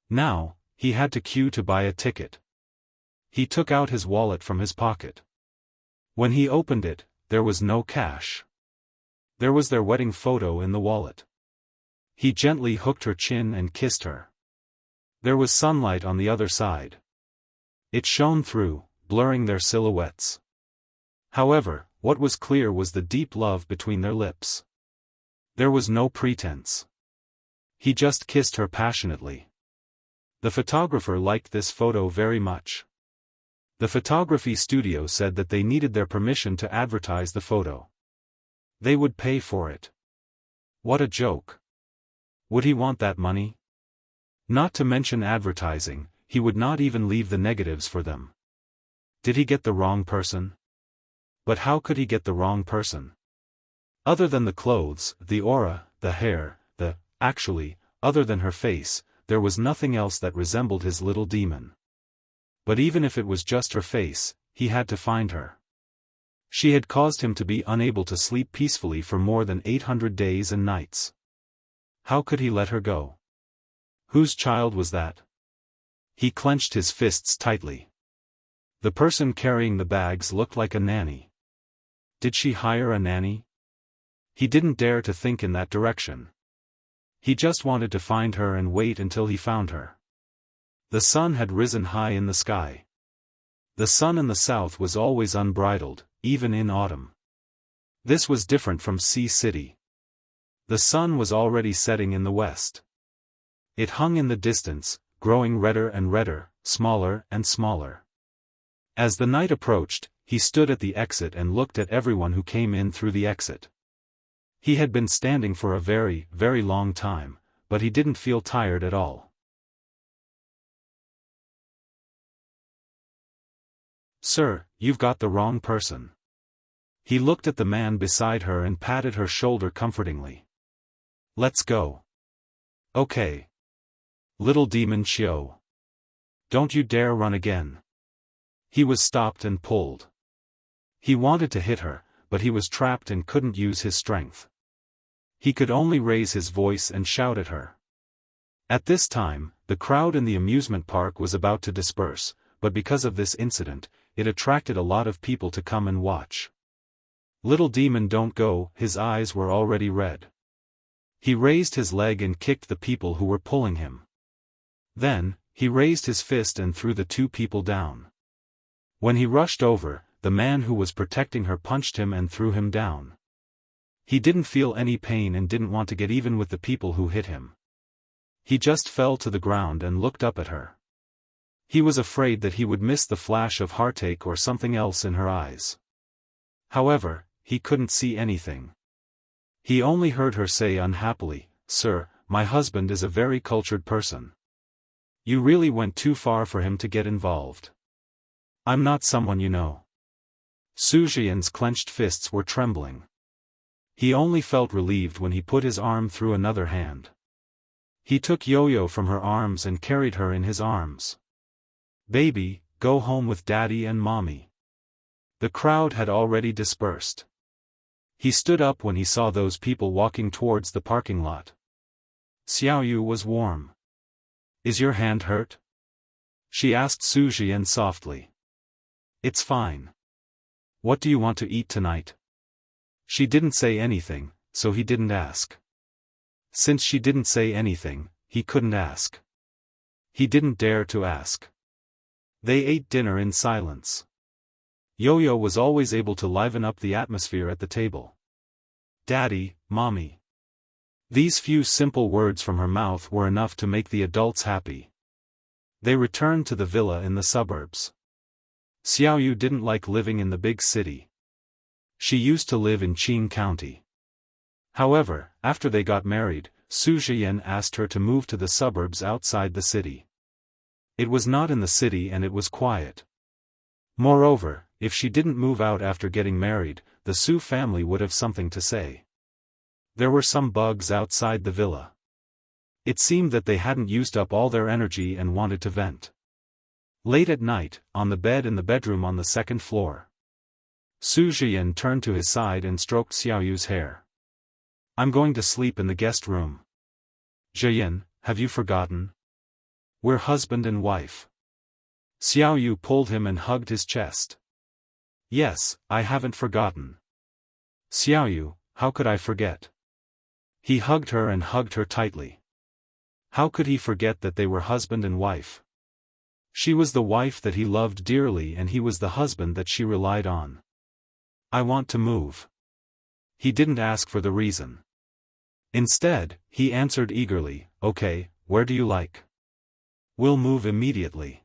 Now, he had to queue to buy a ticket. He took out his wallet from his pocket. When he opened it, there was no cash. There was their wedding photo in the wallet. He gently hooked her chin and kissed her. There was sunlight on the other side. It shone through, blurring their silhouettes. However, what was clear was the deep love between their lips. There was no pretense. He just kissed her passionately. The photographer liked this photo very much. The photography studio said that they needed their permission to advertise the photo. They would pay for it. What a joke. Would he want that money? Not to mention advertising, he would not even leave the negatives for them. Did he get the wrong person? But how could he get the wrong person? Other than the clothes, the aura, the hair, actually, other than her face, there was nothing else that resembled his little demon. But even if it was just her face, he had to find her. She had caused him to be unable to sleep peacefully for more than 800 days and nights. How could he let her go? Whose child was that? He clenched his fists tightly. The person carrying the bags looked like a nanny. Did she hire a nanny? He didn't dare to think in that direction. He just wanted to find her and wait until he found her. The sun had risen high in the sky. The sun in the south was always unbridled, even in autumn. This was different from Sea City. The sun was already setting in the west. It hung in the distance, growing redder and redder, smaller and smaller. As the night approached, he stood at the exit and looked at everyone who came in through the exit. He had been standing for a very, very long time, but he didn't feel tired at all. "Sir, you've got the wrong person." He looked at the man beside her and patted her shoulder comfortingly. "Let's go." "Okay. Little demon Xiao. Don't you dare run again." He was stopped and pulled. He wanted to hit her, but he was trapped and couldn't use his strength. He could only raise his voice and shout at her. At this time, the crowd in the amusement park was about to disperse, but because of this incident, it attracted a lot of people to come and watch. "Little demon, don't go," his eyes were already red. He raised his leg and kicked the people who were pulling him. Then, he raised his fist and threw the two people down. When he rushed over, the man who was protecting her punched him and threw him down. He didn't feel any pain and didn't want to get even with the people who hit him. He just fell to the ground and looked up at her. He was afraid that he would miss the flash of heartache or something else in her eyes. However, he couldn't see anything. He only heard her say unhappily, "Sir, my husband is a very cultured person. You really went too far for him to get involved. I'm not someone you know." Su Jian's clenched fists were trembling. He only felt relieved when he put his arm through another hand. He took Yo-Yo from her arms and carried her in his arms. "Baby, go home with Daddy and Mommy." The crowd had already dispersed. He stood up when he saw those people walking towards the parking lot. Xiaoyu was warm. "Is your hand hurt?" she asked Su Jian softly. "It's fine. What do you want to eat tonight?" She didn't say anything, so he didn't ask. Since she didn't say anything, he couldn't ask. He didn't dare to ask. They ate dinner in silence. Yo-Yo was always able to liven up the atmosphere at the table. "Daddy, Mommy." These few simple words from her mouth were enough to make the adults happy. They returned to the villa in the suburbs. Xiaoyu didn't like living in the big city. She used to live in Qing County. However, after they got married, Su Jian asked her to move to the suburbs outside the city. It was not in the city and it was quiet. Moreover, if she didn't move out after getting married, the Su family would have something to say. There were some bugs outside the villa. It seemed that they hadn't used up all their energy and wanted to vent. Late at night, on the bed in the bedroom on the second floor, Su Jian turned to his side and stroked Xiaoyu's hair. "I'm going to sleep in the guest room." "Jian, have you forgotten? We're husband and wife." Xiaoyu pulled him and hugged his chest. "Yes, I haven't forgotten." "Xiaoyu, how could I forget?" He hugged her and hugged her tightly. How could he forget that they were husband and wife? She was the wife that he loved dearly and he was the husband that she relied on. I want to move. He didn't ask for the reason. Instead, he answered eagerly, okay, where do you like? We'll move immediately.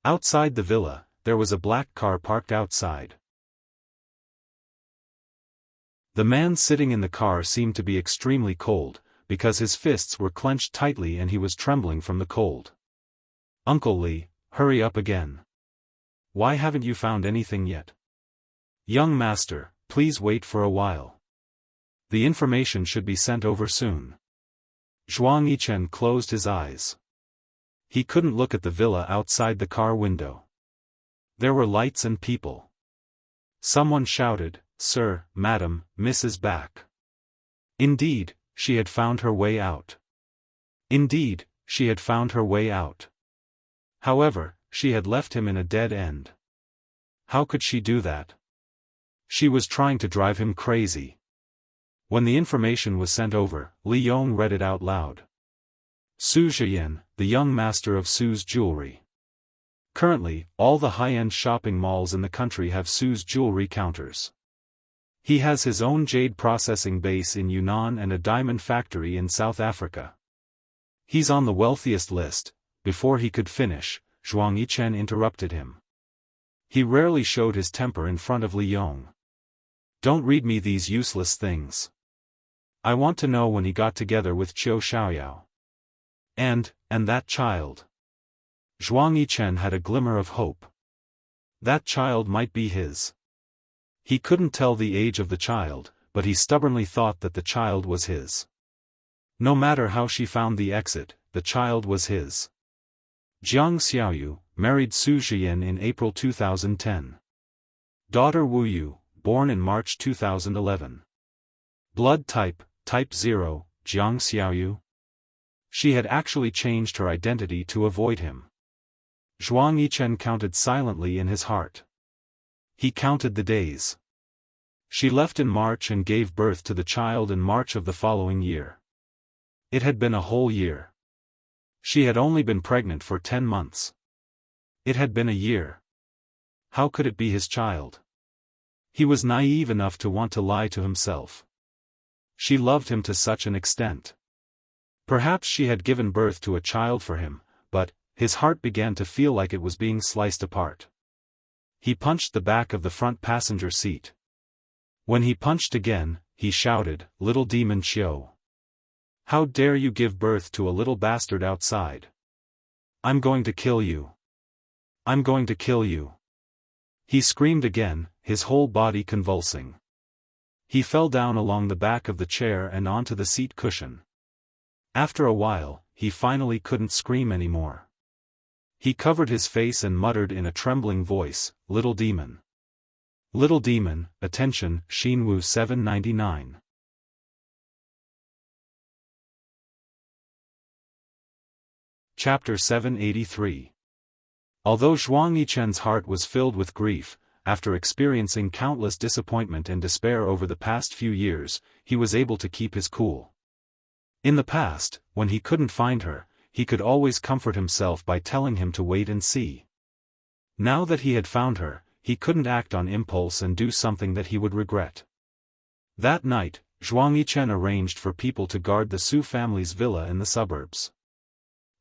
Outside the villa, there was a black car parked outside. The man sitting in the car seemed to be extremely cold, because his fists were clenched tightly and he was trembling from the cold. Uncle Lee, hurry up again. Why haven't you found anything yet? Young master, please wait for a while. The information should be sent over soon. Zhuang Yichen closed his eyes. He couldn't look at the villa outside the car window. There were lights and people. Someone shouted, "Sir, Madam, Miss is back." Indeed, she had found her way out. Indeed, she had found her way out. However, she had left him in a dead end. How could she do that? She was trying to drive him crazy. When the information was sent over, Li Yong read it out loud. Su Zhiyan, the young master of Su's jewelry. Currently, all the high-end shopping malls in the country have Su's jewelry counters. He has his own jade processing base in Yunnan and a diamond factory in South Africa. He's on the wealthiest list. Before he could finish, Zhuang Yichen interrupted him. He rarely showed his temper in front of Li Yong. Don't read me these useless things. I want to know when he got together with Qiu Xiaoyao. And that child. Zhuang Yichen had a glimmer of hope. That child might be his. He couldn't tell the age of the child, but he stubbornly thought that the child was his. No matter how she found the exit, the child was his. Jiang Xiaoyu, married Su Zhiyan in April 2010. Daughter Wu Yu, born in March 2011. Blood type, type 0, Jiang Xiaoyu. She had actually changed her identity to avoid him. Zhuang Yichen counted silently in his heart. He counted the days. She left in March and gave birth to the child in March of the following year. It had been a whole year. She had only been pregnant for 10 months. It had been a year. How could it be his child? He was naive enough to want to lie to himself. She loved him to such an extent. Perhaps she had given birth to a child for him, but his heart began to feel like it was being sliced apart. He punched the back of the front passenger seat. When he punched again, he shouted, "Little demon Qiu! How dare you give birth to a little bastard outside? I'm going to kill you. I'm going to kill you." He screamed again, his whole body convulsing. He fell down along the back of the chair and onto the seat cushion. After a while, he finally couldn't scream anymore. He covered his face and muttered in a trembling voice, "Little demon. Little demon, attention, Xinwu 799. Chapter 783. Although Zhuang Yichen's heart was filled with grief, after experiencing countless disappointment and despair over the past few years, he was able to keep his cool. In the past, when he couldn't find her, he could always comfort himself by telling him to wait and see. Now that he had found her, he couldn't act on impulse and do something that he would regret. That night, Zhuang Yichen arranged for people to guard the Su family's villa in the suburbs.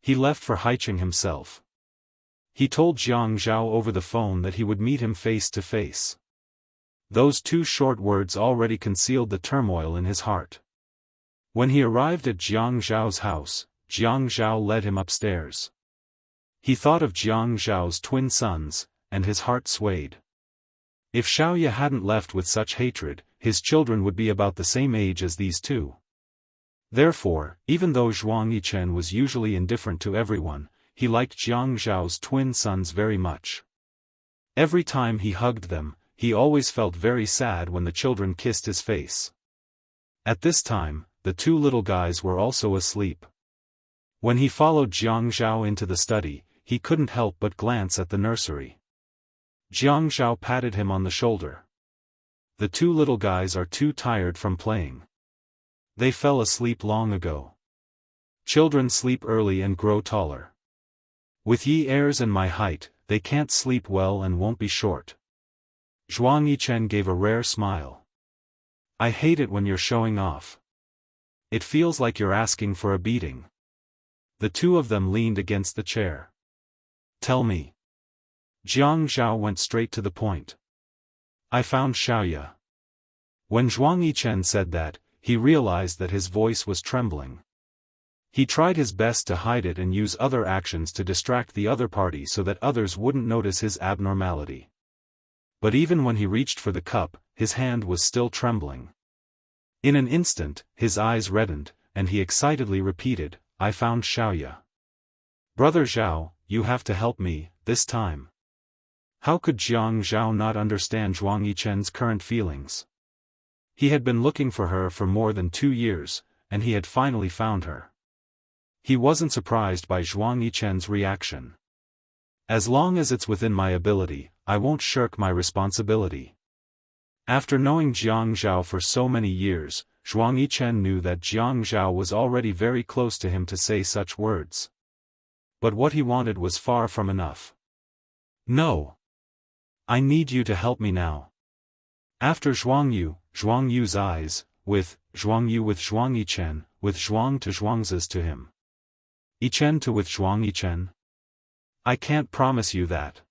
He left for Haicheng himself. He told Jiang Zhao over the phone that he would meet him face to face. Those two short words already concealed the turmoil in his heart. When he arrived at Jiang Zhao's house, Jiang Zhao led him upstairs. He thought of Jiang Zhao's twin sons, and his heart swayed. If Xiaoye hadn't left with such hatred, his children would be about the same age as these two. Therefore, even though Zhuang Yichen was usually indifferent to everyone, he liked Jiang Zhao's twin sons very much. Every time he hugged them, he always felt very sad when the children kissed his face. At this time, the two little guys were also asleep. When he followed Jiang Zhao into the study, he couldn't help but glance at the nursery. Jiang Zhao patted him on the shoulder. "The two little guys are too tired from playing. They fell asleep long ago. Children sleep early and grow taller. With ye heirs and my height, they can't sleep well and won't be short. Zhuang Yichen gave a rare smile. I hate it when you're showing off. It feels like you're asking for a beating. The two of them leaned against the chair. Tell me. Jiang Zhao went straight to the point. I found Xiaoya. When Zhuang Yichen said that, he realized that his voice was trembling. He tried his best to hide it and use other actions to distract the other party so that others wouldn't notice his abnormality. But even when he reached for the cup, his hand was still trembling. In an instant, his eyes reddened, and he excitedly repeated, I found Xiaoya. Brother Zhao, you have to help me, this time. How could Jiang Zhao not understand Zhuang Yichen's current feelings? He had been looking for her for more than 2 years, and he had finally found her. He wasn't surprised by Zhuang Yichen's reaction. As long as it's within my ability, I won't shirk my responsibility. After knowing Jiang Zhao for so many years, Zhuang Yichen knew that Jiang Zhao was already very close to him to say such words. But what he wanted was far from enough. No. I need you to help me now. After Zhuang Yu's eyes, with Zhuang Yichen, with Zhuang to Zhuangzi's to him. Yichen to with Zhuang Yichen? I can't promise you that.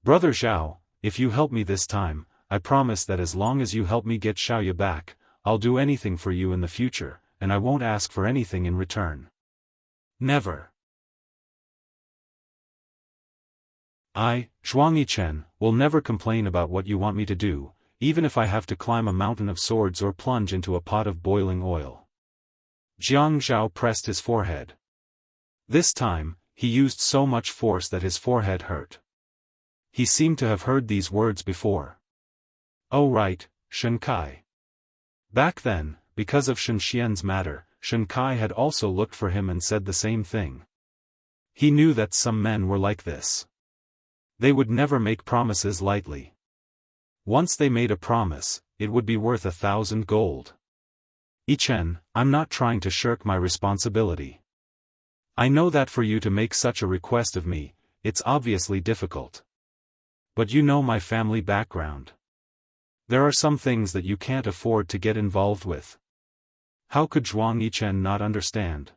Brother Zhao, if you help me this time, I promise that as long as you help me get Xiaoya back, I'll do anything for you in the future, and I won't ask for anything in return. Never. I, Zhuang Yichen, will never complain about what you want me to do, even if I have to climb a mountain of swords or plunge into a pot of boiling oil. Jiang Zhao pressed his forehead. This time, he used so much force that his forehead hurt. He seemed to have heard these words before. Oh right, Shen Kai. Back then, because of Shen Xian's matter, Shen Kai had also looked for him and said the same thing. He knew that some men were like this. They would never make promises lightly. Once they made a promise, it would be worth 1,000 gold. Yichen, I'm not trying to shirk my responsibility. I know that for you to make such a request of me, it's obviously difficult. But you know my family background. There are some things that you can't afford to get involved with. How could Zhuang Yichen not understand?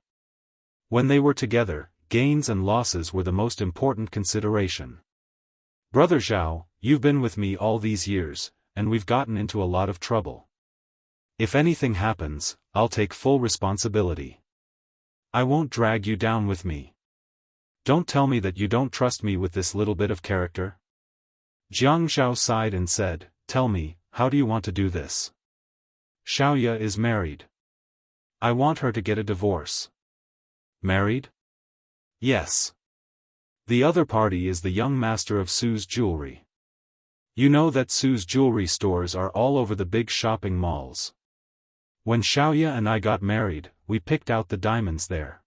When they were together, gains and losses were the most important consideration. Brother Zhao, you've been with me all these years, and we've gotten into a lot of trouble. If anything happens, I'll take full responsibility. I won't drag you down with me. Don't tell me that you don't trust me with this little bit of character. Jiang Zhao sighed and said, Tell me, how do you want to do this? Xiaoya is married. I want her to get a divorce. Married? Yes. The other party is the young master of Su's jewelry. You know that Su's jewelry stores are all over the big shopping malls. When Xiaoya and I got married, we picked out the diamonds there.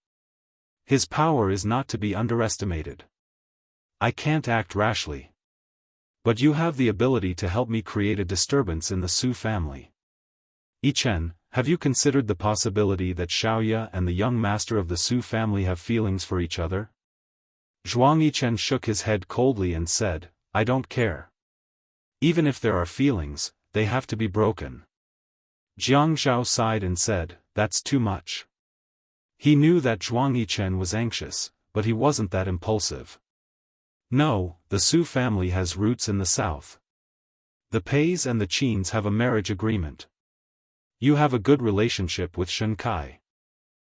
His power is not to be underestimated. I can't act rashly. But you have the ability to help me create a disturbance in the Su family. Yichen, have you considered the possibility that Xiaoya and the young master of the Su family have feelings for each other? Zhuang Yichen shook his head coldly and said, I don't care. Even if there are feelings, they have to be broken. Jiang Zhao sighed and said, That's too much. He knew that Zhuang Yichen was anxious, but he wasn't that impulsive. No, the Su family has roots in the south. The Peis and the Qins have a marriage agreement. You have a good relationship with Shen Kai.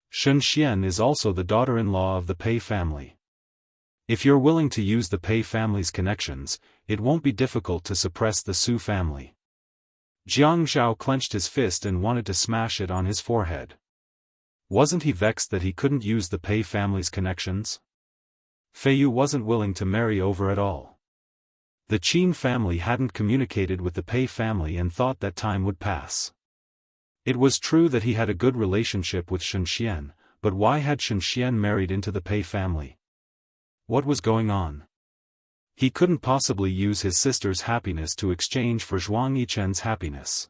Shen Xian is also the daughter-in-law of the Pei family. If you're willing to use the Pei family's connections, it won't be difficult to suppress the Su family. Jiang Zhao clenched his fist and wanted to smash it on his forehead. Wasn't he vexed that he couldn't use the Pei family's connections? Feiyu wasn't willing to marry over at all. The Qin family hadn't communicated with the Pei family and thought that time would pass. It was true that he had a good relationship with Shen Xian, but why had Shen Xian married into the Pei family? What was going on? He couldn't possibly use his sister's happiness to exchange for Zhuang Yichen's happiness.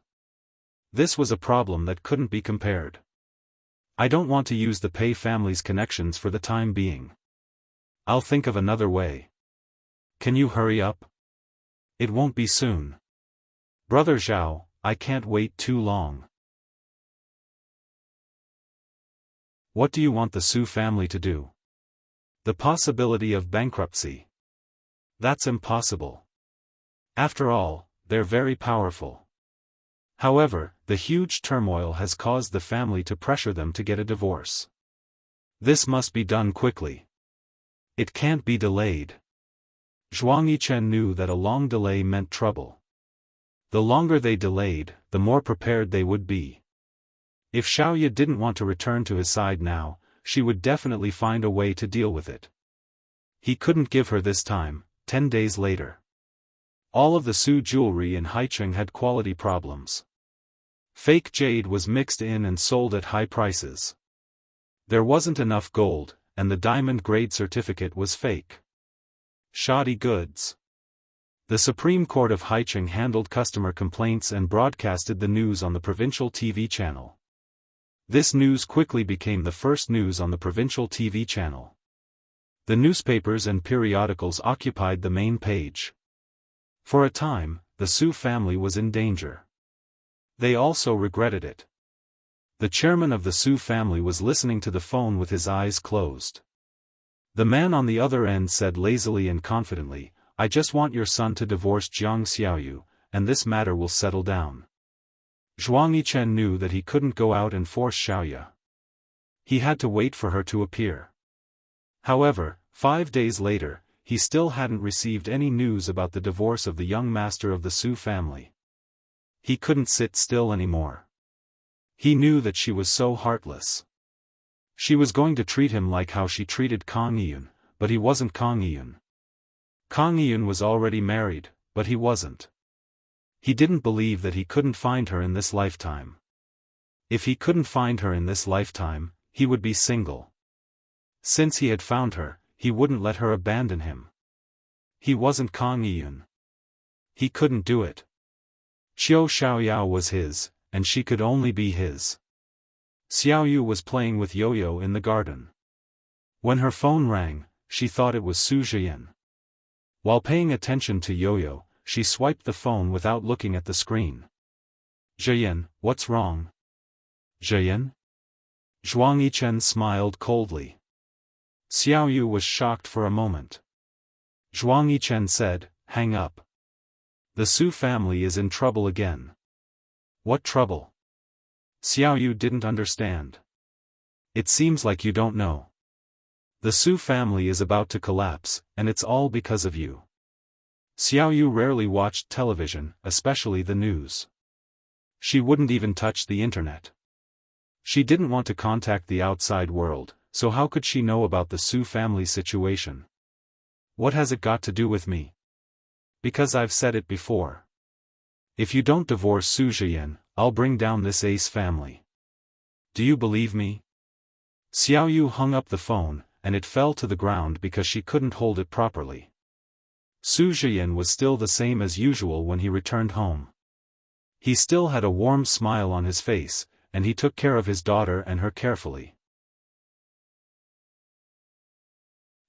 This was a problem that couldn't be compared. I don't want to use the Pei family's connections for the time being. I'll think of another way. Can you hurry up? It won't be soon. Brother Zhao, I can't wait too long. What do you want the Su family to do? The possibility of bankruptcy. That's impossible. After all, they're very powerful. However, the huge turmoil has caused the family to pressure them to get a divorce. This must be done quickly. It can't be delayed. Zhuang Yichen knew that a long delay meant trouble. The longer they delayed, the more prepared they would be. If Xiaoya didn't want to return to his side now, she would definitely find a way to deal with it. He couldn't give her this time. 10 days later. All of the Su jewelry in Haicheng had quality problems. Fake jade was mixed in and sold at high prices. There wasn't enough gold, and the diamond grade certificate was fake. Shoddy goods. The Supreme Court of Haicheng handled customer complaints and broadcasted the news on the provincial TV channel. This news quickly became the first news on the provincial TV channel. The newspapers and periodicals occupied the main page. For a time, the Su family was in danger. They also regretted it. The chairman of the Su family was listening to the phone with his eyes closed. The man on the other end said lazily and confidently, "I just want your son to divorce Jiang Xiaoyu, and this matter will settle down." Zhuang Yichen knew that he couldn't go out and force Xiaoya. He had to wait for her to appear. However, 5 days later, he still hadn't received any news about the divorce of the young master of the Su family. He couldn't sit still anymore. He knew that she was so heartless. She was going to treat him like how she treated Kang Yiyun, but he wasn't Kang Yiyun. Kang Yiyun was already married, but he wasn't. He didn't believe that he couldn't find her in this lifetime. If he couldn't find her in this lifetime, he would be single. Since he had found her, he wouldn't let her abandon him. He wasn't Kang Yiyun. He couldn't do it. Qiu Xiaoyao was his, and she could only be his. Xiaoyu was playing with Yo-Yo in the garden. When her phone rang, she thought it was Su Zhiyan. While paying attention to Yo-Yo, she swiped the phone without looking at the screen. "Zhiyan, what's wrong?" "Zhiyan?" Zhuang Yichen smiled coldly. Xiaoyu was shocked for a moment. Zhuang Yichen said, "Hang up. The Su family is in trouble again." "What trouble?" Xiaoyu didn't understand. "It seems like you don't know. The Su family is about to collapse, and it's all because of you." Xiaoyu rarely watched television, especially the news. She wouldn't even touch the internet. She didn't want to contact the outside world, so how could she know about the Su family situation? "What has it got to do with me?" "Because I've said it before. If you don't divorce Su Zhiyan, I'll bring down this ace family. Do you believe me?" Xiaoyu hung up the phone, and it fell to the ground because she couldn't hold it properly. Su Zhiyan was still the same as usual when he returned home. He still had a warm smile on his face, and he took care of his daughter and her carefully.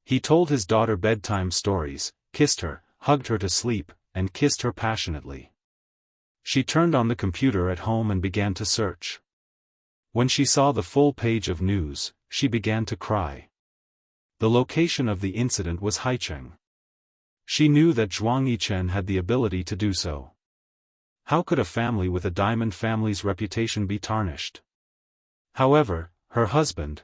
He told his daughter bedtime stories, kissed her, hugged her to sleep, and kissed her passionately. She turned on the computer at home and began to search. When she saw the full page of news, she began to cry. The location of the incident was Haicheng. She knew that Zhuang Yichen had the ability to do so. How could a family with a diamond family's reputation be tarnished? However, her husband,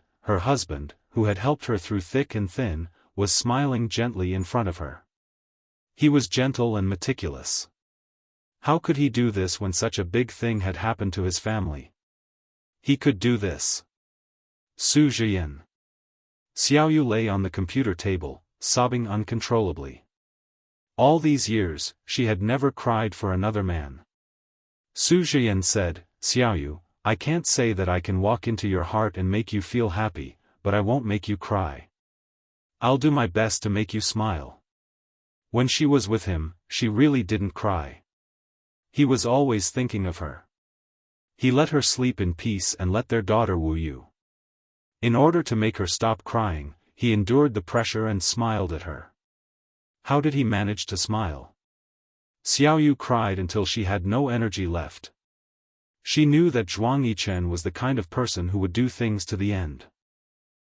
who had helped her through thick and thin, was smiling gently in front of her. He was gentle and meticulous. How could he do this when such a big thing had happened to his family? He could do this. Su Zhiyan. Xiaoyu lay on the computer table, sobbing uncontrollably. All these years, she had never cried for another man. Su Zhiyan said, "Xiaoyu, I can't say that I can walk into your heart and make you feel happy, but I won't make you cry. I'll do my best to make you smile." When she was with him, she really didn't cry. He was always thinking of her. He let her sleep in peace and let their daughter Wu Yu. In order to make her stop crying, he endured the pressure and smiled at her. How did he manage to smile? Xiaoyu cried until she had no energy left. She knew that Zhuang Yichen was the kind of person who would do things to the end.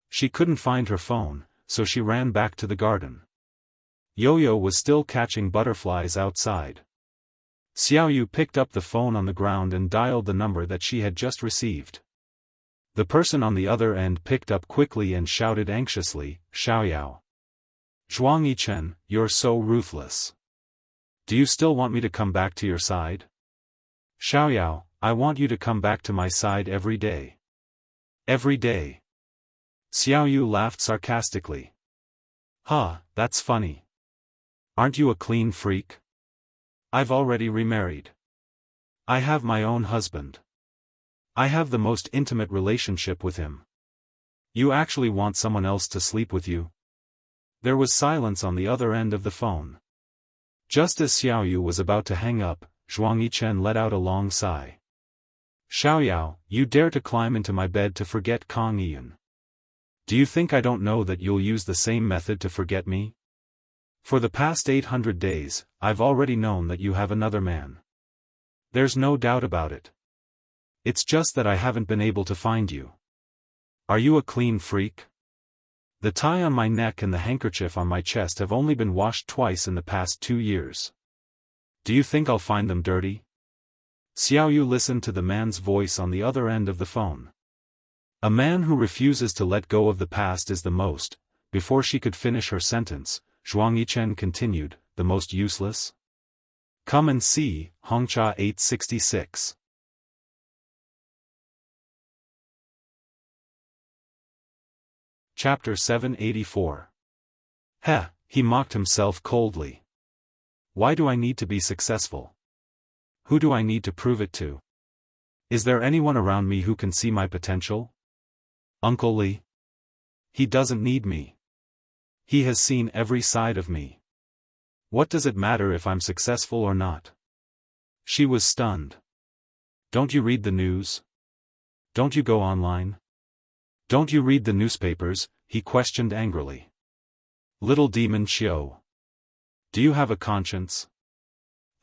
She couldn't find her phone, so she ran back to the garden. Yo-Yo was still catching butterflies outside. Xiaoyu picked up the phone on the ground and dialed the number that she had just received. The person on the other end picked up quickly and shouted anxiously, "Xiaoyao. Zhuang Yichen, you're so ruthless. Do you still want me to come back to your side? Xiaoyao, I want you to come back to my side every day." Every day. Xiaoyu laughed sarcastically. "Ha, that's funny. Aren't you a clean freak? I've already remarried. I have my own husband. I have the most intimate relationship with him. You actually want someone else to sleep with you?" There was silence on the other end of the phone. Just as Xiaoyu was about to hang up, Zhuang Yichen let out a long sigh. "Xiaoyao, you dare to climb into my bed to forget Kang Yun. Do you think I don't know that you'll use the same method to forget me? For the past 800 days, I've already known that you have another man. There's no doubt about it. It's just that I haven't been able to find you. Are you a clean freak? The tie on my neck and the handkerchief on my chest have only been washed twice in the past 2 years. Do you think I'll find them dirty?" Xiaoyu listened to the man's voice on the other end of the phone. A man who refuses to let go of the past is the most. Before she could finish her sentence, Zhuang Yichen continued, "The most useless? Come and see." Hongcha 866. Chapter 784. Heh, he mocked himself coldly. Why do I need to be successful? Who do I need to prove it to? Is there anyone around me who can see my potential? Uncle Li? He doesn't need me. He has seen every side of me. What does it matter if I'm successful or not? She was stunned. Don't you read the news? Don't you go online? Don't you read the newspapers? He questioned angrily. Little demon Xiao. Do you have a conscience?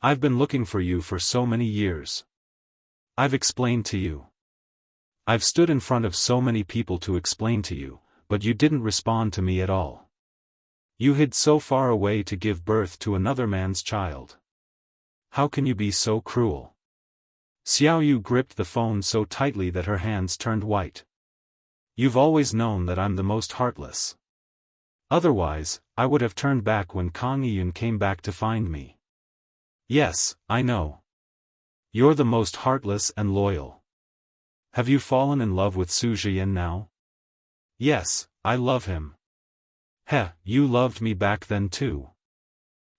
I've been looking for you for so many years. I've explained to you. I've stood in front of so many people to explain to you, but you didn't respond to me at all. You hid so far away to give birth to another man's child. How can you be so cruel? Xiaoyu gripped the phone so tightly that her hands turned white. You've always known that I'm the most heartless. Otherwise, I would have turned back when Kang Yun came back to find me. Yes, I know. You're the most heartless and loyal. Have you fallen in love with Su Zhiyan now? Yes, I love him. Heh, you loved me back then too.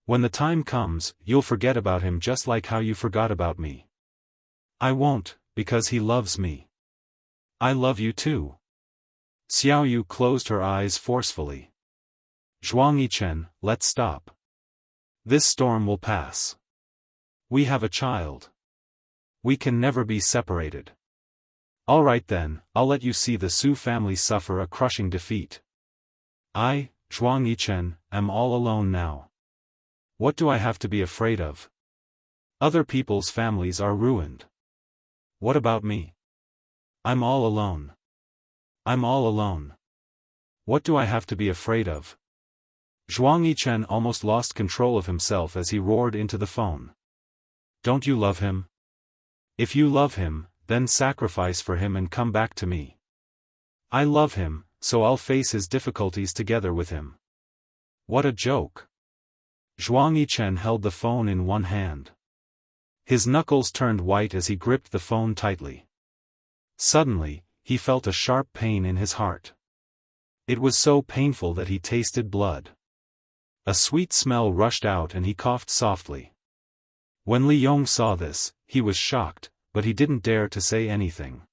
When the time comes, you'll forget about him just like how you forgot about me. I won't, because he loves me. I love you too. Xiaoyu closed her eyes forcefully. Zhuang Yichen, let's stop. This storm will pass. We have a child. We can never be separated. All right then, I'll let you see the Su family suffer a crushing defeat. I, Zhuang Yichen, am all alone now. What do I have to be afraid of? Other people's families are ruined. What about me? I'm all alone. I'm all alone. What do I have to be afraid of? Zhuang Yichen almost lost control of himself as he roared into the phone. Don't you love him? If you love him, then sacrifice for him and come back to me. I love him, so I'll face his difficulties together with him. What a joke. Zhuang Yichen held the phone in one hand. His knuckles turned white as he gripped the phone tightly. Suddenly, he felt a sharp pain in his heart. It was so painful that he tasted blood. A sweet smell rushed out and he coughed softly. When Li Yong saw this, he was shocked, but he didn't dare to say anything.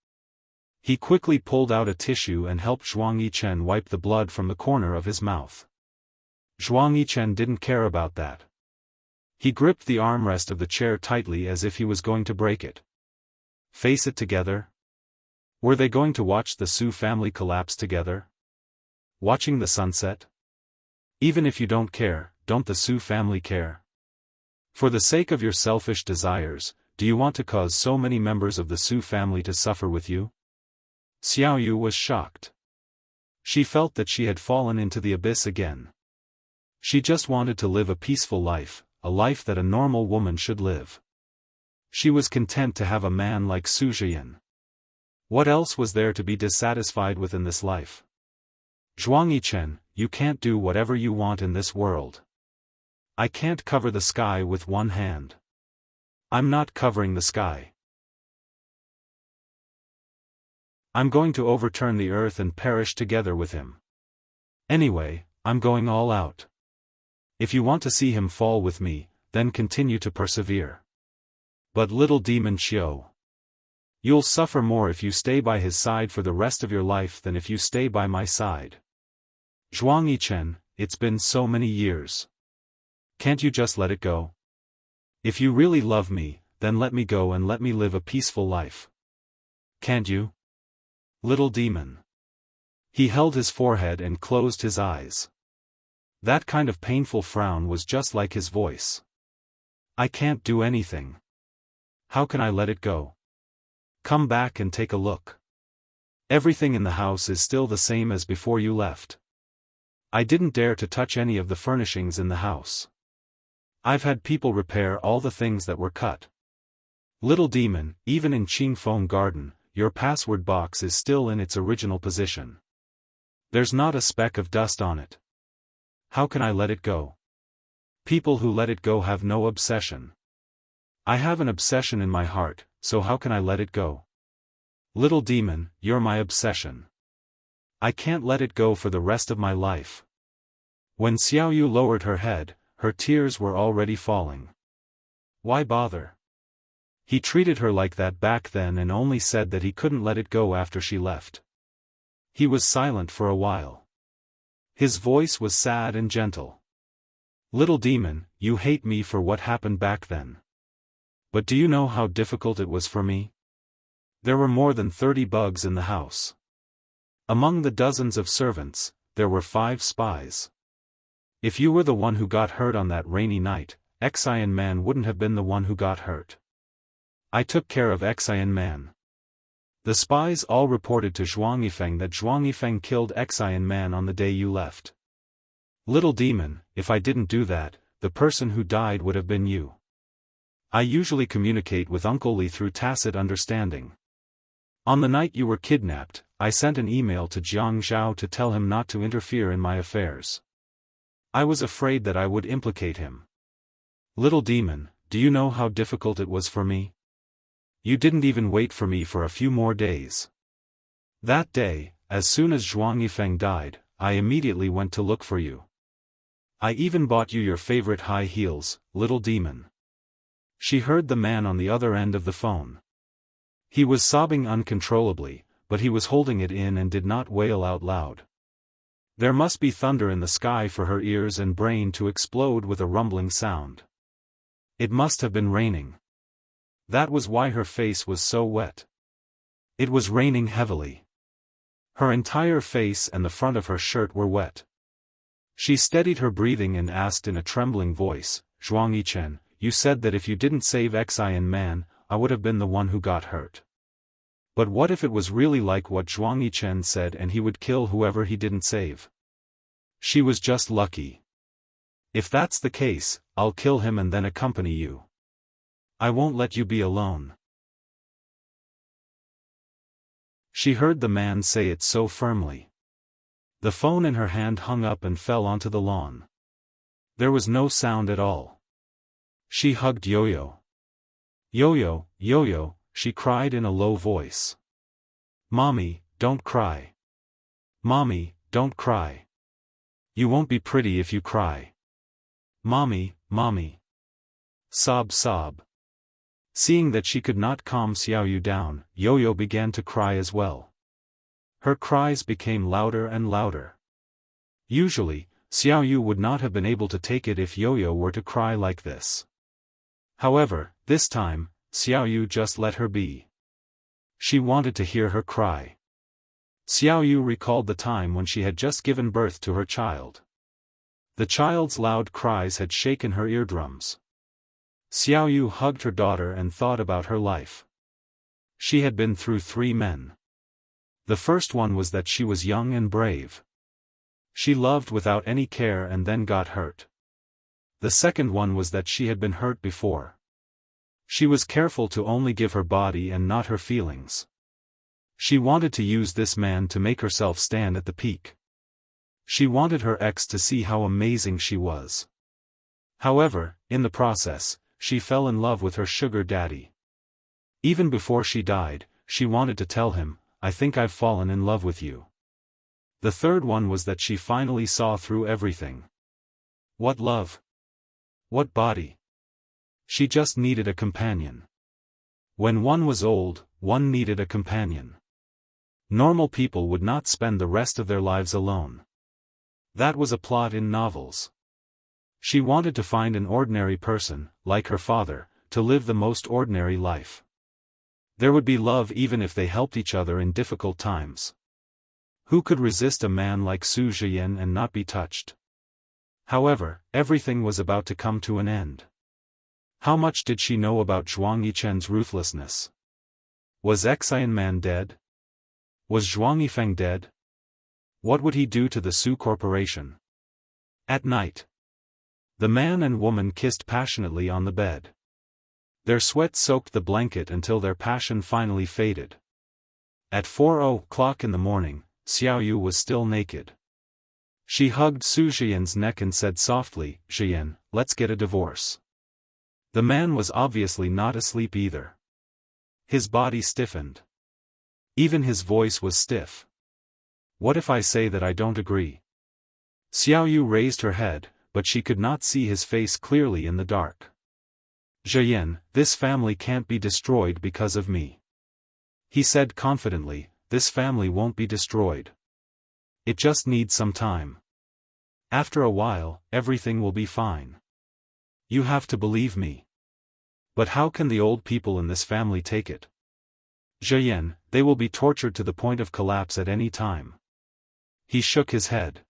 He quickly pulled out a tissue and helped Zhuang Yichen wipe the blood from the corner of his mouth. Zhuang Yichen didn't care about that. He gripped the armrest of the chair tightly as if he was going to break it. Face it together? Were they going to watch the Su family collapse together? watching the sunset? Even if you don't care, don't the Su family care? For the sake of your selfish desires, do you want to cause so many members of the Su family to suffer with you? Xiao Yu was shocked. She felt that she had fallen into the abyss again. She just wanted to live a peaceful life, a life that a normal woman should live. She was content to have a man like Su Zhiyan. What else was there to be dissatisfied with in this life? Zhuang Yichen, you can't do whatever you want in this world. I can't cover the sky with one hand. I'm not covering the sky. I'm going to overturn the earth and perish together with him. Anyway, I'm going all out. If you want to see him fall with me, then continue to persevere. But little demon Qiu, you'll suffer more if you stay by his side for the rest of your life than if you stay by my side. Zhuang Yichen, it's been so many years. Can't you just let it go? If you really love me, then let me go and let me live a peaceful life. Can't you? Little demon. He held his forehead and closed his eyes. That kind of painful frown was just like his voice. I can't do anything. How can I let it go? Come back and take a look. Everything in the house is still the same as before you left. I didn't dare to touch any of the furnishings in the house. I've had people repair all the things that were cut. Little demon, even in Qingfeng Garden, your password box is still in its original position. There's not a speck of dust on it. How can I let it go? People who let it go have no obsession. I have an obsession in my heart, so how can I let it go? Little demon, you're my obsession. I can't let it go for the rest of my life. When Xiao Yu lowered her head, her tears were already falling. Why bother? He treated her like that back then and only said that he couldn't let it go after she left. He was silent for a while. His voice was sad and gentle. Little demon, you hate me for what happened back then. But do you know how difficult it was for me? There were more than 30 bugs in the house. Among the dozens of servants, there were 5 spies. If you were the one who got hurt on that rainy night, Xian Man wouldn't have been the one who got hurt. I took care of Xian Man. The spies all reported to Zhuang Yifeng that Zhuang Yifeng killed Xian Man on the day you left. Little demon, if I didn't do that, the person who died would have been you. I usually communicate with Uncle Li through tacit understanding. On the night you were kidnapped, I sent an email to Jiang Zhao to tell him not to interfere in my affairs. I was afraid that I would implicate him. Little demon, do you know how difficult it was for me? You didn't even wait for me for a few more days. That day, as soon as Zhuang Yifeng died, I immediately went to look for you. I even bought you your favorite high heels, little demon. She heard the man on the other end of the phone. He was sobbing uncontrollably, but he was holding it in and did not wail out loud. There must be thunder in the sky for her ears and brain to explode with a rumbling sound. It must have been raining. That was why her face was so wet. It was raining heavily. Her entire face and the front of her shirt were wet. She steadied her breathing and asked in a trembling voice, Zhuang Yichen, you said that if you didn't save Xian Man, I would have been the one who got hurt. But what if it was really like what Zhuang Yichen said and he would kill whoever he didn't save? She was just lucky. If that's the case, I'll kill him and then accompany you. I won't let you be alone. She heard the man say it so firmly. The phone in her hand hung up and fell onto the lawn. There was no sound at all. She hugged Yo-Yo. Yo-Yo, Yo-Yo, she cried in a low voice. Mommy, don't cry. Mommy, don't cry. You won't be pretty if you cry. Mommy, Mommy. Sob, sob. Seeing that she could not calm Xiao Yu down, Yo-Yo began to cry as well. Her cries became louder and louder. Usually, Xiao Yu would not have been able to take it if Yo-Yo were to cry like this. However, this time, Xiao Yu just let her be. She wanted to hear her cry. Xiaoyu recalled the time when she had just given birth to her child. The child's loud cries had shaken her eardrums. Xiaoyu hugged her daughter and thought about her life. She had been through 3 men. The first one was that she was young and brave. She loved without any care and then got hurt. The second one was that she had been hurt before. She was careful to only give her body and not her feelings. She wanted to use this man to make herself stand at the peak. She wanted her ex to see how amazing she was. However, in the process, she fell in love with her sugar daddy. Even before she died, she wanted to tell him, "I think I've fallen in love with you." The third one was that she finally saw through everything. What love? What body? She just needed a companion. When one was old, one needed a companion. Normal people would not spend the rest of their lives alone. That was a plot in novels. She wanted to find an ordinary person, like her father, to live the most ordinary life. There would be love even if they helped each other in difficult times. Who could resist a man like Su Zhiyan and not be touched? However, everything was about to come to an end. How much did she know about Zhuang Yichen's ruthlessness? Was Exian Man dead? Was Zhuang Yifeng dead? What would he do to the Su Corporation? At night, the man and woman kissed passionately on the bed. Their sweat soaked the blanket until their passion finally faded. At 4:00 in the morning, Xiaoyu was still naked. She hugged Su Zhiyan's neck and said softly, "Zhiyan, let's get a divorce." The man was obviously not asleep either. His body stiffened. Even his voice was stiff. "What if I say that I don't agree?" Xiaoyu raised her head, but she could not see his face clearly in the dark. "Zhiyan, this family can't be destroyed because of me," he said confidently. "This family won't be destroyed. It just needs some time. After a while, everything will be fine. You have to believe me." "But how can the old people in this family take it?" "Zhiyan, they will be tortured to the point of collapse at any time." He shook his head.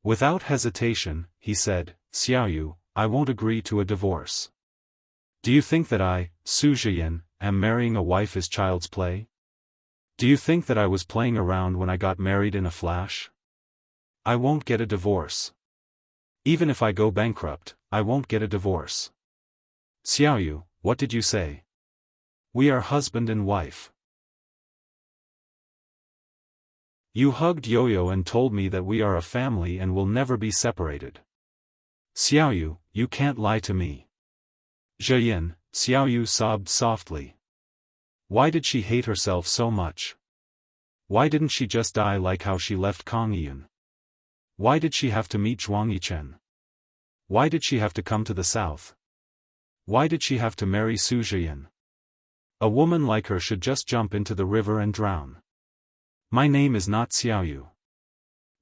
Without hesitation, he said, "Xiaoyu, I won't agree to a divorce. Do you think that I, Su Zhiyan, am marrying a wife as child's play? Do you think that I was playing around when I got married in a flash? I won't get a divorce. Even if I go bankrupt, I won't get a divorce." "Xiaoyu, what did you say?" "We are husband and wife." "You hugged Yo-Yo and told me that we are a family and will never be separated." "Xiaoyu, you can't lie to me." "Zhiyan," Xiaoyu sobbed softly. Why did she hate herself so much? Why didn't she just die like how she left Kang Yun? Why did she have to meet Zhuang Yichen? Why did she have to come to the south? Why did she have to marry Su Zhiyan? A woman like her should just jump into the river and drown. "My name is not Xiaoyu.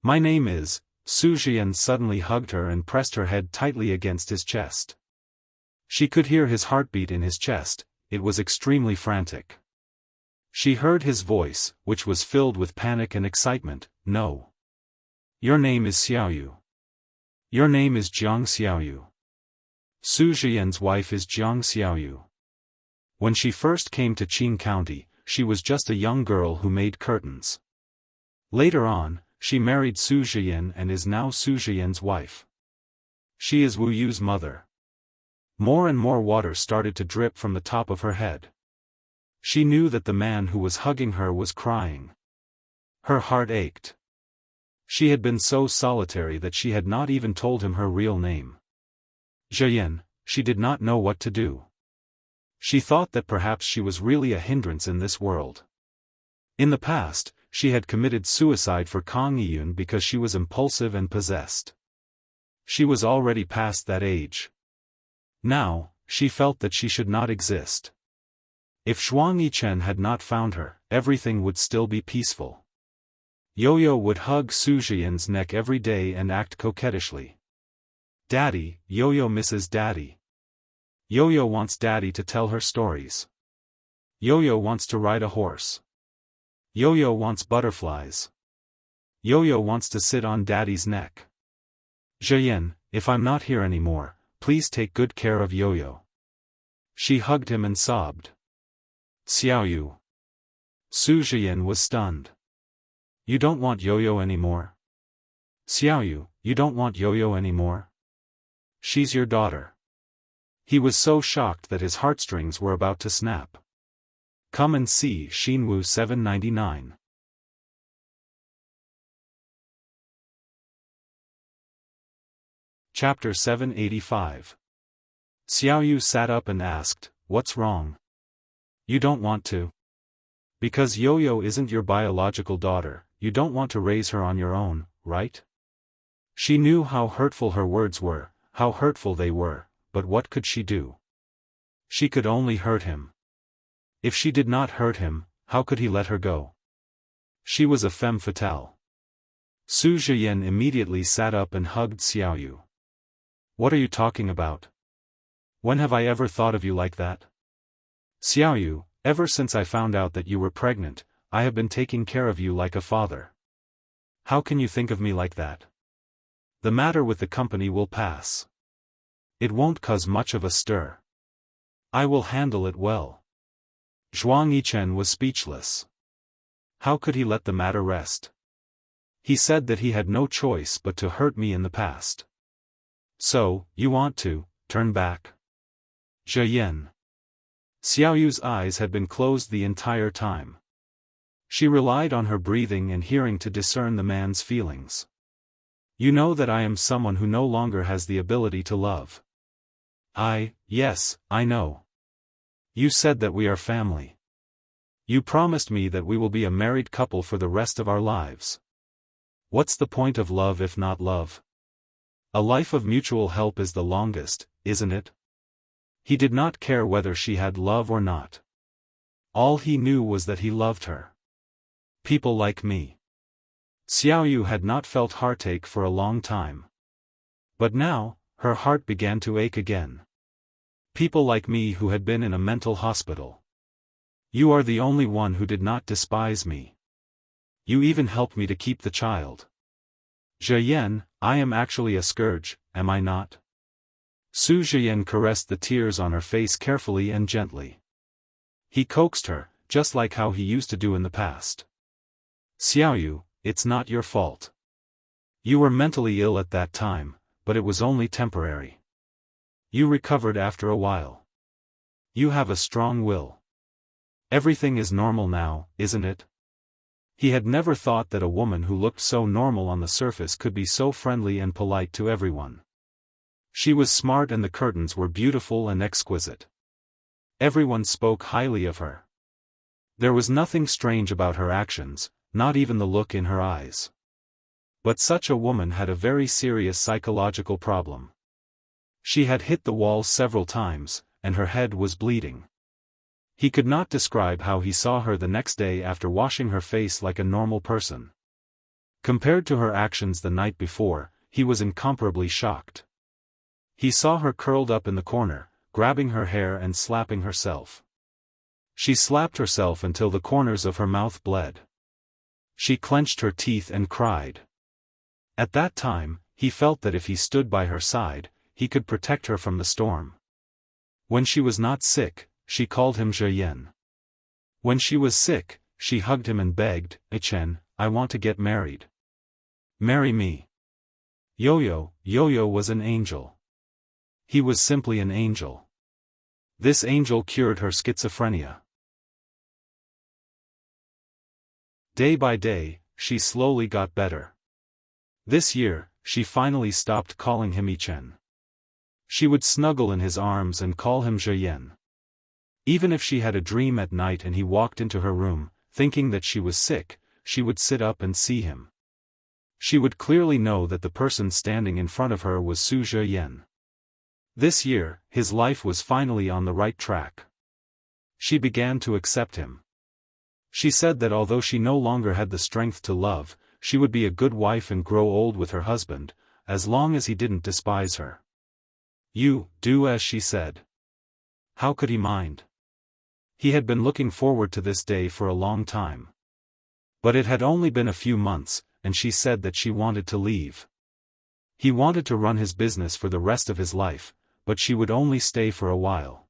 My name is..." Su Zhiyan suddenly hugged her and pressed her head tightly against his chest. She could hear his heartbeat in his chest. It was extremely frantic. She heard his voice, which was filled with panic and excitement. "No. Your name is Xiaoyu. Your name is Jiang Xiaoyu. Su Zhiyan's wife is Jiang Xiaoyu." When she first came to Qing County, she was just a young girl who made curtains. Later on, she married Su Zhiyan and is now Su Zhiyan's wife. She is Wu Yu's mother. More and more water started to drip from the top of her head. She knew that the man who was hugging her was crying. Her heart ached. She had been so solitary that she had not even told him her real name. Zhiyan, she did not know what to do. She thought that perhaps she was really a hindrance in this world. In the past, she had committed suicide for Kang Yun because she was impulsive and possessed. She was already past that age. Now, she felt that she should not exist. If Zhuang Yichen had not found her, everything would still be peaceful. Yo-Yo would hug Su Zhiyan's neck every day and act coquettishly. "Daddy, Yo-Yo misses Daddy. Yo-Yo wants Daddy to tell her stories. Yo-Yo wants to ride a horse. Yo-Yo wants butterflies. Yo-Yo wants to sit on Daddy's neck. Zheyan, if I'm not here anymore, please take good care of Yo-Yo. She hugged him and sobbed. Xiaoyu. Su Zheyan was stunned. You don't want Yo-Yo anymore? Xiaoyu, you don't want Yo-Yo anymore? She's your daughter. He was so shocked that his heartstrings were about to snap. Come and see Xinwu 799. Chapter 785. Xiaoyu sat up and asked, "What's wrong? You don't want to? Because Yo-Yo isn't your biological daughter, you don't want to raise her on your own, right?" She knew how hurtful her words were, how hurtful they were, but what could she do? She could only hurt him. If she did not hurt him, how could he let her go? She was a femme fatale. Su Zheyan immediately sat up and hugged Xiaoyu. What are you talking about? When have I ever thought of you like that? Xiaoyu, ever since I found out that you were pregnant, I have been taking care of you like a father. How can you think of me like that? The matter with the company will pass. It won't cause much of a stir. I will handle it well. Zhuang Yichen was speechless. How could he let the matter rest? He said that he had no choice but to hurt me in the past. So, you want to turn back? Zheyan. Xiaoyu's eyes had been closed the entire time. She relied on her breathing and hearing to discern the man's feelings. You know that I am someone who no longer has the ability to love. Yes, I know. You said that we are family. You promised me that we will be a married couple for the rest of our lives. What's the point of love if not love? A life of mutual help is the longest, isn't it? He did not care whether she had love or not. All he knew was that he loved her. People like me. Xiaoyu had not felt heartache for a long time. But now, her heart began to ache again. People like me who had been in a mental hospital. You are the only one who did not despise me. You even helped me to keep the child. Zheyan, I am actually a scourge, am I not? Su Zheyan caressed the tears on her face carefully and gently. He coaxed her, just like how he used to do in the past. Xiaoyu, it's not your fault. You were mentally ill at that time, but it was only temporary. You recovered after a while. You have a strong will. Everything is normal now, isn't it? He had never thought that a woman who looked so normal on the surface could be so friendly and polite to everyone. She was smart and the curtains were beautiful and exquisite. Everyone spoke highly of her. There was nothing strange about her actions, not even the look in her eyes. But such a woman had a very serious psychological problem. She had hit the wall several times, and her head was bleeding. He could not describe how he saw her the next day after washing her face like a normal person. Compared to her actions the night before, he was incomparably shocked. He saw her curled up in the corner, grabbing her hair and slapping herself. She slapped herself until the corners of her mouth bled. She clenched her teeth and cried. At that time, he felt that if he stood by her side, he could protect her from the storm. When she was not sick, she called him Zheyan. When she was sick, she hugged him and begged, "Chen, I want to get married. Marry me." Yo-Yo was an angel. He was simply an angel. This angel cured her schizophrenia. Day by day, she slowly got better. This year, she finally stopped calling him Chen. She would snuggle in his arms and call him Zheyan. Even if she had a dream at night and he walked into her room, thinking that she was sick, she would sit up and see him. She would clearly know that the person standing in front of her was Su Zheyan. This year, his life was finally on the right track. She began to accept him. She said that although she no longer had the strength to love, she would be a good wife and grow old with her husband, as long as he didn't despise her. You do as she said. How could he mind? He had been looking forward to this day for a long time. But it had only been a few months, and she said that she wanted to leave. He wanted to run his business for the rest of his life, but she would only stay for a while.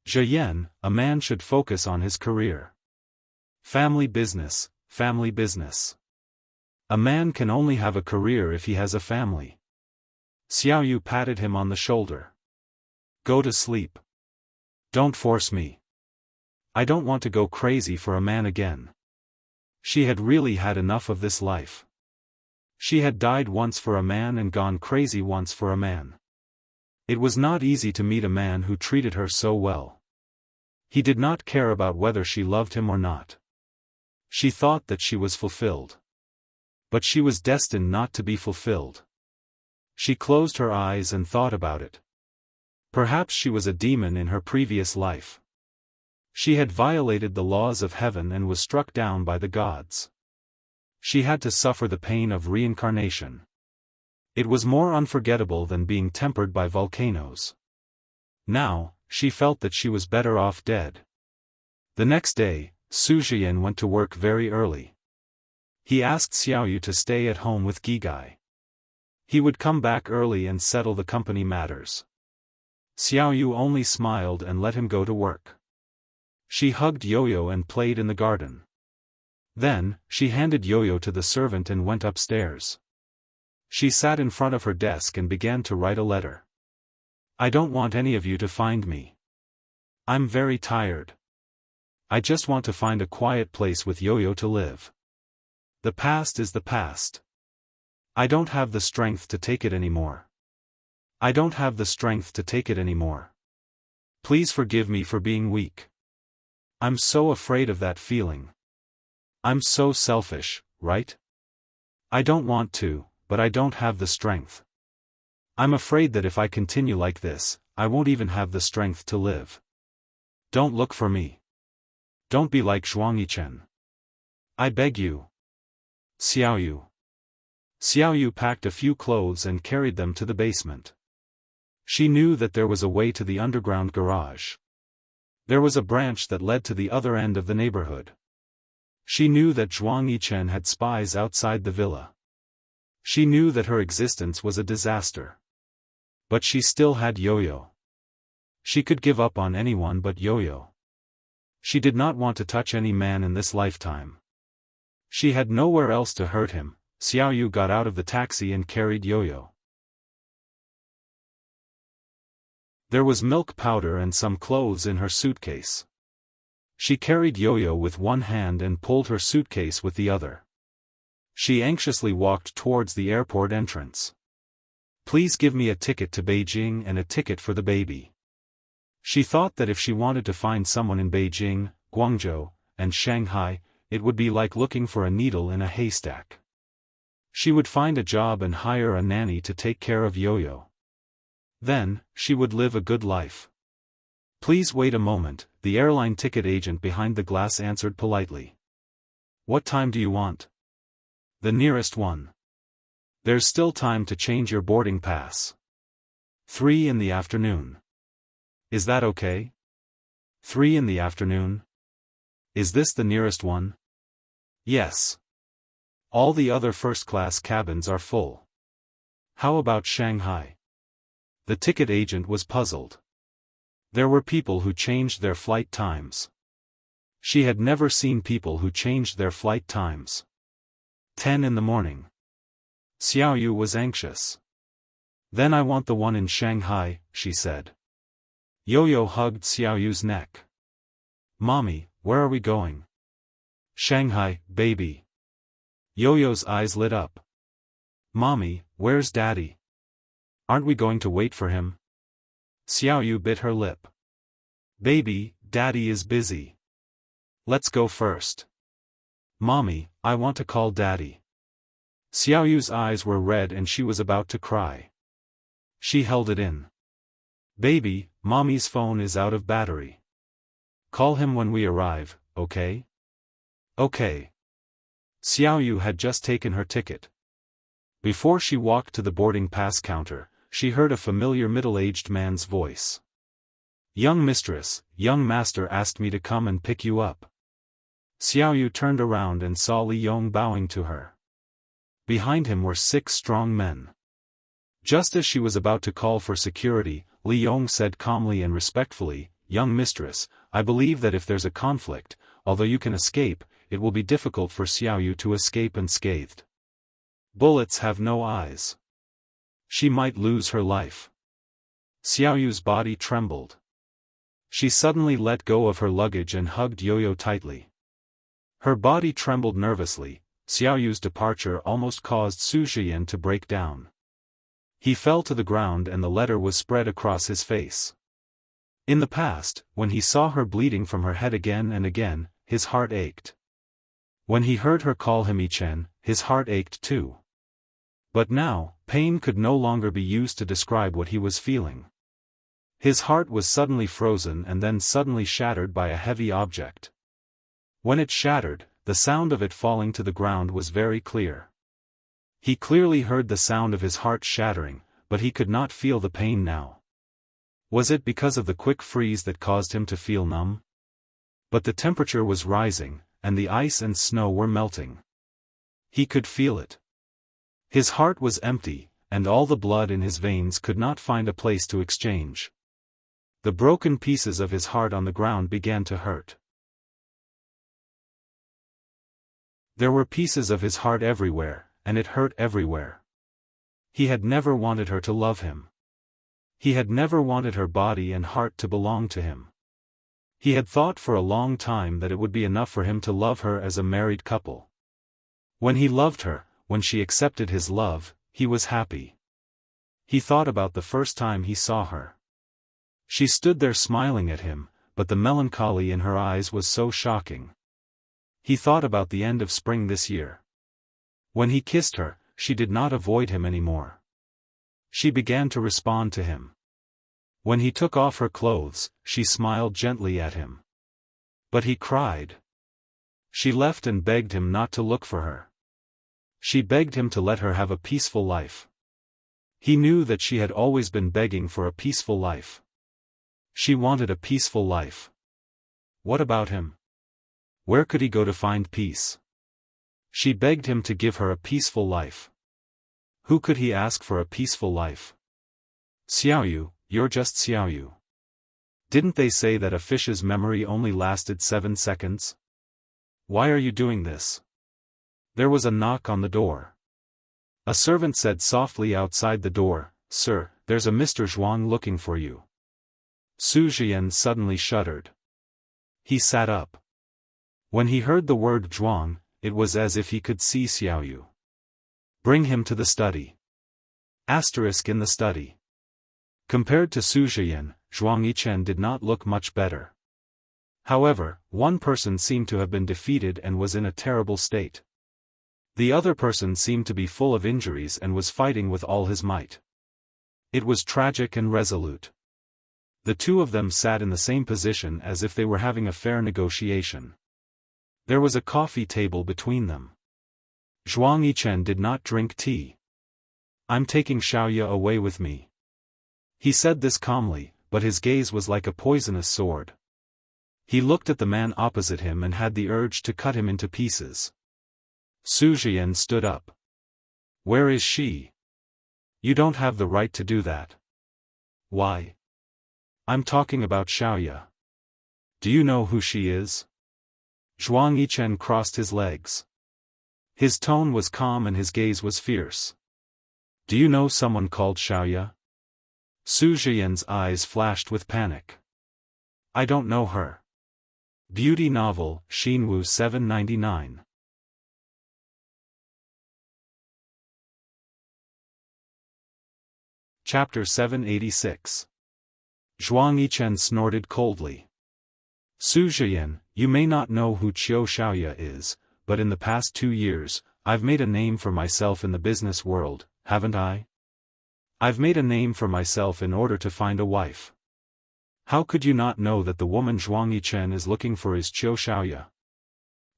Zheyan, a man should focus on his career. Family business, family business. A man can only have a career if he has a family. Xiaoyu patted him on the shoulder. Go to sleep. Don't force me. I don't want to go crazy for a man again. She had really had enough of this life. She had died once for a man and gone crazy once for a man. It was not easy to meet a man who treated her so well. He did not care about whether she loved him or not. She thought that she was fulfilled. But she was destined not to be fulfilled. She closed her eyes and thought about it. Perhaps she was a demon in her previous life. She had violated the laws of heaven and was struck down by the gods. She had to suffer the pain of reincarnation. It was more unforgettable than being tempered by volcanoes. Now, she felt that she was better off dead. The next day, Su Jian went to work very early. He asked Xiaoyu to stay at home with Gigai. He would come back early and settle the company matters. Xiaoyu only smiled and let him go to work. She hugged Yo-Yo and played in the garden. Then, she handed Yo-Yo to the servant and went upstairs. She sat in front of her desk and began to write a letter. I don't want any of you to find me. I'm very tired. I just want to find a quiet place with Yo-Yo to live. The past is the past. I don't have the strength to take it anymore. I don't have the strength to take it anymore. Please forgive me for being weak. I'm so afraid of that feeling. I'm so selfish, right? I don't want to, but I don't have the strength. I'm afraid that if I continue like this, I won't even have the strength to live. Don't look for me. Don't be like Zhuangyichen. I beg you. Xiaoyu. Xiaoyu packed a few clothes and carried them to the basement. She knew that there was a way to the underground garage. There was a branch that led to the other end of the neighborhood. She knew that Zhuang Yichen had spies outside the villa. She knew that her existence was a disaster. But she still had Yo-Yo. She could give up on anyone but Yo-Yo. She did not want to touch any man in this lifetime. She had nowhere else to hurt him. Xiaoyu got out of the taxi and carried Yo-Yo. There was milk powder and some clothes in her suitcase. She carried Yo-Yo with one hand and pulled her suitcase with the other. She anxiously walked towards the airport entrance. Please give me a ticket to Beijing and a ticket for the baby. She thought that if she wanted to find someone in Beijing, Guangzhou, and Shanghai, it would be like looking for a needle in a haystack. She would find a job and hire a nanny to take care of Yo-Yo. Then, she would live a good life. Please wait a moment, the airline ticket agent behind the glass answered politely. What time do you want? The nearest one. There's still time to change your boarding pass. 3 in the afternoon. Is that okay? 3 in the afternoon? Is this the nearest one? Yes. All the other first-class cabins are full. How about Shanghai? The ticket agent was puzzled. There were people who changed their flight times. She had never seen people who changed their flight times. 10 in the morning. Xiaoyu was anxious. Then I want the one in Shanghai, she said. Yo-Yo hugged Xiaoyu's neck. Mommy, where are we going? Shanghai, baby. Yo-Yo's eyes lit up. Mommy, where's Daddy? Aren't we going to wait for him? Xiaoyu bit her lip. Baby, Daddy is busy. Let's go first. Mommy, I want to call Daddy. Xiaoyu's eyes were red and she was about to cry. She held it in. Baby, Mommy's phone is out of battery. Call him when we arrive, okay? Okay. Xiaoyu had just taken her ticket. Before she walked to the boarding pass counter, she heard a familiar middle-aged man's voice. Young mistress, young master asked me to come and pick you up. Xiaoyu turned around and saw Li Yong bowing to her. Behind him were 6 strong men. Just as she was about to call for security, Li Yong said calmly and respectfully, "Young mistress, I believe that if there's a conflict, although you can escape, it will be difficult for Xiaoyu to escape unscathed. Bullets have no eyes. She might lose her life." Xiaoyu's body trembled. She suddenly let go of her luggage and hugged Yo-Yo tightly. Her body trembled nervously. Xiaoyu's departure almost caused Su Zhiyan to break down. He fell to the ground and the letter was spread across his face. In the past, when he saw her bleeding from her head again and again, his heart ached. When he heard her call him Ichen, his heart ached too. But now, pain could no longer be used to describe what he was feeling. His heart was suddenly frozen and then suddenly shattered by a heavy object. When it shattered, the sound of it falling to the ground was very clear. He clearly heard the sound of his heart shattering, but he could not feel the pain now. Was it because of the quick freeze that caused him to feel numb? But the temperature was rising, and the ice and snow were melting. He could feel it. His heart was empty, and all the blood in his veins could not find a place to exchange. The broken pieces of his heart on the ground began to hurt. There were pieces of his heart everywhere, and it hurt everywhere. He had never wanted her to love him. He had never wanted her body and heart to belong to him. He had thought for a long time that it would be enough for him to love her as a married couple. When he loved her, when she accepted his love, he was happy. He thought about the first time he saw her. She stood there smiling at him, but the melancholy in her eyes was so shocking. He thought about the end of spring this year. When he kissed her, she did not avoid him anymore. She began to respond to him. When he took off her clothes, she smiled gently at him. But he cried. She left and begged him not to look for her. She begged him to let her have a peaceful life. He knew that she had always been begging for a peaceful life. She wanted a peaceful life. What about him? Where could he go to find peace? She begged him to give her a peaceful life. Who could he ask for a peaceful life? Xiaoyu, you're just Xiaoyu. Didn't they say that a fish's memory only lasted 7 seconds? Why are you doing this? There was a knock on the door. A servant said softly outside the door, "Sir, there's a Mr. Zhuang looking for you." Su Zhiyan suddenly shuddered. He sat up. When he heard the word Zhuang, it was as if he could see Xiaoyu. Bring him to the study. Asterisk in the study. Compared to Su Zhiyan, Zhuang Yichen did not look much better. However, one person seemed to have been defeated and was in a terrible state. The other person seemed to be full of injuries and was fighting with all his might. It was tragic and resolute. The two of them sat in the same position as if they were having a fair negotiation. There was a coffee table between them. Zhuang Yichen did not drink tea. "I'm taking Xiaoya away with me." He said this calmly, but his gaze was like a poisonous sword. He looked at the man opposite him and had the urge to cut him into pieces. Su Zhiyan stood up. "Where is she?" "You don't have the right to do that." "Why?" "I'm talking about Xiaoya. Do you know who she is?" Zhuang Yichen crossed his legs. His tone was calm and his gaze was fierce. "Do you know someone called Xiaoya?" Su Zhiyan's eyes flashed with panic. "I don't know her." Beauty novel, Xinwu 799. Chapter 786. Zhuang Yichen snorted coldly. "Su Zhiyan, you may not know who Qiu Xiaoya is, but in the past 2 years, I've made a name for myself in the business world, haven't I? I've made a name for myself in order to find a wife. How could you not know that the woman Zhuang Yichen is looking for is Qiu Xiaoya?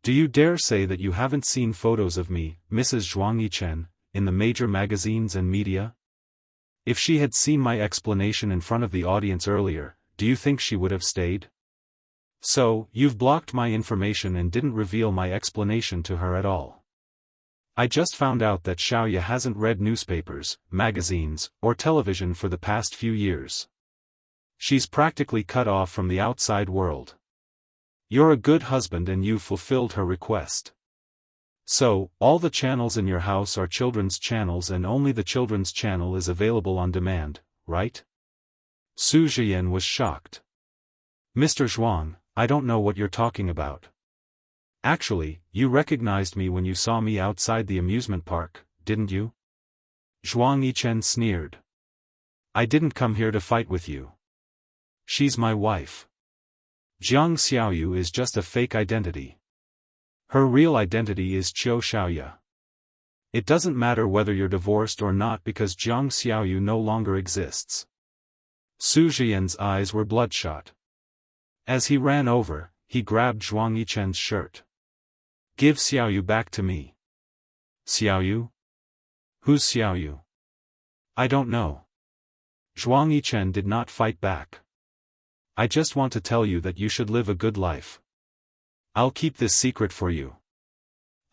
Do you dare say that you haven't seen photos of me, Mrs. Zhuang Yichen, in the major magazines and media? If she had seen my explanation in front of the audience earlier, do you think she would have stayed?" So, you've blocked my information and didn't reveal my explanation to her at all. I just found out that Xiaoya hasn't read newspapers, magazines, or television for the past few years. She's practically cut off from the outside world. You're a good husband and you've fulfilled her request. So, all the channels in your house are children's channels and only the children's channel is available on demand, right? Su Zhiyan was shocked. Mr. Zhuang, I don't know what you're talking about. Actually, you recognized me when you saw me outside the amusement park, didn't you? Zhuang Yichen sneered. I didn't come here to fight with you. She's my wife. Jiang Xiaoyu is just a fake identity. Her real identity is Qiu Xiaoya. It doesn't matter whether you're divorced or not because Jiang Xiaoyu no longer exists. Su Zhiyan's eyes were bloodshot. As he ran over, he grabbed Zhuang Yichen's shirt. Give Xiaoyu back to me. Xiaoyu? Who's Xiaoyu? I don't know. Zhuang Yichen did not fight back. I just want to tell you that you should live a good life. I'll keep this secret for you.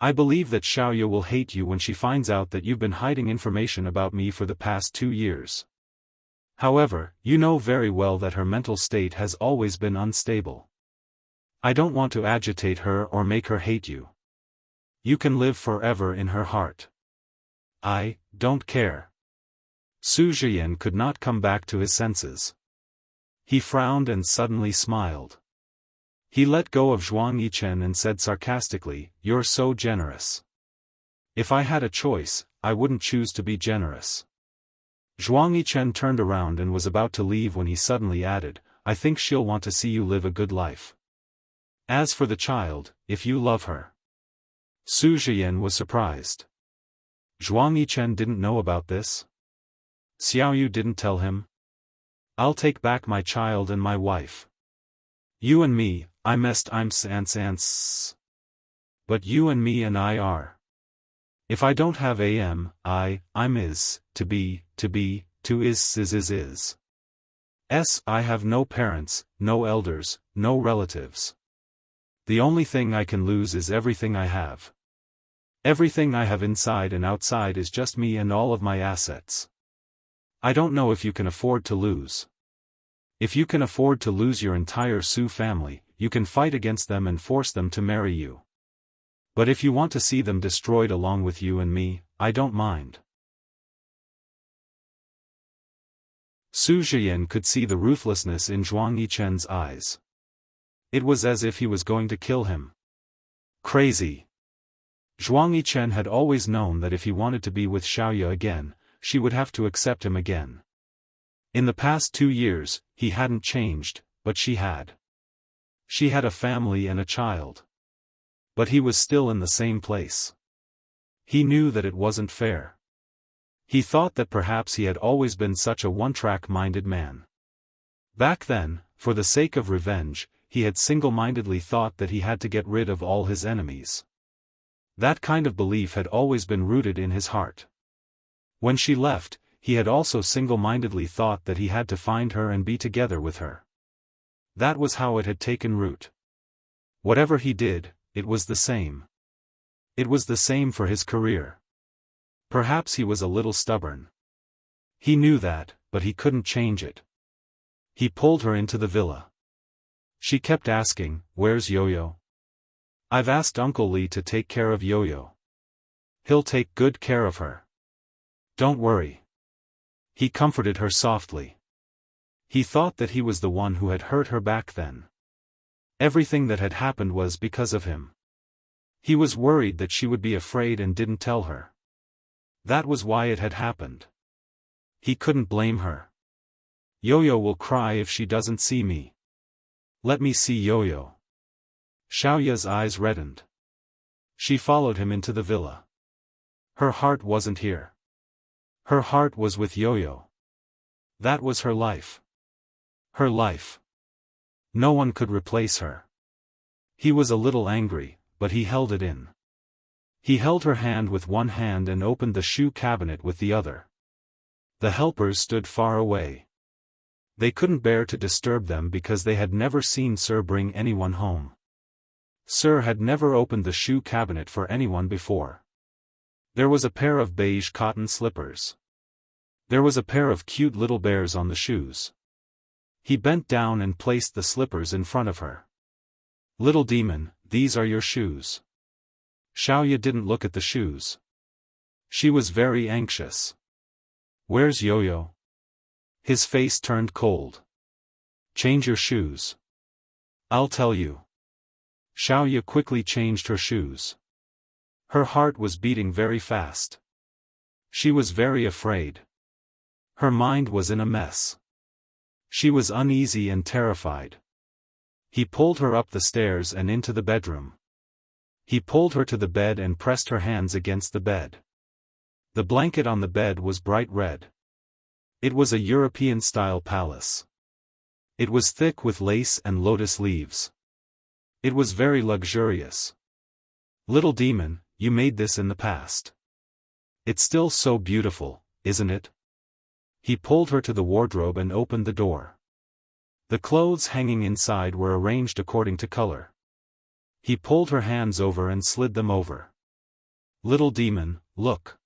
I believe that Xiaoya will hate you when she finds out that you've been hiding information about me for the past 2 years. However, you know very well that her mental state has always been unstable. I don't want to agitate her or make her hate you. You can live forever in her heart. I don't care. Su Zhiyan could not come back to his senses. He frowned and suddenly smiled. He let go of Zhuang Yichen and said sarcastically, You're so generous. If I had a choice, I wouldn't choose to be generous. Zhuang Yichen turned around and was about to leave when he suddenly added, I think she'll want to see you live a good life. As for the child, if you love her. Su Zhiyan was surprised. Zhuang Yichen didn't know about this? Xiaoyu didn't tell him? I'll take back my child and my wife. You and me, I'm sans. But you and me and I are. If I don't have I'm is, to be, to is. I have no parents, no elders, no relatives. The only thing I can lose is everything I have. Everything I have inside and outside is just me and all of my assets. I don't know if you can afford to lose. If you can afford to lose your entire Su family, you can fight against them and force them to marry you. But if you want to see them destroyed along with you and me, I don't mind. Su Zhiyan could see the ruthlessness in Zhuang Yichen's eyes. It was as if he was going to kill him. Crazy. Zhuang Yichen had always known that if he wanted to be with Xiaoya again, she would have to accept him again. In the past 2 years, he hadn't changed, but she had. She had a family and a child. But he was still in the same place. He knew that it wasn't fair. He thought that perhaps he had always been such a one-track-minded man. Back then, for the sake of revenge, he had single-mindedly thought that he had to get rid of all his enemies. That kind of belief had always been rooted in his heart. When she left, he had also single-mindedly thought that he had to find her and be together with her. That was how it had taken root. Whatever he did, it was the same. It was the same for his career. Perhaps he was a little stubborn. He knew that, but he couldn't change it. He pulled her into the villa. She kept asking, Where's Yo-Yo? I've asked Uncle Li to take care of Yo-Yo. He'll take good care of her. Don't worry. He comforted her softly. He thought that he was the one who had hurt her back then. Everything that had happened was because of him. He was worried that she would be afraid and didn't tell her. That was why it had happened. He couldn't blame her. Yo-Yo will cry if she doesn't see me. Let me see Yo-Yo. Xiaoya's eyes reddened. She followed him into the villa. Her heart wasn't here. Her heart was with Yo-Yo. That was her life. Her life. No one could replace her. He was a little angry, but he held it in. He held her hand with one hand and opened the shoe cabinet with the other. The helpers stood far away. They couldn't bear to disturb them because they had never seen Sir bring anyone home. Sir had never opened the shoe cabinet for anyone before. There was a pair of beige cotton slippers. There was a pair of cute little bears on the shoes. He bent down and placed the slippers in front of her. "Little demon, these are your shoes." Xiaoya didn't look at the shoes. She was very anxious. "Where's Yo-Yo?" His face turned cold. "Change your shoes. I'll tell you." Xiaoya quickly changed her shoes. Her heart was beating very fast. She was very afraid. Her mind was in a mess. She was uneasy and terrified. He pulled her up the stairs and into the bedroom. He pulled her to the bed and pressed her hands against the bed. The blanket on the bed was bright red. It was a European-style palace. It was thick with lace and lotus leaves. It was very luxurious. "Little demon, you made this in the past. It's still so beautiful, isn't it?" He pulled her to the wardrobe and opened the door. The clothes hanging inside were arranged according to color. He pulled her hands over and slid them over. "Little demon, look.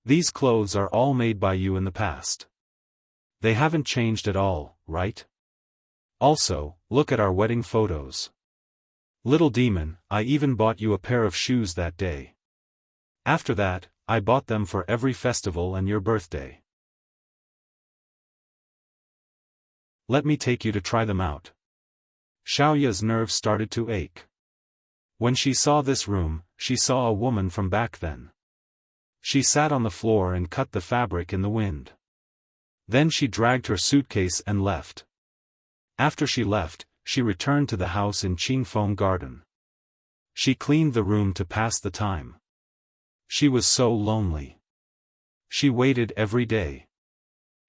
These clothes are all made by you in the past. They haven't changed at all, right? Also, look at our wedding photos. Little demon, I even bought you a pair of shoes that day. After that, I bought them for every festival and your birthday. Let me take you to try them out." Xiaoya's nerves started to ache. When she saw this room, she saw a woman from back then. She sat on the floor and cut the fabric in the wind. Then she dragged her suitcase and left. After she left, she returned to the house in Qingfeng Garden. She cleaned the room to pass the time. She was so lonely. She waited every day.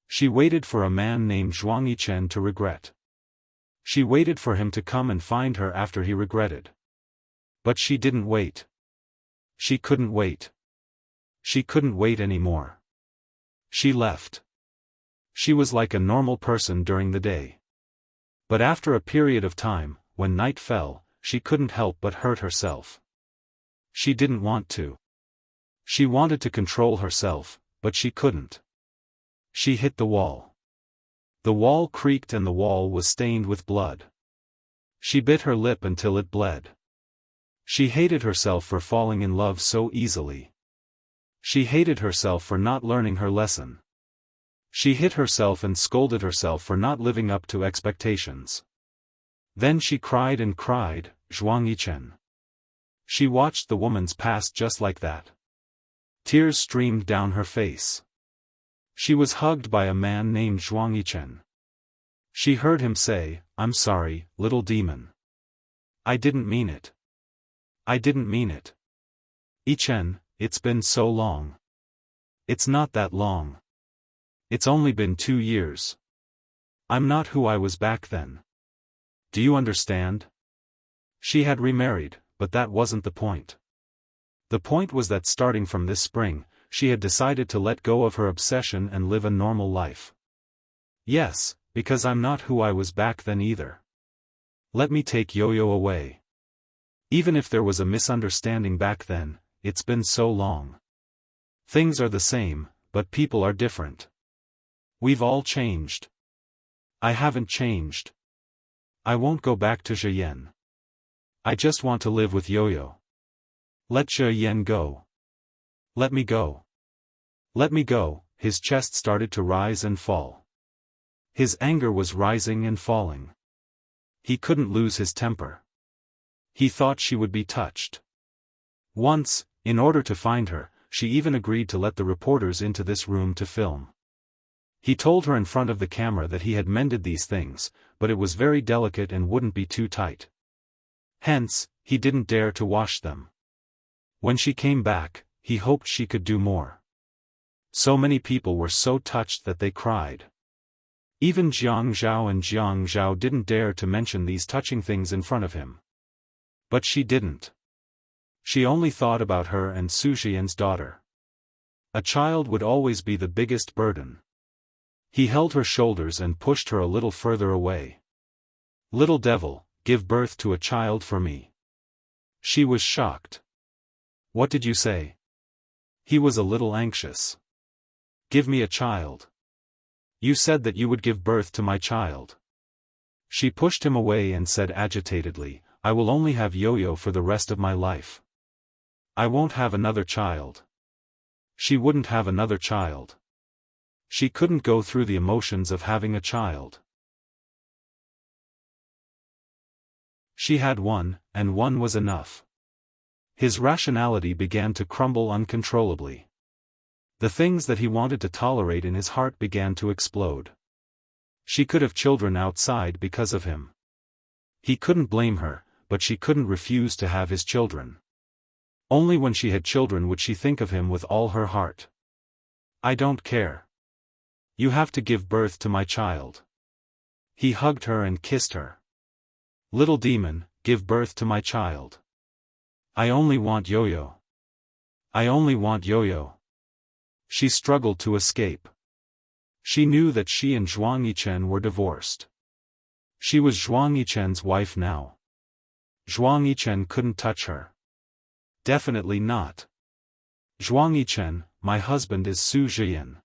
She waited for a man named Zhuangyichen to regret. She waited for him to come and find her after he regretted. But she didn't wait. She couldn't wait. She couldn't wait anymore. She left. She was like a normal person during the day. But after a period of time, when night fell, she couldn't help but hurt herself. She didn't want to. She wanted to control herself, but she couldn't. She hit the wall. The wall creaked and the wall was stained with blood. She bit her lip until it bled. She hated herself for falling in love so easily. She hated herself for not learning her lesson. She hit herself and scolded herself for not living up to expectations. Then she cried and cried, "Zhuangyichen." She watched the woman's past just like that. Tears streamed down her face. She was hugged by a man named Zhuangyichen. She heard him say, "I'm sorry, little demon. I didn't mean it. I didn't mean it. Yichen, it's been so long." "It's not that long. It's only been 2 years. I'm not who I was back then. Do you understand?" She had remarried, but that wasn't the point. The point was that starting from this spring, she had decided to let go of her obsession and live a normal life. "Yes, because I'm not who I was back then either. Let me take Yo-Yo away. Even if there was a misunderstanding back then, it's been so long. Things are the same, but people are different. We've all changed. I haven't changed. I won't go back to Zheyan. I just want to live with Yo-Yo. Let Zheyan go. Let me go. Let me go." His chest started to rise and fall. His anger was rising and falling. He couldn't lose his temper. He thought she would be touched. Once, in order to find her, she even agreed to let the reporters into this room to film. He told her in front of the camera that he had mended these things, but it was very delicate and wouldn't be too tight. Hence, he didn't dare to wash them. When she came back, he hoped she could do more. So many people were so touched that they cried. Even Jiang Zhao and Jiang Zhao didn't dare to mention these touching things in front of him. But she didn't. She only thought about her and Su Xian's daughter. A child would always be the biggest burden. He held her shoulders and pushed her a little further away. Little devil, give birth to a child for me. She was shocked. What did you say? He was a little anxious. Give me a child. You said that you would give birth to my child. She pushed him away and said agitatedly, I will only have Yo-Yo for the rest of my life. I won't have another child. She wouldn't have another child. She couldn't go through the emotions of having a child. She had one, and one was enough. His rationality began to crumble uncontrollably. The things that he wanted to tolerate in his heart began to explode. She could have children outside because of him. He couldn't blame her, but she couldn't refuse to have his children. Only when she had children would she think of him with all her heart. I don't care. You have to give birth to my child. He hugged her and kissed her. Little demon, give birth to my child. I only want Yo-Yo. I only want Yo-Yo. She struggled to escape. She knew that she and Zhuang Yichen were divorced. She was Zhuang Yichen's wife now. Zhuang Yichen couldn't touch her. Definitely not. Zhuang Yichen, my husband is Su Zhiyan.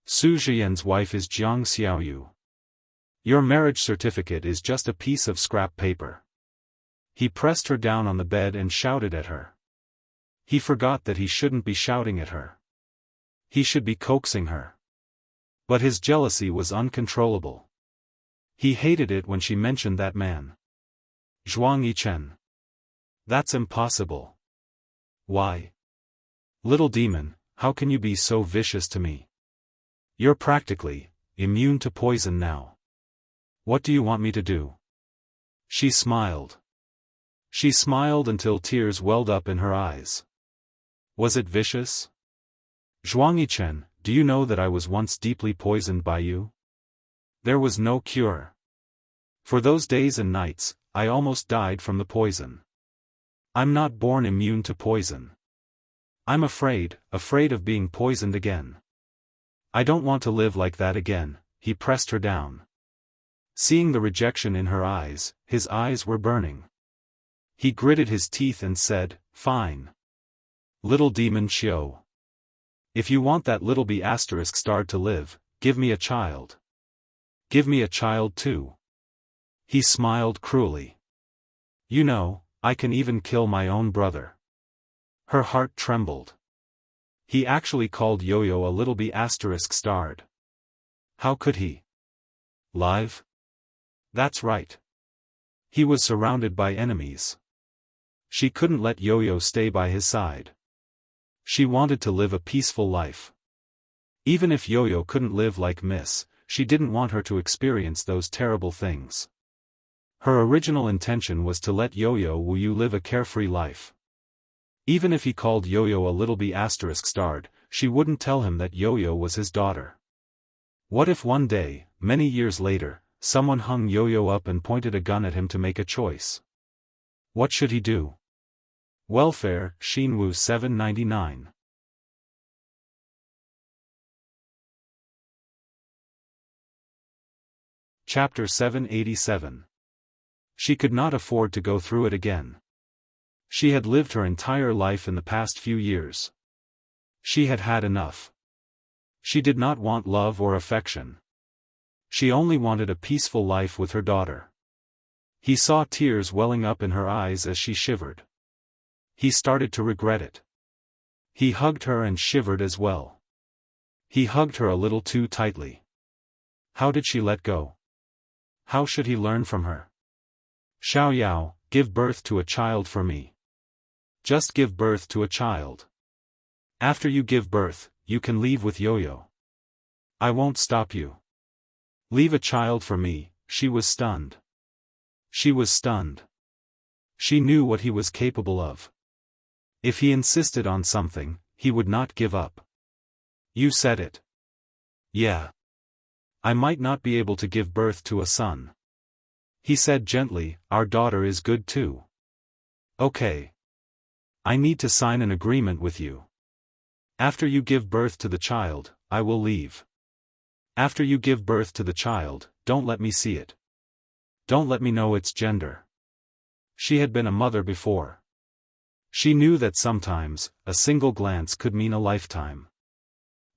Su Zhiyan's wife is Jiang Xiaoyu. Your marriage certificate is just a piece of scrap paper. He pressed her down on the bed and shouted at her. He forgot that he shouldn't be shouting at her. He should be coaxing her. But his jealousy was uncontrollable. He hated it when she mentioned that man. Zhuang Yichen. That's impossible. Why? Little demon, how can you be so vicious to me? You're practically immune to poison now. What do you want me to do? She smiled. She smiled until tears welled up in her eyes. Was it vicious? Zhuang Yichen, do you know that I was once deeply poisoned by you? There was no cure. For those days and nights, I almost died from the poison. I'm not born immune to poison. I'm afraid of being poisoned again. I don't want to live like that again. He pressed her down. Seeing the rejection in her eyes, his eyes were burning. He gritted his teeth and said, fine. Little demon Xiao. If you want that little B** star to live, give me a child. Give me a child too. He smiled cruelly. You know, I can even kill my own brother. Her heart trembled. He actually called Yo-Yo a little B** starred. How could he? Live? That's right. He was surrounded by enemies. She couldn't let Yo-Yo stay by his side. She wanted to live a peaceful life. Even if Yo-Yo couldn't live like Miss, she didn't want her to experience those terrible things. Her original intention was to let Yo-Yo Wu Yu live a carefree life. Even if he called Yo-Yo a little B** starred, she wouldn't tell him that Yo-Yo was his daughter. What if one day, many years later, someone hung Yo-Yo up and pointed a gun at him to make a choice? What should he do? Welfare, Xinwu 799. Chapter 787. She could not afford to go through it again. She had lived her entire life in the past few years. She had had enough. She did not want love or affection. She only wanted a peaceful life with her daughter. He saw tears welling up in her eyes as she shivered. He started to regret it. He hugged her and shivered as well. He hugged her a little too tightly. How did she let go? How should he learn from her? Xiao Yao, give birth to a child for me. Just give birth to a child. After you give birth, you can leave with Yo-Yo. I won't stop you. Leave a child for me. She was stunned. She was stunned. She knew what he was capable of. If he insisted on something, he would not give up. You said it. Yeah. I might not be able to give birth to a son. He said gently, our daughter is good too. Okay. I need to sign an agreement with you. After you give birth to the child, I will leave. After you give birth to the child, don't let me see it. Don't let me know its gender. She had been a mother before. She knew that sometimes, a single glance could mean a lifetime.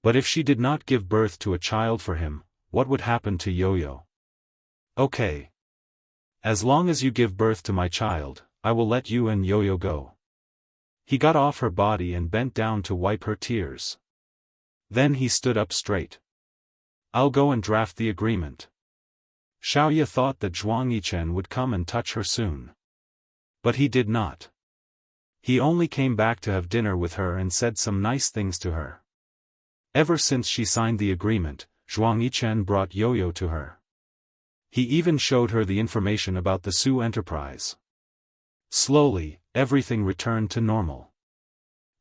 But if she did not give birth to a child for him, what would happen to Yo-Yo? Okay. As long as you give birth to my child, I will let you and Yo-Yo go. He got off her body and bent down to wipe her tears. Then he stood up straight. I'll go and draft the agreement. Xiaoya thought that Zhuang Yichen would come and touch her soon. But he did not. He only came back to have dinner with her and said some nice things to her. Ever since she signed the agreement, Zhuang Yichen brought Yo-Yo to her. He even showed her the information about the Su enterprise. Slowly, everything returned to normal.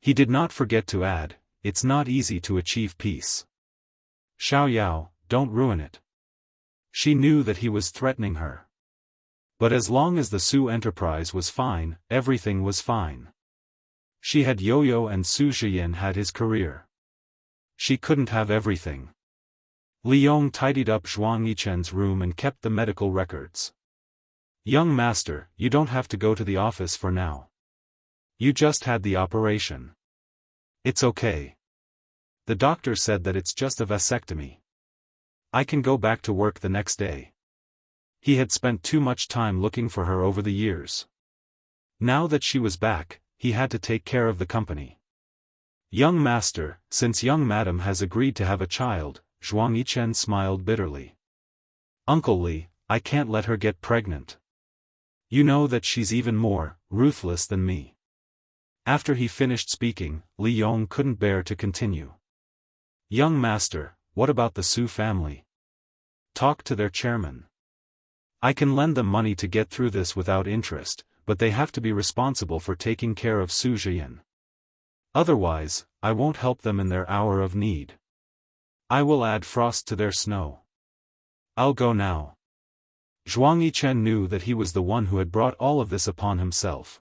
He did not forget to add, it's not easy to achieve peace. Xiaoyao, don't ruin it. She knew that he was threatening her. But as long as the Su enterprise was fine, everything was fine. She had Yo-Yo and Su Zhiyin had his career. She couldn't have everything. Li Yong tidied up Zhuang Yichen's room and kept the medical records. Young master, you don't have to go to the office for now. You just had the operation. It's okay. The doctor said that it's just a vasectomy. I can go back to work the next day. He had spent too much time looking for her over the years. Now that she was back, he had to take care of the company. Young master, since young madam has agreed to have a child, Zhuang Yichen smiled bitterly. Uncle Li, I can't let her get pregnant. You know that she's even more ruthless than me. After he finished speaking, Li Yong couldn't bear to continue. Young master, what about the Su family? Talk to their chairman. I can lend them money to get through this without interest, but they have to be responsible for taking care of Su Zhiyin. Otherwise, I won't help them in their hour of need. I will add frost to their snow. I'll go now. Zhuang Yichen knew that he was the one who had brought all of this upon himself.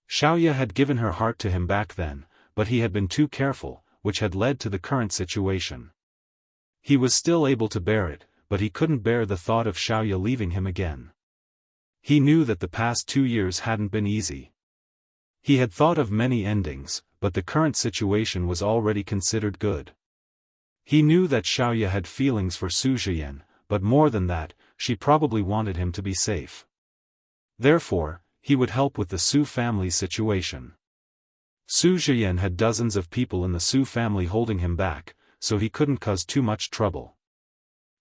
Xiaoya had given her heart to him back then, but he had been too careful, which had led to the current situation. He was still able to bear it, but he couldn't bear the thought of Xiaoya leaving him again. He knew that the past 2 years hadn't been easy. He had thought of many endings, but the current situation was already considered good. He knew that Xiaoya had feelings for Su Zhiyin, but more than that, she probably wanted him to be safe. Therefore, he would help with the Su family situation. Su Zhiyin had dozens of people in the Su family holding him back, so he couldn't cause too much trouble.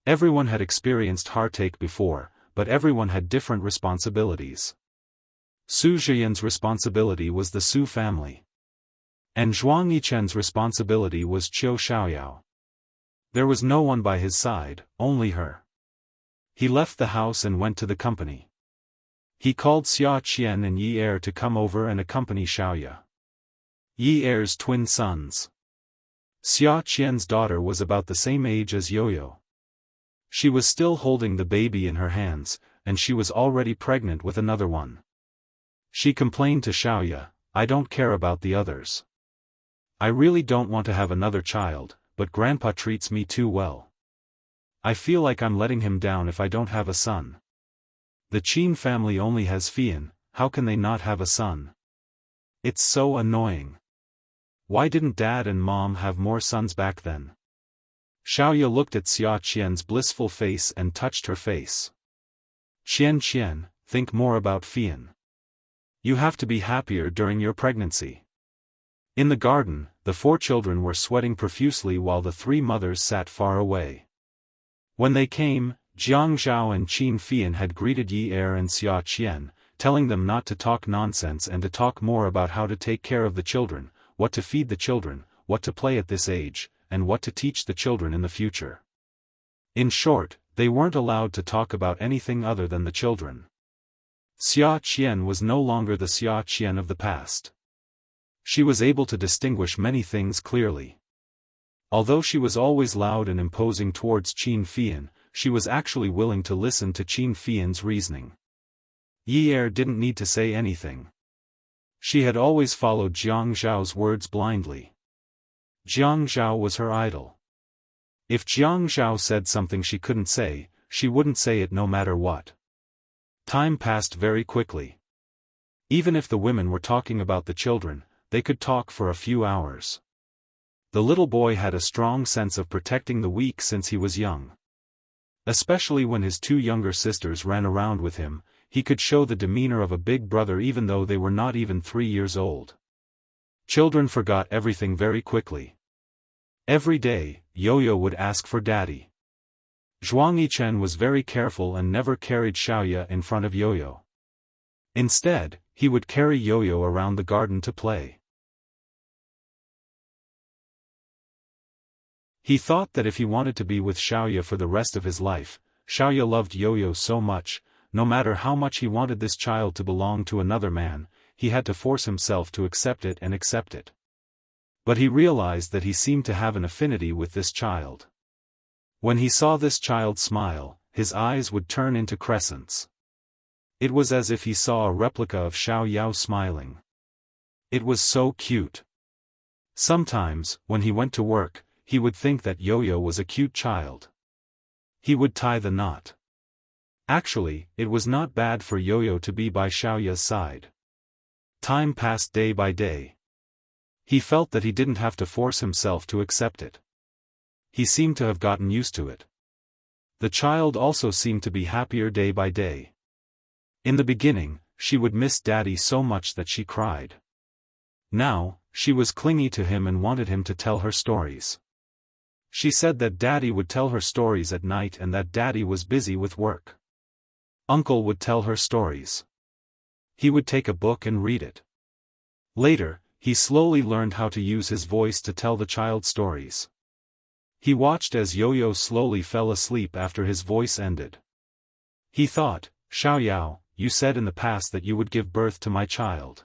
Everyone had experienced heartache before, but everyone had different responsibilities. Su Zhiyin's responsibility was the Su family. And Zhuang Yichen's responsibility was Qiu Xiaoyao. There was no one by his side, only her. He left the house and went to the company. He called Xia Qian and Yi Er to come over and accompany Xiaoya. Yi Er's twin sons. Xia Qian's daughter was about the same age as Yo-Yo. She was still holding the baby in her hands, and she was already pregnant with another one. She complained to Xiaoya, I don't care about the others. I really don't want to have another child, but Grandpa treats me too well. I feel like I'm letting him down if I don't have a son. The Qin family only has Fian, how can they not have a son? It's so annoying. Why didn't Dad and Mom have more sons back then? Xiaoya looked at Xia Qian's blissful face and touched her face. Qian, think more about Fian. You have to be happier during your pregnancy. In the garden, the 4 children were sweating profusely while the 3 mothers sat far away. When they came, Jiang Zhao and Qin Fian had greeted Yi Er and Xia Qian, telling them not to talk nonsense and to talk more about how to take care of the children, what to feed the children, what to play at this age, and what to teach the children in the future. In short, they weren't allowed to talk about anything other than the children. Xia Qian was no longer the Xia Qian of the past. She was able to distinguish many things clearly. Although she was always loud and imposing towards Qin Fian, she was actually willing to listen to Qin Fian's reasoning. Yi Er didn't need to say anything. She had always followed Jiang Zhao's words blindly. Jiang Zhao was her idol. If Jiang Zhao said something she couldn't say, she wouldn't say it no matter what. Time passed very quickly. Even if the women were talking about the children, they could talk for a few hours. The little boy had a strong sense of protecting the weak since he was young. Especially when his two younger sisters ran around with him, he could show the demeanor of a big brother even though they were not even 3 years old. Children forgot everything very quickly. Every day, Yo-Yo would ask for daddy. Zhuang Yichen was very careful and never carried Xiaoya in front of Yo-Yo. Instead, he would carry Yo-Yo around the garden to play. He thought that if he wanted to be with Xiaoya for the rest of his life, Xiaoya loved Yo-Yo so much, no matter how much he wanted this child to belong to another man, he had to force himself to accept it and accept it. But he realized that he seemed to have an affinity with this child. When he saw this child smile, his eyes would turn into crescents. It was as if he saw a replica of Xiao Yao smiling. It was so cute. Sometimes, when he went to work, he would think that Yo-Yo was a cute child. He would tie the knot. Actually, it was not bad for Yo-Yo to be by Xiaoya's side. Time passed day by day. He felt that he didn't have to force himself to accept it. He seemed to have gotten used to it. The child also seemed to be happier day by day. In the beginning, she would miss daddy so much that she cried. Now, she was clingy to him and wanted him to tell her stories. She said that daddy would tell her stories at night and that daddy was busy with work. Uncle would tell her stories. He would take a book and read it. Later, he slowly learned how to use his voice to tell the child stories. He watched as Yo-Yo slowly fell asleep after his voice ended. He thought, Xiaoyao, you said in the past that you would give birth to my child.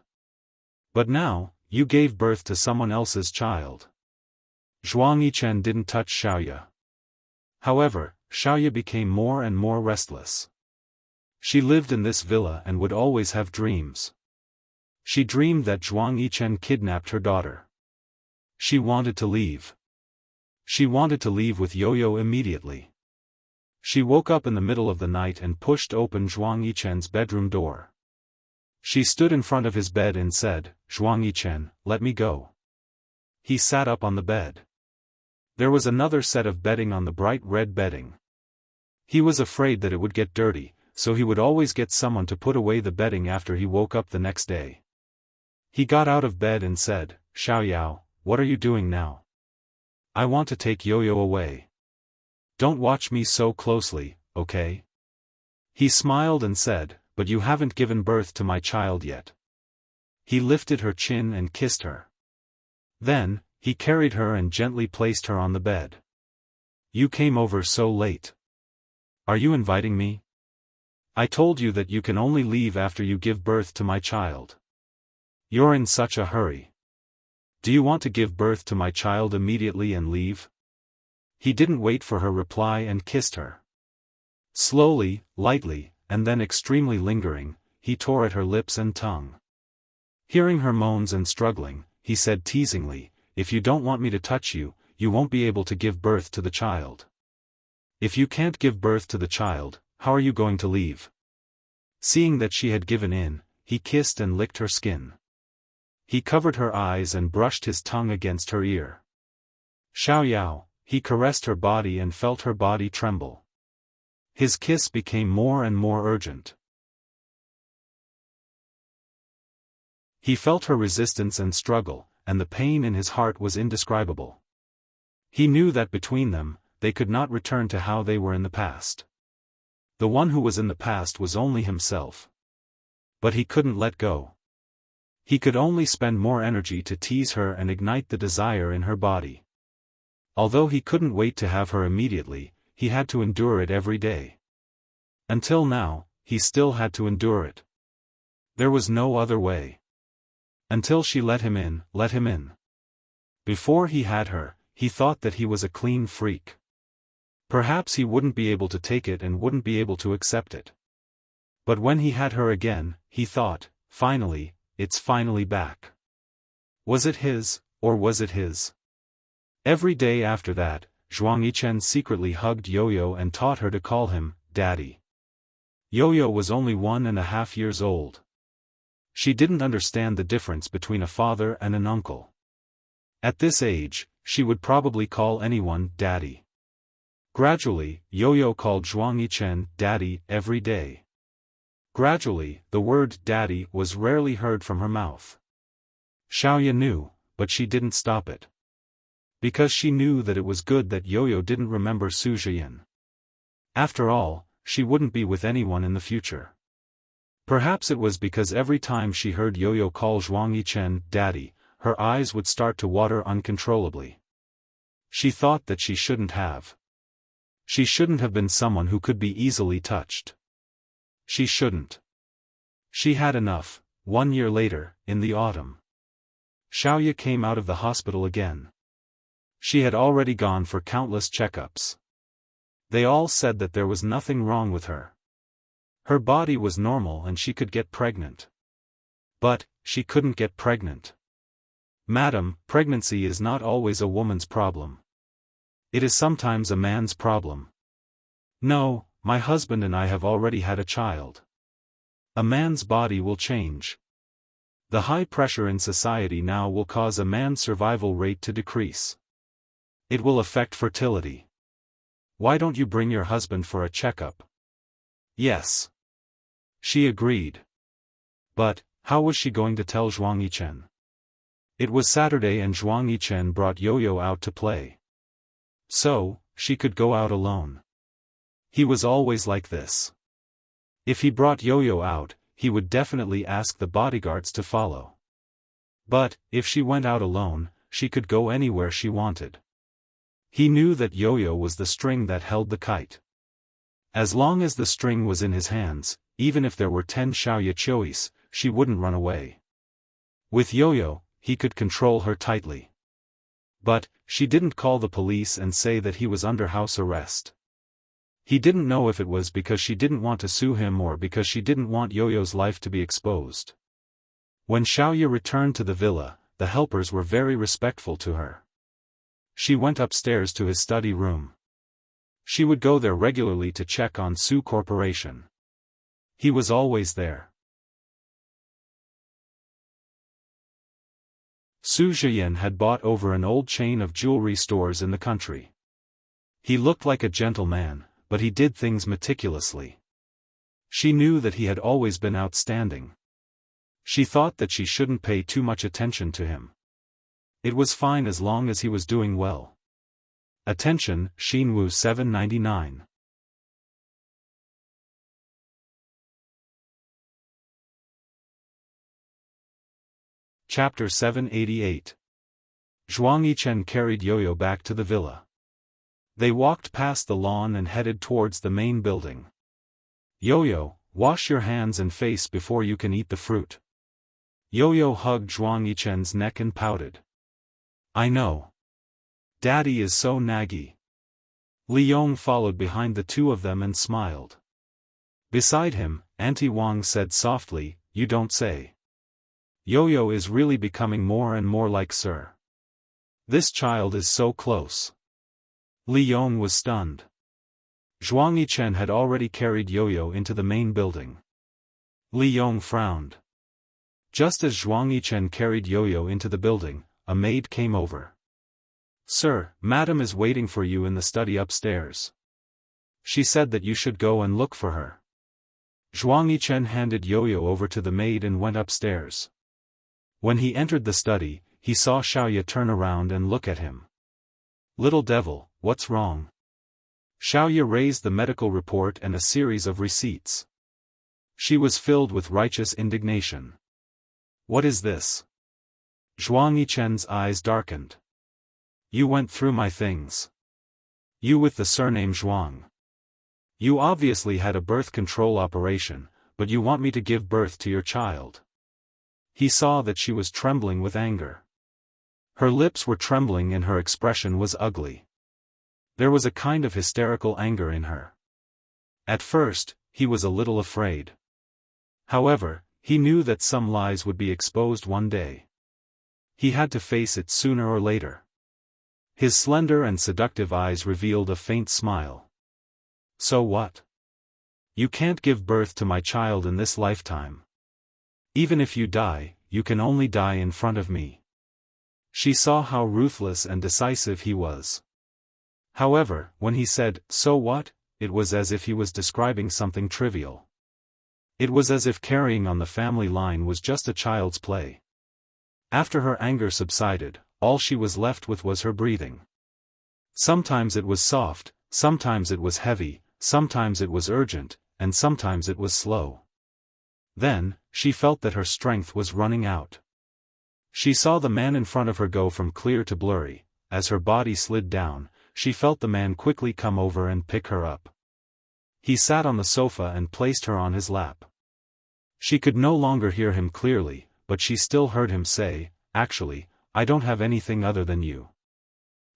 But now, you gave birth to someone else's child. Zhuang Yichen didn't touch Xiaoya. However, Xiaoya became more and more restless. She lived in this villa and would always have dreams. She dreamed that Zhuang Yichen kidnapped her daughter. She wanted to leave. She wanted to leave with Yo-Yo immediately. She woke up in the middle of the night and pushed open Zhuang Yichen's bedroom door. She stood in front of his bed and said, Zhuang Yichen, let me go. He sat up on the bed. There was another set of bedding on the bright red bedding. He was afraid that it would get dirty, so he would always get someone to put away the bedding after he woke up the next day. He got out of bed and said, Xiaoyao, what are you doing now? I want to take Yo-Yo away. Don't watch me so closely, okay? He smiled and said, but you haven't given birth to my child yet. He lifted her chin and kissed her. Then, he carried her and gently placed her on the bed. You came over so late. Are you inviting me? I told you that you can only leave after you give birth to my child. You're in such a hurry. Do you want to give birth to my child immediately and leave? He didn't wait for her reply and kissed her. Slowly, lightly, and then extremely lingering, he tore at her lips and tongue. Hearing her moans and struggling, he said teasingly, if you don't want me to touch you, you won't be able to give birth to the child. If you can't give birth to the child, how are you going to leave? Seeing that she had given in, he kissed and licked her skin. He covered her eyes and brushed his tongue against her ear. Xiaoyao, he caressed her body and felt her body tremble. His kiss became more and more urgent. He felt her resistance and struggle, and the pain in his heart was indescribable. He knew that between them, they could not return to how they were in the past. The one who was in the past was only himself. But he couldn't let go. He could only spend more energy to tease her and ignite the desire in her body. Although he couldn't wait to have her immediately, he had to endure it every day. Until now, he still had to endure it. There was no other way. Until she let him in, let him in. Before he had her, he thought that he was a clean freak. Perhaps he wouldn't be able to take it and wouldn't be able to accept it. But when he had her again, he thought, finally, it's finally back. Was it his, or was it his? Every day after that, Zhuang Yichen secretly hugged Yo-Yo and taught her to call him Daddy. Yo-Yo was only 1.5 years old. She didn't understand the difference between a father and an uncle. At this age, she would probably call anyone Daddy. Gradually, Yo-Yo called Zhuang Yichen Daddy every day. Gradually, the word Daddy was rarely heard from her mouth. Xiaoya knew, but she didn't stop it. Because she knew that it was good that Yo-Yo didn't remember Su Zhiyin. After all, she wouldn't be with anyone in the future. Perhaps it was because every time she heard Yo-Yo call Zhuang Yichen Daddy, her eyes would start to water uncontrollably. She thought that she shouldn't have. She shouldn't have been someone who could be easily touched. She shouldn't. She had enough. 1 year later, in the autumn, Xiaoya came out of the hospital again. She had already gone for countless checkups. They all said that there was nothing wrong with her. Her body was normal and she could get pregnant. But, she couldn't get pregnant. Madam, pregnancy is not always a woman's problem. It is sometimes a man's problem. No, my husband and I have already had a child. A man's body will change. The high pressure in society now will cause a man's survival rate to decrease. It will affect fertility. Why don't you bring your husband for a checkup? Yes. She agreed. But, how was she going to tell Zhuang Yichen? It was Saturday and Zhuang Yichen brought Yo-Yo out to play. So, she could go out alone. He was always like this. If he brought Yo-Yo out, he would definitely ask the bodyguards to follow. But, if she went out alone, she could go anywhere she wanted. He knew that Yo-Yo was the string that held the kite. As long as the string was in his hands, even if there were 10 Xiaoya Chois, she wouldn't run away. With Yo-Yo, he could control her tightly. But, she didn't call the police and say that he was under house arrest. He didn't know if it was because she didn't want to sue him or because she didn't want Yo-Yo's life to be exposed. When Xiaoya returned to the villa, the helpers were very respectful to her. She went upstairs to his study room. She would go there regularly to check on Su Corporation. He was always there. Su Zhiyin had bought over an old chain of jewelry stores in the country. He looked like a gentleman, but he did things meticulously. She knew that he had always been outstanding. She thought that she shouldn't pay too much attention to him. It was fine as long as he was doing well. Attention, Xinwu 799. Chapter 788. Zhuang Yichen carried Yo-Yo back to the villa. They walked past the lawn and headed towards the main building. Yo-Yo, wash your hands and face before you can eat the fruit. Yo-Yo hugged Zhuang Yichen's neck and pouted. I know. Daddy is so naggy. Li Yong followed behind the two of them and smiled. Beside him, Auntie Wang said softly, you don't say. Yo-Yo is really becoming more and more like Sir. This child is so close. Li Yong was stunned. Zhuang Yichen had already carried Yo-Yo into the main building. Li Yong frowned. Just as Zhuang Yichen carried Yo-Yo into the building, a maid came over. Sir, Madam is waiting for you in the study upstairs. She said that you should go and look for her. Zhuang Yichen handed Yo-Yo over to the maid and went upstairs. When he entered the study, he saw Xiaoya turn around and look at him. Little devil, what's wrong? Xiaoya raised the medical report and a series of receipts. She was filled with righteous indignation. What is this? Zhuang Yichen's eyes darkened. You went through my things. You with the surname Zhuang. You obviously had a birth control operation, but you want me to give birth to your child. He saw that she was trembling with anger. Her lips were trembling and her expression was ugly. There was a kind of hysterical anger in her. At first, he was a little afraid. However, he knew that some lies would be exposed one day. He had to face it sooner or later. His slender and seductive eyes revealed a faint smile. So what? You can't give birth to my child in this lifetime. Even if you die, you can only die in front of me. She saw how ruthless and decisive he was. However, when he said, "So what?" it was as if he was describing something trivial. It was as if carrying on the family line was just a child's play. After her anger subsided, all she was left with was her breathing. Sometimes it was soft, sometimes it was heavy, sometimes it was urgent, and sometimes it was slow. Then, she felt that her strength was running out. She saw the man in front of her go from clear to blurry. As her body slid down, she felt the man quickly come over and pick her up. He sat on the sofa and placed her on his lap. She could no longer hear him clearly, but she still heard him say, "Actually, I don't have anything other than you.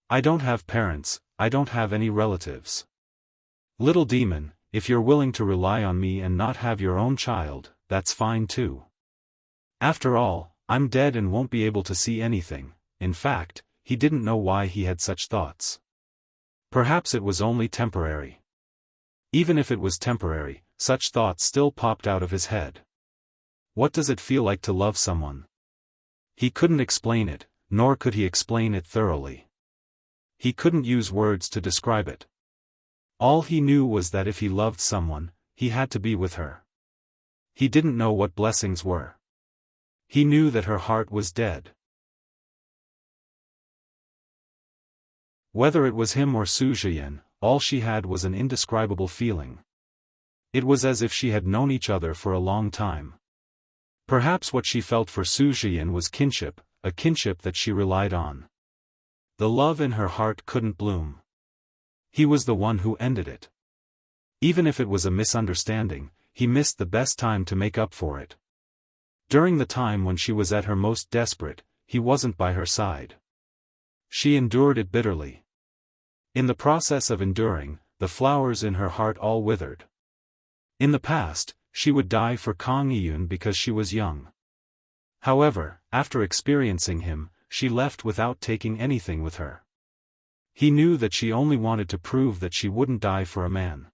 I don't have parents, I don't have any relatives. Little demon, if you're willing to rely on me and not have your own child, that's fine too. After all, I'm dead and won't be able to see anything." In fact, he didn't know why he had such thoughts. Perhaps it was only temporary. Even if it was temporary, such thoughts still popped out of his head. What does it feel like to love someone? He couldn't explain it, nor could he explain it thoroughly. He couldn't use words to describe it. All he knew was that if he loved someone, he had to be with her. He didn't know what blessings were. He knew that her heart was dead. Whether it was him or Su Zhiyan, all she had was an indescribable feeling. It was as if she had known each other for a long time. Perhaps what she felt for Su Zhiyan was kinship, a kinship that she relied on. The love in her heart couldn't bloom. He was the one who ended it. Even if it was a misunderstanding, he missed the best time to make up for it. During the time when she was at her most desperate, he wasn't by her side. She endured it bitterly. In the process of enduring, the flowers in her heart all withered. In the past, she would die for Kang Iyun because she was young. However, after experiencing him, she left without taking anything with her. He knew that she only wanted to prove that she wouldn't die for a man.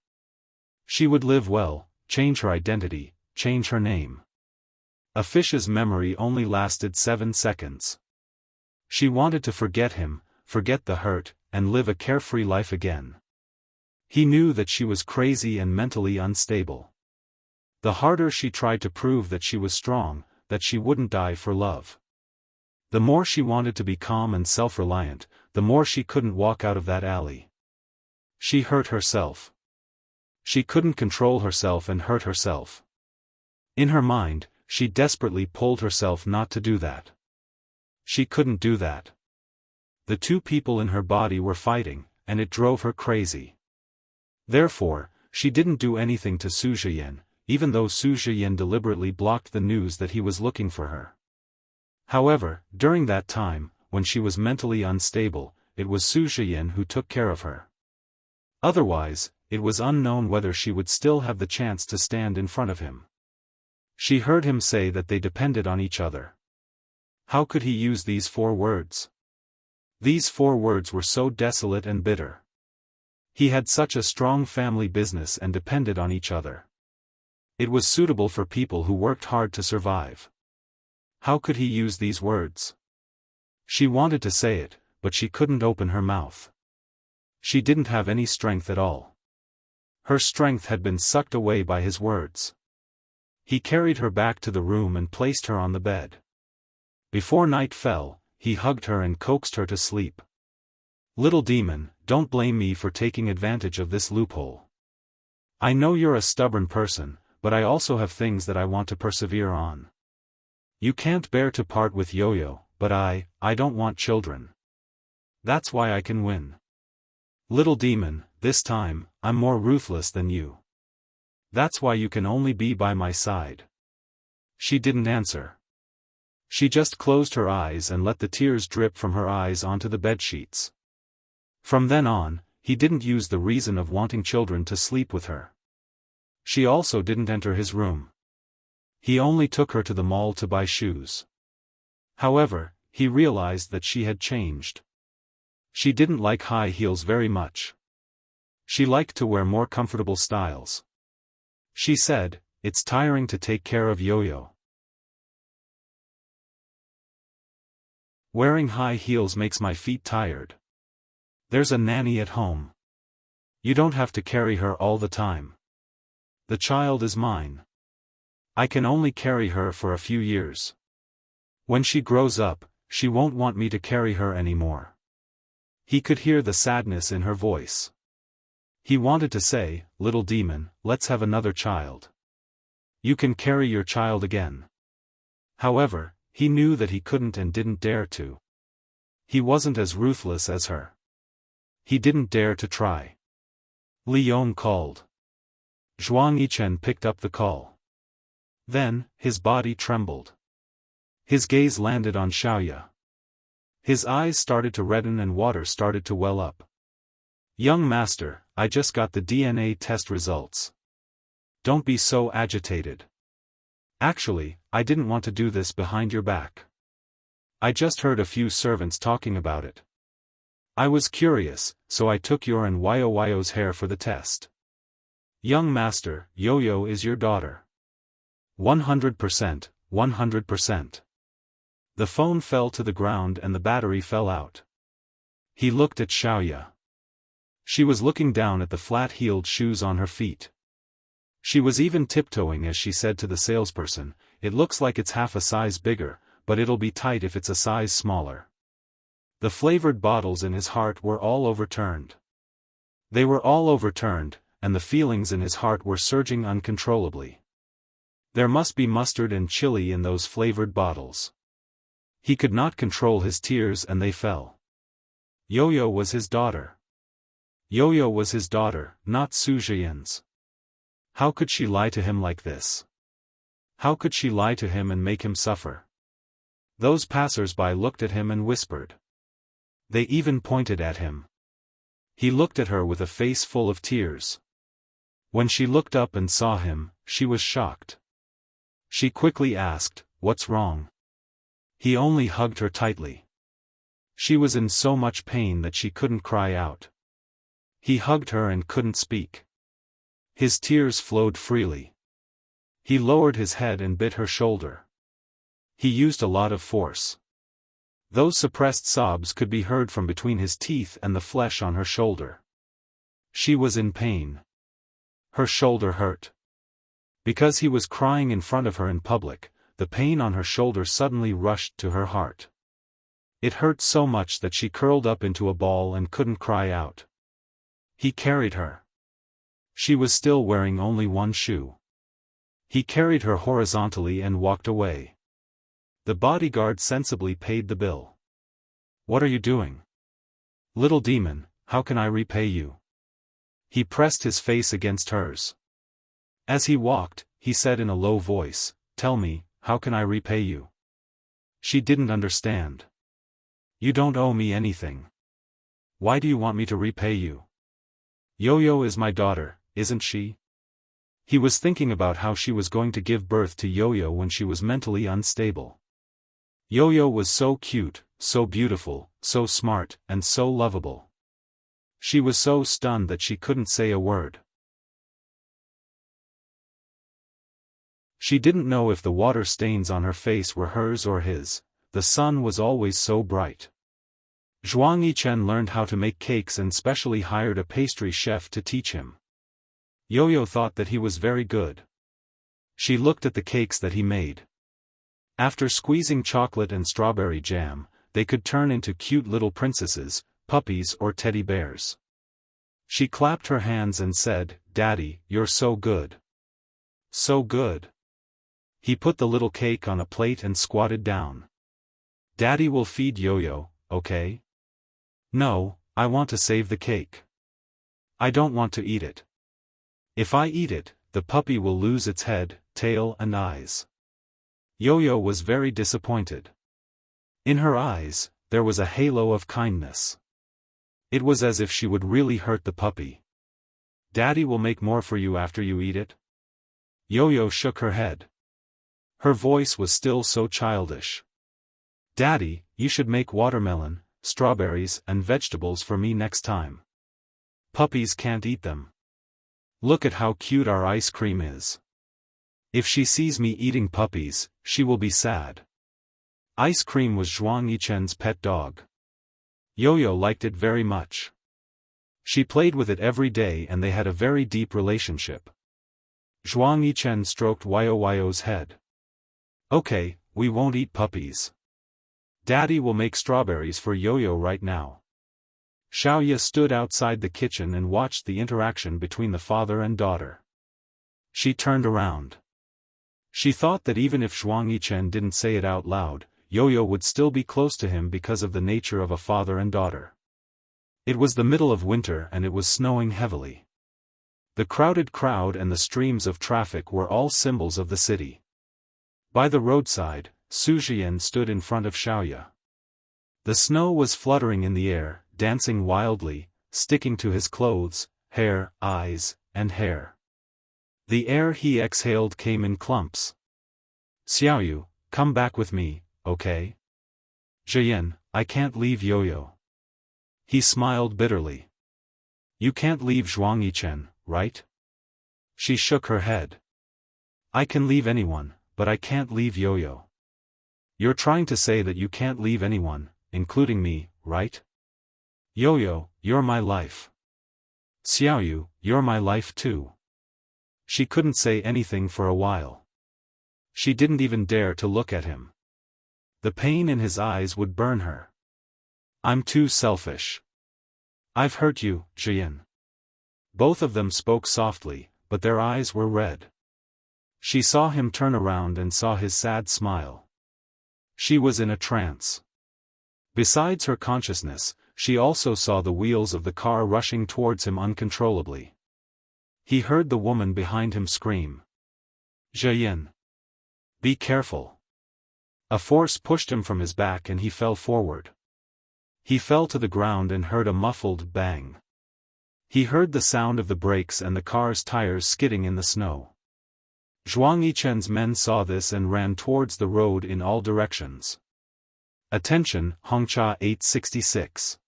She would live well, change her identity, change her name. A fish's memory only lasted 7 seconds. She wanted to forget him, forget the hurt, and live a carefree life again. He knew that she was crazy and mentally unstable. The harder she tried to prove that she was strong, that she wouldn't die for love. The more she wanted to be calm and self-reliant, the more she couldn't walk out of that alley. She hurt herself. She couldn't control herself and hurt herself. In her mind, she desperately pulled herself not to do that. She couldn't do that. The two people in her body were fighting, and it drove her crazy. Therefore, she didn't do anything to Su Zhiyan, even though Su Zhiyan deliberately blocked the news that he was looking for her. However, during that time, when she was mentally unstable, it was Su Zhiyan who took care of her. Otherwise, it was unknown whether she would still have the chance to stand in front of him. She heard him say that they depended on each other. How could he use these 4 words? These 4 words were so desolate and bitter. He had such a strong family business and depended on each other. It was suitable for people who worked hard to survive. How could he use these words? She wanted to say it, but she couldn't open her mouth. She didn't have any strength at all. Her strength had been sucked away by his words. He carried her back to the room and placed her on the bed. Before night fell, he hugged her and coaxed her to sleep. "Little demon, don't blame me for taking advantage of this loophole. I know you're a stubborn person, but I also have things that I want to persevere on. You can't bear to part with Yo-Yo, but I don't want children. That's why I can win. Little demon, this time, I'm more ruthless than you. That's why you can only be by my side." She didn't answer. She just closed her eyes and let the tears drip from her eyes onto the bedsheets. From then on, he didn't use the reason of wanting children to sleep with her. She also didn't enter his room. He only took her to the mall to buy shoes. However, he realized that she had changed. She didn't like high heels very much. She liked to wear more comfortable styles. She said, "It's tiring to take care of Yo-Yo. Wearing high heels makes my feet tired. There's a nanny at home. You don't have to carry her all the time. The child is mine. I can only carry her for a few years. When she grows up, she won't want me to carry her anymore." He could hear the sadness in her voice. He wanted to say, "Little demon, let's have another child. You can carry your child again." However, he knew that he couldn't and didn't dare to. He wasn't as ruthless as her. He didn't dare to try. Li Yong called. Zhuang Yichen picked up the call. Then, his body trembled. His gaze landed on Xiaoya. His eyes started to redden and water started to well up. "Young master, I just got the DNA test results. Don't be so agitated. Actually, I didn't want to do this behind your back. I just heard a few servants talking about it. I was curious, so I took your and Yoyo's hair for the test. Young master, Yo-Yo is your daughter. 100%, 100%. The phone fell to the ground and the battery fell out. He looked at Xiaoya. She was looking down at the flat-heeled shoes on her feet. She was even tiptoeing as she said to the salesperson, "It looks like it's half a size bigger, but it'll be tight if it's a size smaller." The flavored bottles in his heart were all overturned. They were all overturned, and the feelings in his heart were surging uncontrollably. There must be mustard and chili in those flavored bottles. He could not control his tears and they fell. Yo-Yo was his daughter. Yo-Yo was his daughter, not Su Zhiyan's. How could she lie to him like this? How could she lie to him and make him suffer? Those passers-by looked at him and whispered. They even pointed at him. He looked at her with a face full of tears. When she looked up and saw him, she was shocked. She quickly asked, "What's wrong?" He only hugged her tightly. She was in so much pain that she couldn't cry out. He hugged her and couldn't speak. His tears flowed freely. He lowered his head and bit her shoulder. He used a lot of force. Those suppressed sobs could be heard from between his teeth and the flesh on her shoulder. She was in pain. Her shoulder hurt. Because he was crying in front of her in public, the pain on her shoulder suddenly rushed to her heart. It hurt so much that she curled up into a ball and couldn't cry out. He carried her. She was still wearing only one shoe. He carried her horizontally and walked away. The bodyguard sensibly paid the bill. "What are you doing? Little demon, how can I repay you?" He pressed his face against hers. As he walked, he said in a low voice, "Tell me, how can I repay you?" She didn't understand. "You don't owe me anything. Why do you want me to repay you? Yo-Yo is my daughter, isn't she?" He was thinking about how she was going to give birth to Yo-Yo when she was mentally unstable. Yo-Yo was so cute, so beautiful, so smart, and so lovable. She was so stunned that she couldn't say a word. She didn't know if the water stains on her face were hers or his. The sun was always so bright. Zhuang Yichen learned how to make cakes and specially hired a pastry chef to teach him. Yo-Yo thought that he was very good. She looked at the cakes that he made. After squeezing chocolate and strawberry jam, they could turn into cute little princesses, puppies or teddy bears. She clapped her hands and said, "Daddy, you're so good. So good." He put the little cake on a plate and squatted down. "Daddy will feed Yo-Yo, okay?" "No, I want to save the cake. I don't want to eat it. If I eat it, the puppy will lose its head, tail and eyes." Yo-Yo was very disappointed. In her eyes, there was a halo of kindness. It was as if she would really hurt the puppy. "Daddy will make more for you after you eat it?" Yo-Yo shook her head. Her voice was still so childish. "Daddy, you should make watermelon, strawberries and vegetables for me next time. Puppies can't eat them. Look at how cute our ice cream is. If she sees me eating puppies, she will be sad. Ice cream was Zhuang Yichen's pet dog. Yo-Yo liked it very much. She played with it every day and they had a very deep relationship. Zhuang Yichen stroked Yo-Yo's head. Okay, we won't eat puppies. Daddy will make strawberries for Yo-Yo right now. Xiaoya stood outside the kitchen and watched the interaction between the father and daughter. She turned around. She thought that even if Zhuang Yichen didn't say it out loud, Yo-Yo would still be close to him because of the nature of a father and daughter. It was the middle of winter and it was snowing heavily. The crowded crowd and the streams of traffic were all symbols of the city. By the roadside, Su Jian stood in front of Xiaoya. The snow was fluttering in the air, dancing wildly, sticking to his clothes, hair, eyes, and hair. The air he exhaled came in clumps. Xiaoyu, come back with me, okay? Jian, I can't leave Yo-Yo. He smiled bitterly. You can't leave Zhuang Yichen, right? She shook her head. I can leave anyone, but I can't leave Yo-Yo. You're trying to say that you can't leave anyone, including me, right? Yo-Yo, you're my life. Xiaoyu, you're my life too. She couldn't say anything for a while. She didn't even dare to look at him. The pain in his eyes would burn her. I'm too selfish. I've hurt you, Jian. Both of them spoke softly, but their eyes were red. She saw him turn around and saw his sad smile. She was in a trance. Besides her consciousness, she also saw the wheels of the car rushing towards him uncontrollably. He heard the woman behind him scream. Jian. Be careful. A force pushed him from his back and he fell forward. He fell to the ground and heard a muffled bang. He heard the sound of the brakes and the car's tires skidding in the snow. Zhuang Yichen's men saw this and ran towards the road in all directions. Attention, Hongcha 866.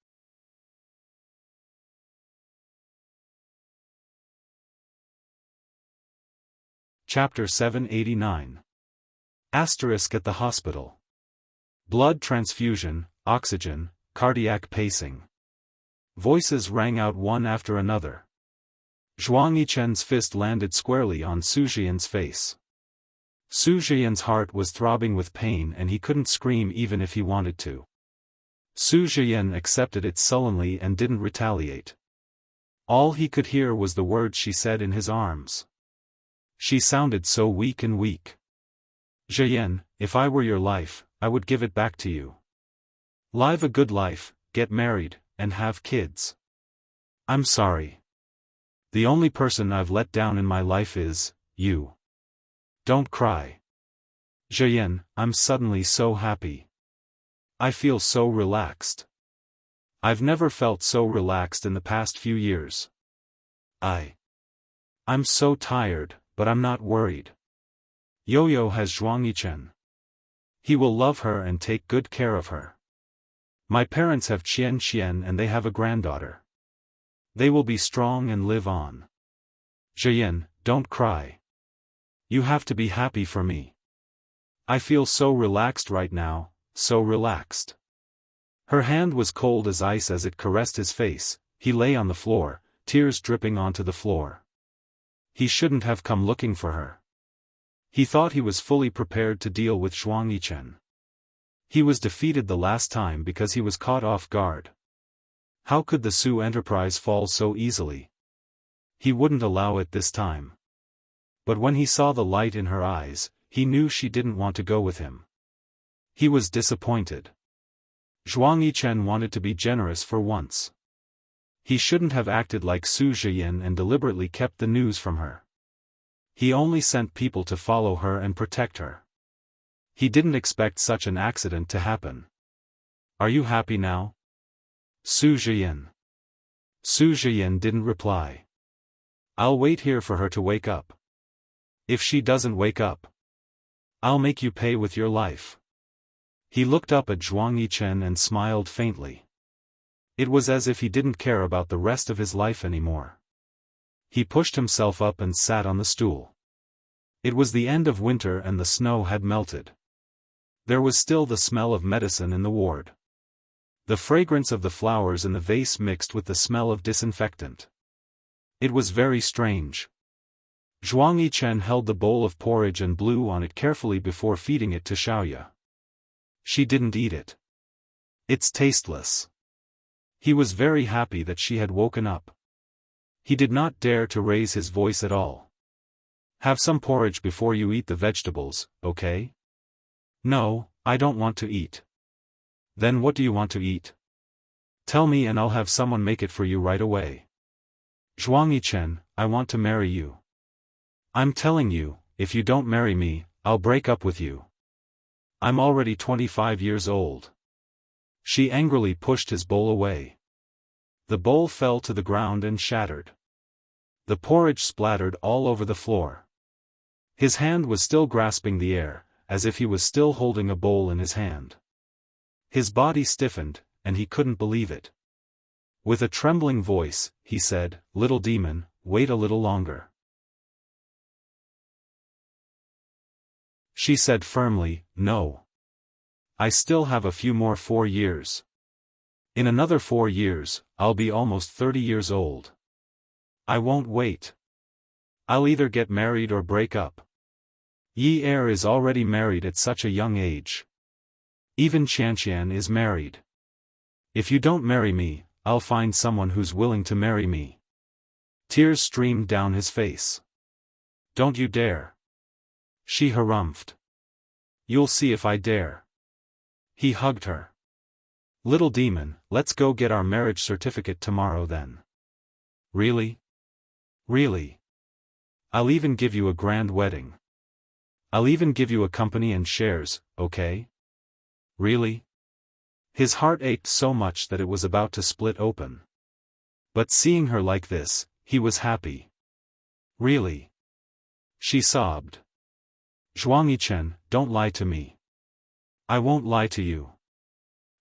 Chapter 789. Asterisk at the hospital. Blood transfusion, oxygen, cardiac pacing. Voices rang out one after another. Zhuang Yichen's fist landed squarely on Su Jian's face. Su Jian's heart was throbbing with pain and he couldn't scream even if he wanted to. Su Jian accepted it sullenly and didn't retaliate. All he could hear was the words she said in his arms. She sounded so weak and weak. Jian, if I were your life, I would give it back to you. Live a good life, get married, and have kids. I'm sorry. The only person I've let down in my life is you. Don't cry. Jian, I'm suddenly so happy. I feel so relaxed. I've never felt so relaxed in the past few years. I'm so tired, but I'm not worried. Yo-Yo has Zhuang Yichen. He will love her and take good care of her. My parents have Qian and they have a granddaughter. They will be strong and live on. Jian, don't cry. You have to be happy for me. I feel so relaxed right now, so relaxed. Her hand was cold as ice as it caressed his face. He lay on the floor, tears dripping onto the floor. He shouldn't have come looking for her. He thought he was fully prepared to deal with Zhuang Yichen. He was defeated the last time because he was caught off guard. How could the Su enterprise fall so easily? He wouldn't allow it this time. But when he saw the light in her eyes, he knew she didn't want to go with him. He was disappointed. Zhuang Yichen wanted to be generous for once. He shouldn't have acted like Su Jian and deliberately kept the news from her. He only sent people to follow her and protect her. He didn't expect such an accident to happen. Are you happy now? Su Jian. Su Jian didn't reply. I'll wait here for her to wake up. If she doesn't wake up, I'll make you pay with your life. He looked up at Zhuang Yichen and smiled faintly. It was as if he didn't care about the rest of his life anymore. He pushed himself up and sat on the stool. It was the end of winter and the snow had melted. There was still the smell of medicine in the ward. The fragrance of the flowers in the vase mixed with the smell of disinfectant. It was very strange. Zhuang Yichen held the bowl of porridge and blew on it carefully before feeding it to Xiaoya. She didn't eat it. It's tasteless. He was very happy that she had woken up. He did not dare to raise his voice at all. Have some porridge before you eat the vegetables, okay? No, I don't want to eat. Then what do you want to eat? Tell me and I'll have someone make it for you right away. Zhuang Yichen, I want to marry you. I'm telling you, if you don't marry me, I'll break up with you. I'm already 25 years old. She angrily pushed his bowl away. The bowl fell to the ground and shattered. The porridge splattered all over the floor. His hand was still grasping the air, as if he was still holding a bowl in his hand. His body stiffened, and he couldn't believe it. With a trembling voice, he said, "Little demon, wait a little longer." She said firmly, "No. I still have a few more 4 years. In another 4 years, I'll be almost 30 years old. I won't wait. I'll either get married or break up. Yi Er is already married at such a young age. Even Qianqian is married. If you don't marry me, I'll find someone who's willing to marry me." Tears streamed down his face. "Don't you dare." She harumphed. "You'll see if I dare." He hugged her. "Little demon, let's go get our marriage certificate tomorrow then." "Really? Really? I'll even give you a grand wedding. I'll even give you a company and shares, okay? Really?" His heart ached so much that it was about to split open. But seeing her like this, he was happy. "Really?" She sobbed. "Zhuang Yichen, don't lie to me." "I won't lie to you.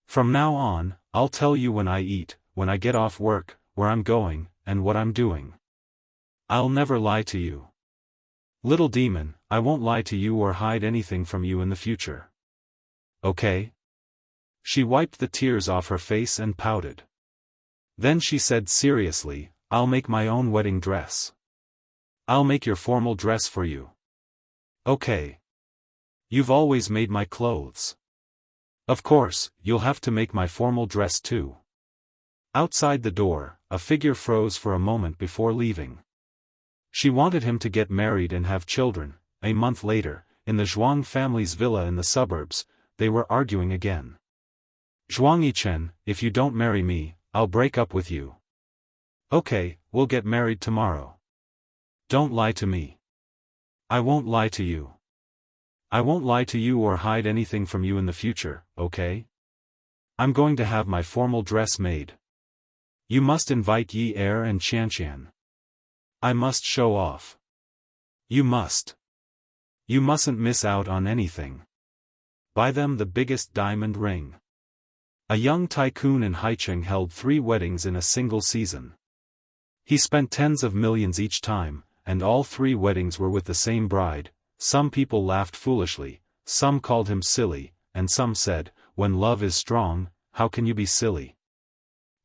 From now on, I'll tell you when I eat, when I get off work, where I'm going, and what I'm doing. I'll never lie to you. Little demon, I won't lie to you or hide anything from you in the future. Okay?" She wiped the tears off her face and pouted. Then she said seriously, "I'll make my own wedding dress. I'll make your formal dress for you. Okay. You've always made my clothes. Of course, you'll have to make my formal dress too." Outside the door, a figure froze for a moment before leaving. She wanted him to get married and have children. A month later, in the Zhuang family's villa in the suburbs, they were arguing again. "Zhuang Yichen, if you don't marry me, I'll break up with you." "Okay, we'll get married tomorrow." "Don't lie to me." "I won't lie to you. I won't lie to you or hide anything from you in the future, okay? I'm going to have my formal dress made. You must invite Yi Er and Qianqian. I must show off. You must. You mustn't miss out on anything. Buy them the biggest diamond ring." A young tycoon in Haicheng held 3 weddings in a single season. He spent tens of millions each time, and all 3 weddings were with the same bride. Some people laughed foolishly, some called him silly, and some said, "When love is strong, how can you be silly?"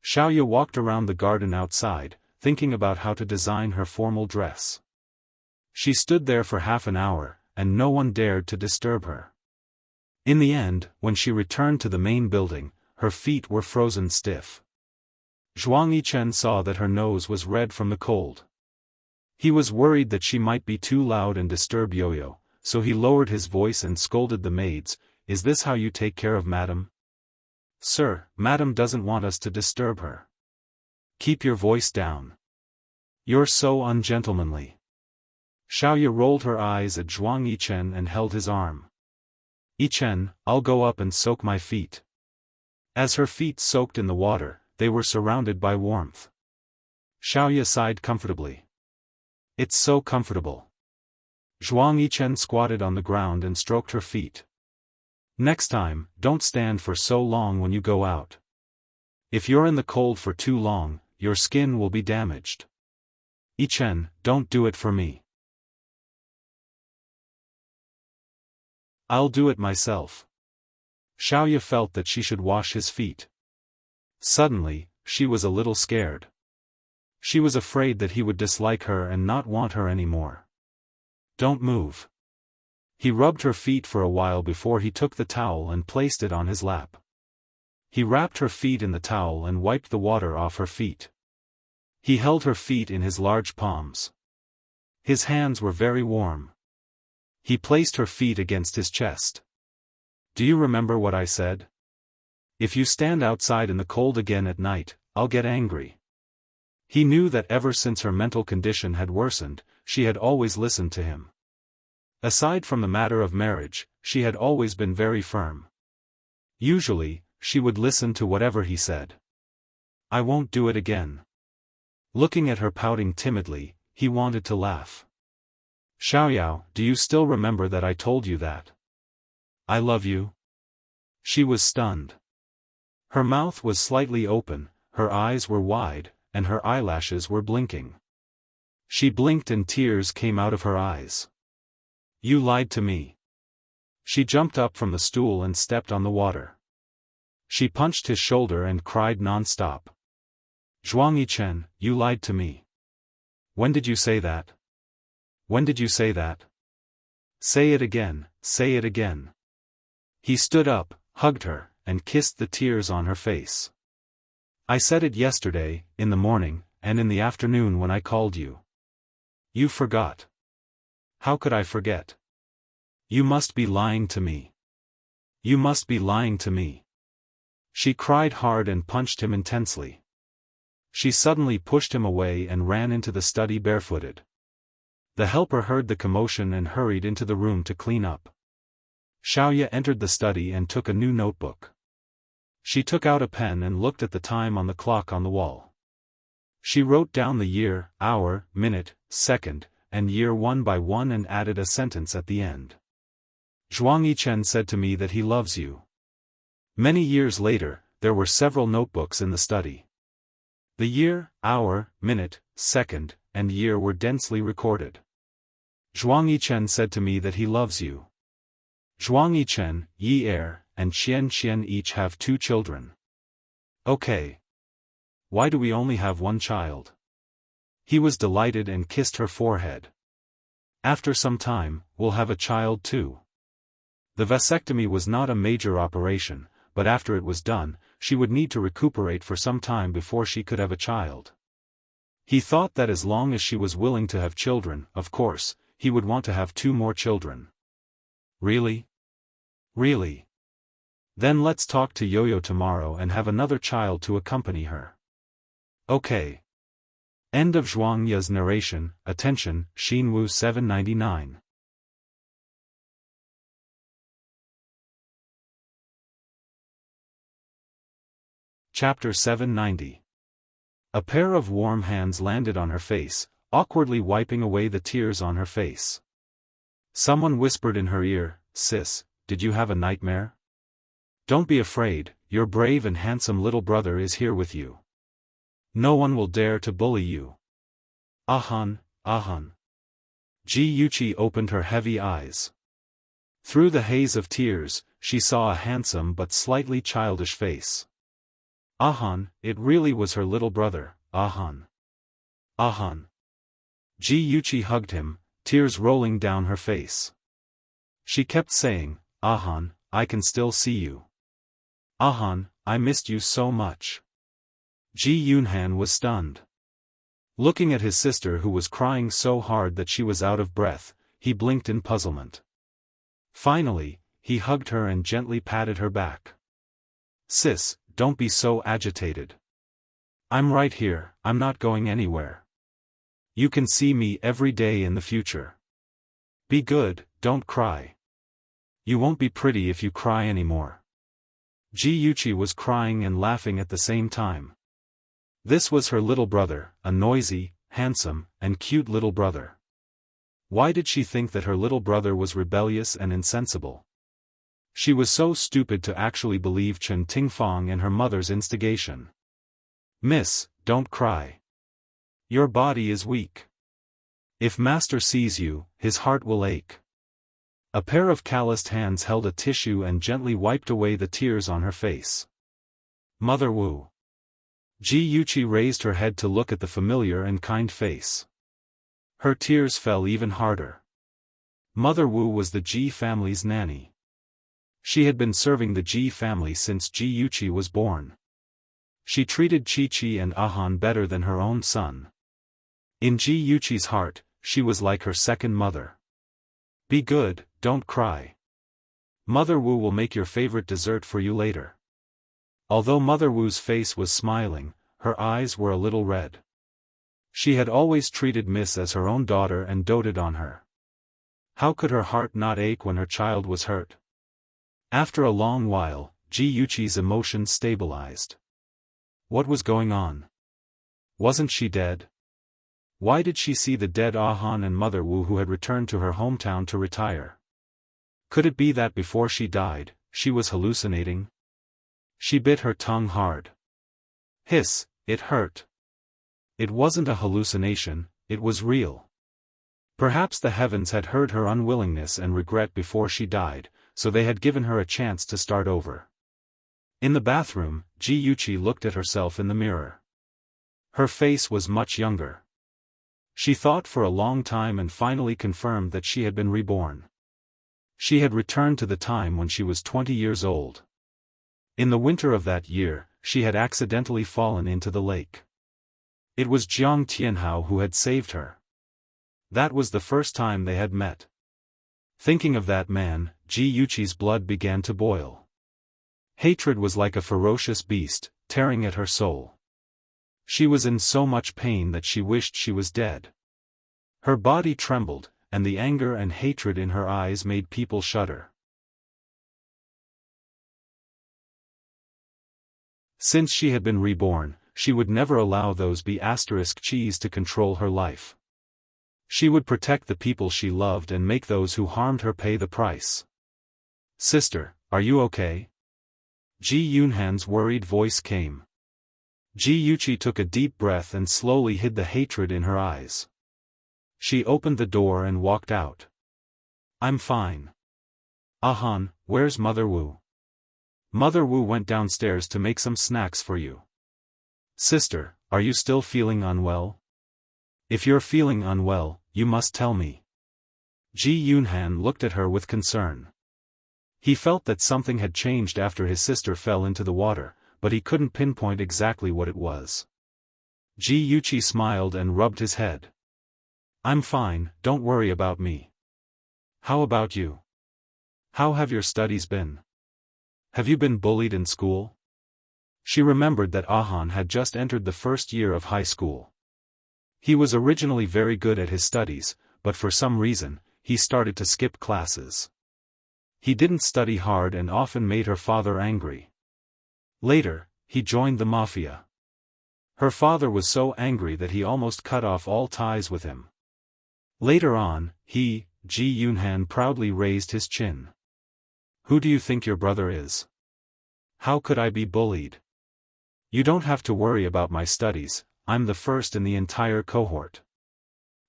Xiaoya walked around the garden outside, thinking about how to design her formal dress. She stood there for half an hour, and no one dared to disturb her. In the end, when she returned to the main building, her feet were frozen stiff. Zhuang Yichen saw that her nose was red from the cold. He was worried that she might be too loud and disturb Yo-Yo, so he lowered his voice and scolded the maids, "Is this how you take care of Madam?" "Sir, Madam doesn't want us to disturb her." "Keep your voice down. You're so ungentlemanly." Xiaoya rolled her eyes at Zhuang Yichen and held his arm. "Yichen, I'll go up and soak my feet." As her feet soaked in the water, they were surrounded by warmth. Xiaoya sighed comfortably. "It's so comfortable." Zhuang Yichen squatted on the ground and stroked her feet. Next time, don't stand for so long when you go out. If you're in the cold for too long, your skin will be damaged. Ichen, don't do it for me. I'll do it myself. Xiaoya felt that she should wash his feet. Suddenly, she was a little scared. She was afraid that he would dislike her and not want her anymore. Don't move. He rubbed her feet for a while before he took the towel and placed it on his lap. He wrapped her feet in the towel and wiped the water off her feet. He held her feet in his large palms. His hands were very warm. He placed her feet against his chest. Do you remember what I said? If you stand outside in the cold again at night, I'll get angry. He knew that ever since her mental condition had worsened, she had always listened to him. Aside from the matter of marriage, she had always been very firm. Usually, she would listen to whatever he said. I won't do it again. Looking at her pouting timidly, he wanted to laugh. Xiaoyao, do you still remember that I told you that? I love you? She was stunned. Her mouth was slightly open, her eyes were wide, and her eyelashes were blinking. She blinked and tears came out of her eyes. You lied to me. She jumped up from the stool and stepped on the water. She punched his shoulder and cried non-stop. Zhuangyichen, you lied to me. When did you say that? When did you say that? Say it again, say it again. He stood up, hugged her, and kissed the tears on her face. I said it yesterday, in the morning, and in the afternoon when I called you. You forgot. How could I forget? You must be lying to me. You must be lying to me. She cried hard and punched him intensely. She suddenly pushed him away and ran into the study barefooted. The helper heard the commotion and hurried into the room to clean up. Xiaoya entered the study and took a new notebook. She took out a pen and looked at the time on the clock on the wall. She wrote down the year, hour, minute, second, and year one by one and added a sentence at the end. Zhuangyichen said to me that he loves you. Many years later, there were several notebooks in the study. The year, hour, minute, second, and year were densely recorded. Zhuangyichen said to me that he loves you. Zhuangyichen, Yi Er, and Qian each have 2 children. Okay. Why do we only have 1 child? He was delighted and kissed her forehead. After some time, we'll have a child too. The vasectomy was not a major operation, but after it was done, she would need to recuperate for some time before she could have a child. He thought that as long as she was willing to have children, of course, he would want to have 2 more children. Really? Really? Then let's talk to Yo-Yo tomorrow and have another child to accompany her. Okay. End of Zhuangya's narration. Attention, Xinwu 799. Chapter 790. A pair of warm hands landed on her face, awkwardly wiping away the tears on her face. Someone whispered in her ear, Sis, did you have a nightmare? Don't be afraid, your brave and handsome little brother is here with you. No one will dare to bully you. Ahun, Ahun. Ji Yuqi opened her heavy eyes. Through the haze of tears, she saw a handsome but slightly childish face. Ahun, it really was her little brother, Ahun. Ahun. Ji Yuqi hugged him, tears rolling down her face. She kept saying, Ahun, I can still see you. Ahun, I missed you so much. Ji Yunhan was stunned. Looking at his sister who was crying so hard that she was out of breath, he blinked in puzzlement. Finally, he hugged her and gently patted her back. Sis, don't be so agitated. I'm right here, I'm not going anywhere. You can see me every day in the future. Be good, don't cry. You won't be pretty if you cry anymore. Ji Yuqi was crying and laughing at the same time. This was her little brother, a noisy, handsome, and cute little brother. Why did she think that her little brother was rebellious and insensible? She was so stupid to actually believe Chen Tingfang and her mother's instigation. "Miss, don't cry. Your body is weak. If master sees you, his heart will ache." A pair of calloused hands held a tissue and gently wiped away the tears on her face. "Mother Wu." Ji Yuqi raised her head to look at the familiar and kind face. Her tears fell even harder. Mother Wu was the Ji family's nanny. She had been serving the Ji family since Ji Yuqi was born. She treated Chi-Chi and Ahan better than her own son. In Ji Yuqi's heart, she was like her second mother. "Be good, don't cry. Mother Wu will make your favorite dessert for you later." Although Mother Wu's face was smiling, her eyes were a little red. She had always treated Miss as her own daughter and doted on her. How could her heart not ache when her child was hurt? After a long while, Ji Yuqi's emotions stabilized. What was going on? Wasn't she dead? Why did she see the dead Ahan and Mother Wu who had returned to her hometown to retire? Could it be that before she died, she was hallucinating? She bit her tongue hard. Hiss, it hurt. It wasn't a hallucination, it was real. Perhaps the heavens had heard her unwillingness and regret before she died, so they had given her a chance to start over. In the bathroom, Ji Yuqi looked at herself in the mirror. Her face was much younger. She thought for a long time and finally confirmed that she had been reborn. She had returned to the time when she was 20 years old. In the winter of that year, she had accidentally fallen into the lake. It was Jiang Tianhao who had saved her. That was the first time they had met. Thinking of that man, Ji Yuqi's blood began to boil. Hatred was like a ferocious beast, tearing at her soul. She was in so much pain that she wished she was dead. Her body trembled, and the anger and hatred in her eyes made people shudder. Since she had been reborn, she would never allow those cheese to control her life. She would protect the people she loved and make those who harmed her pay the price. "Sister, are you okay?" Ji Yunhan's worried voice came. Ji Yuqi took a deep breath and slowly hid the hatred in her eyes. She opened the door and walked out. "I'm fine." "Ahan, where's Mother Wu?" "Mother Wu went downstairs to make some snacks for you." "Sister, are you still feeling unwell? If you're feeling unwell, you must tell me." Ji Yunhan looked at her with concern. He felt that something had changed after his sister fell into the water, but he couldn't pinpoint exactly what it was. Ji Yuqi smiled and rubbed his head. "I'm fine, don't worry about me. How about you? How have your studies been? Have you been bullied in school?" She remembered that Ahan had just entered the first year of high school. He was originally very good at his studies, but for some reason, he started to skip classes. He didn't study hard and often made her father angry. Later, he joined the mafia. Her father was so angry that he almost cut off all ties with him. Later on, Ji Yunhan proudly raised his chin. "Who do you think your brother is? How could I be bullied? You don't have to worry about my studies, I'm the first in the entire cohort.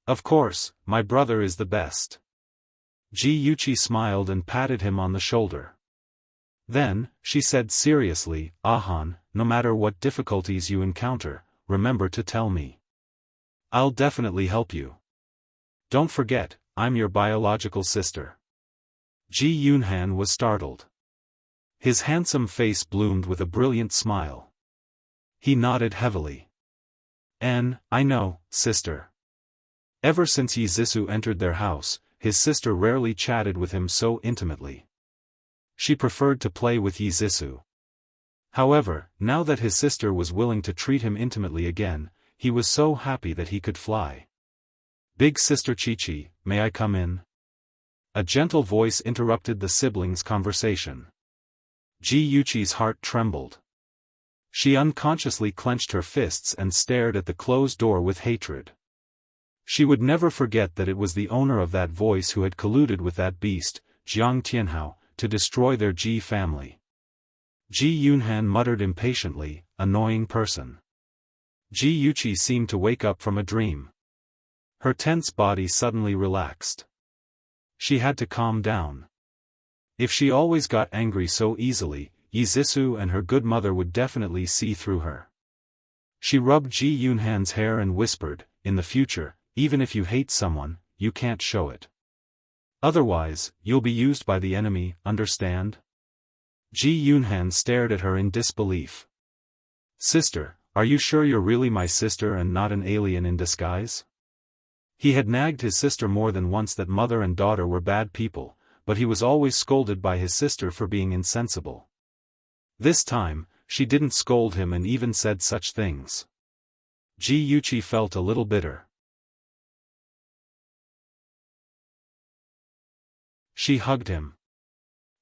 Of course, my brother is the best." Ji Yuqi smiled and patted him on the shoulder. Then, she said seriously, "Ahan, no matter what difficulties you encounter, remember to tell me. I'll definitely help you. Don't forget, I'm your biological sister." Ji Yunhan was startled. His handsome face bloomed with a brilliant smile. He nodded heavily. "I know, sister." Ever since Yi Zissou entered their house, his sister rarely chatted with him so intimately. She preferred to play with Yi Zissou. However, now that his sister was willing to treat him intimately again, he was so happy that he could fly. "Big sister Chi-Chi, may I come in?" A gentle voice interrupted the siblings' conversation. Ji Yuqi's heart trembled. She unconsciously clenched her fists and stared at the closed door with hatred. She would never forget that it was the owner of that voice who had colluded with that beast, Jiang Tianhao, to destroy their Ji family. Ji Yunhan muttered impatiently, annoying person. Ji Yuqi seemed to wake up from a dream. Her tense body suddenly relaxed. She had to calm down. If she always got angry so easily, Yi Zissou and her good mother would definitely see through her. She rubbed Ji Yunhan's hair and whispered, "In the future, even if you hate someone, you can't show it. Otherwise, you'll be used by the enemy, understand?" Ji Yunhan stared at her in disbelief. "Sister, are you sure you're really my sister and not an alien in disguise?" He had nagged his sister more than once that mother and daughter were bad people, but he was always scolded by his sister for being insensible. This time, she didn't scold him and even said such things. Ji Yuqi felt a little bitter. She hugged him.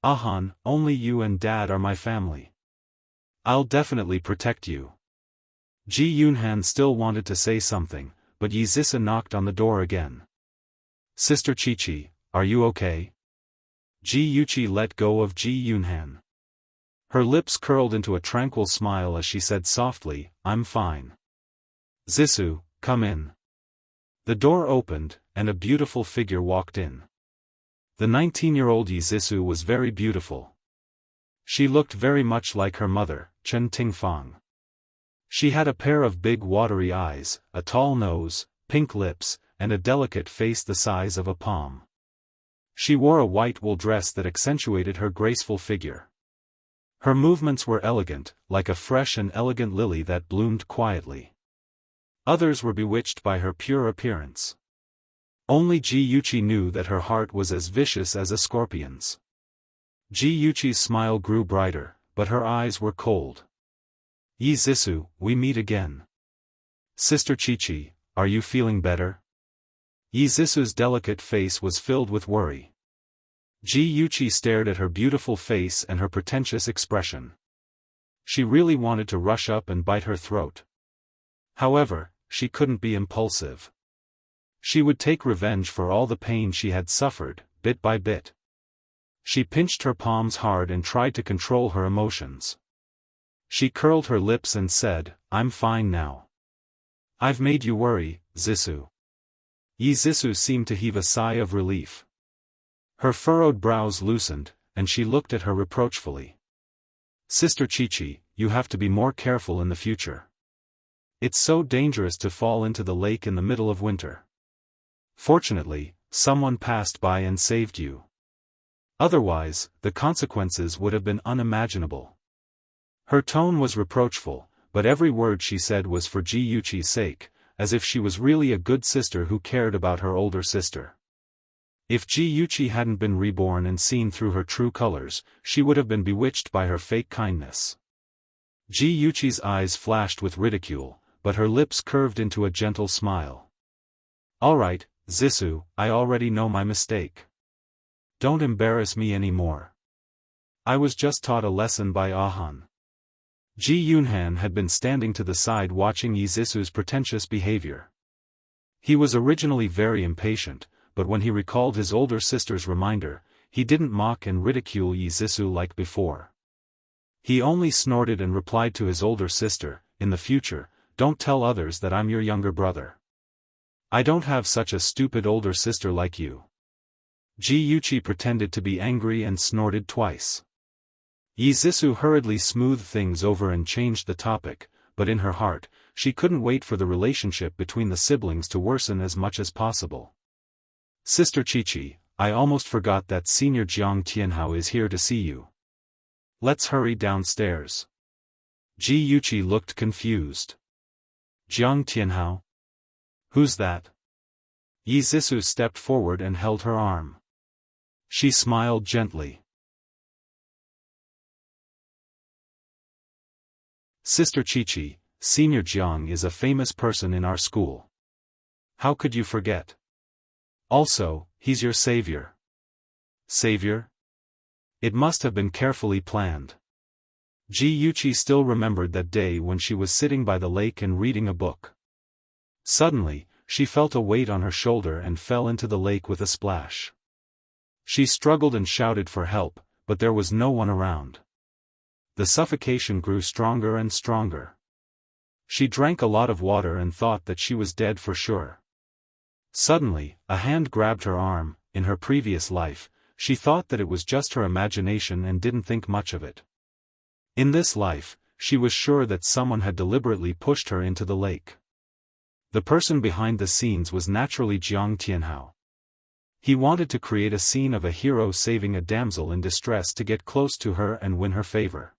"Ahan, only you and Dad are my family. I'll definitely protect you." Ji Yunhan still wanted to say something, but Yi Zissou knocked on the door again. "Sister Qiqi, are you okay?" Ji Yuqi let go of Ji Yunhan. Her lips curled into a tranquil smile as she said softly, "I'm fine." "Zissou, come in." The door opened, and a beautiful figure walked in. The 19-year-old Yi Zissou was very beautiful. She looked very much like her mother, Chen Tingfang. She had a pair of big watery eyes, a tall nose, pink lips, and a delicate face the size of a palm. She wore a white wool dress that accentuated her graceful figure. Her movements were elegant, like a fresh and elegant lily that bloomed quietly. Others were bewitched by her pure appearance. Only Ji Yuqi knew that her heart was as vicious as a scorpion's. Ji Yuqi's smile grew brighter, but her eyes were cold. "Yi Zissou, we meet again. Sister Qiqi, are you feeling better?" Yi Zissou's delicate face was filled with worry. Ji Yuqi stared at her beautiful face and her pretentious expression. She really wanted to rush up and bite her throat. However, she couldn't be impulsive. She would take revenge for all the pain she had suffered, bit by bit. She pinched her palms hard and tried to control her emotions. She curled her lips and said, "I'm fine now. I've made you worry, Zissou." Yi Zissou seemed to heave a sigh of relief. Her furrowed brows loosened, and she looked at her reproachfully. "Sister Qiqi, you have to be more careful in the future. It's so dangerous to fall into the lake in the middle of winter. Fortunately, someone passed by and saved you. Otherwise, the consequences would have been unimaginable." Her tone was reproachful, but every word she said was for Ji Yuqi's sake, as if she was really a good sister who cared about her older sister. If Ji Yuqi hadn't been reborn and seen through her true colors, she would have been bewitched by her fake kindness. Ji Yuqi's eyes flashed with ridicule, but her lips curved into a gentle smile. "All right, Zissou, I already know my mistake. Don't embarrass me anymore. I was just taught a lesson by Ahan." Ji Yunhan had been standing to the side watching Yi Zissou's pretentious behavior. He was originally very impatient, but when he recalled his older sister's reminder, he didn't mock and ridicule Yi Zissou like before. He only snorted and replied to his older sister, "In the future, don't tell others that I'm your younger brother. I don't have such a stupid older sister like you." Ji Yuqi pretended to be angry and snorted twice. Yi Zissou hurriedly smoothed things over and changed the topic, but in her heart, she couldn't wait for the relationship between the siblings to worsen as much as possible. "Sister Qiqi, I almost forgot that Senior Jiang Tianhao is here to see you. Let's hurry downstairs." Ji Yuqi looked confused. "Jiang Tianhao? Who's that?" Yi Zissou stepped forward and held her arm. She smiled gently. "Sister Qiqi, Senior Jiang is a famous person in our school. How could you forget? Also, he's your savior." "Savior?" It must have been carefully planned. Ji Yuqi still remembered that day when she was sitting by the lake and reading a book. Suddenly, she felt a weight on her shoulder and fell into the lake with a splash. She struggled and shouted for help, but there was no one around. The suffocation grew stronger and stronger. She drank a lot of water and thought that she was dead for sure. Suddenly, a hand grabbed her arm. In her previous life, she thought that it was just her imagination and didn't think much of it. In this life, she was sure that someone had deliberately pushed her into the lake. The person behind the scenes was naturally Jiang Tianhao. He wanted to create a scene of a hero saving a damsel in distress to get close to her and win her favor.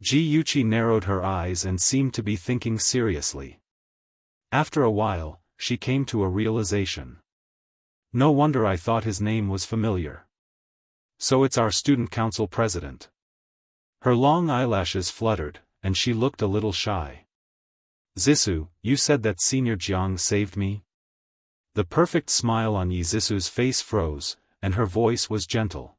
Ji Yuqi narrowed her eyes and seemed to be thinking seriously. After a while, she came to a realization. No wonder I thought his name was familiar. So it's our student council president. Her long eyelashes fluttered, and she looked a little shy. Zissou, you said that Senior Jiang saved me? The perfect smile on Yi Zissou's face froze, and her voice was gentle.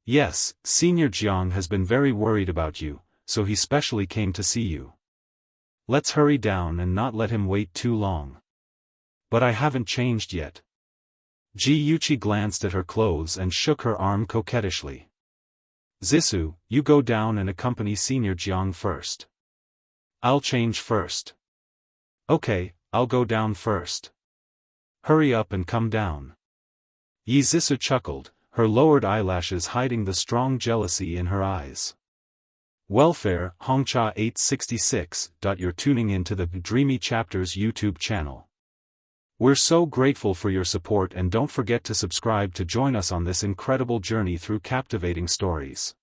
Yes, Senior Jiang has been very worried about you, so he specially came to see you. Let's hurry down and not let him wait too long. But I haven't changed yet. Ji Yuqi glanced at her clothes and shook her arm coquettishly. Zissou, you go down and accompany Senior Jiang first. I'll change first. Okay, I'll go down first. Hurry up and come down. Yi Zissou chuckled, her lowered eyelashes hiding the strong jealousy in her eyes. Welfare, Hongcha 866. You're tuning into the Dreamy Chapters YouTube channel. We're so grateful for your support, and don't forget to subscribe to join us on this incredible journey through captivating stories.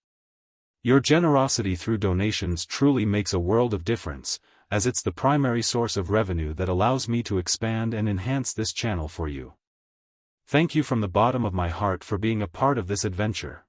Your generosity through donations truly makes a world of difference, as it's the primary source of revenue that allows me to expand and enhance this channel for you. Thank you from the bottom of my heart for being a part of this adventure.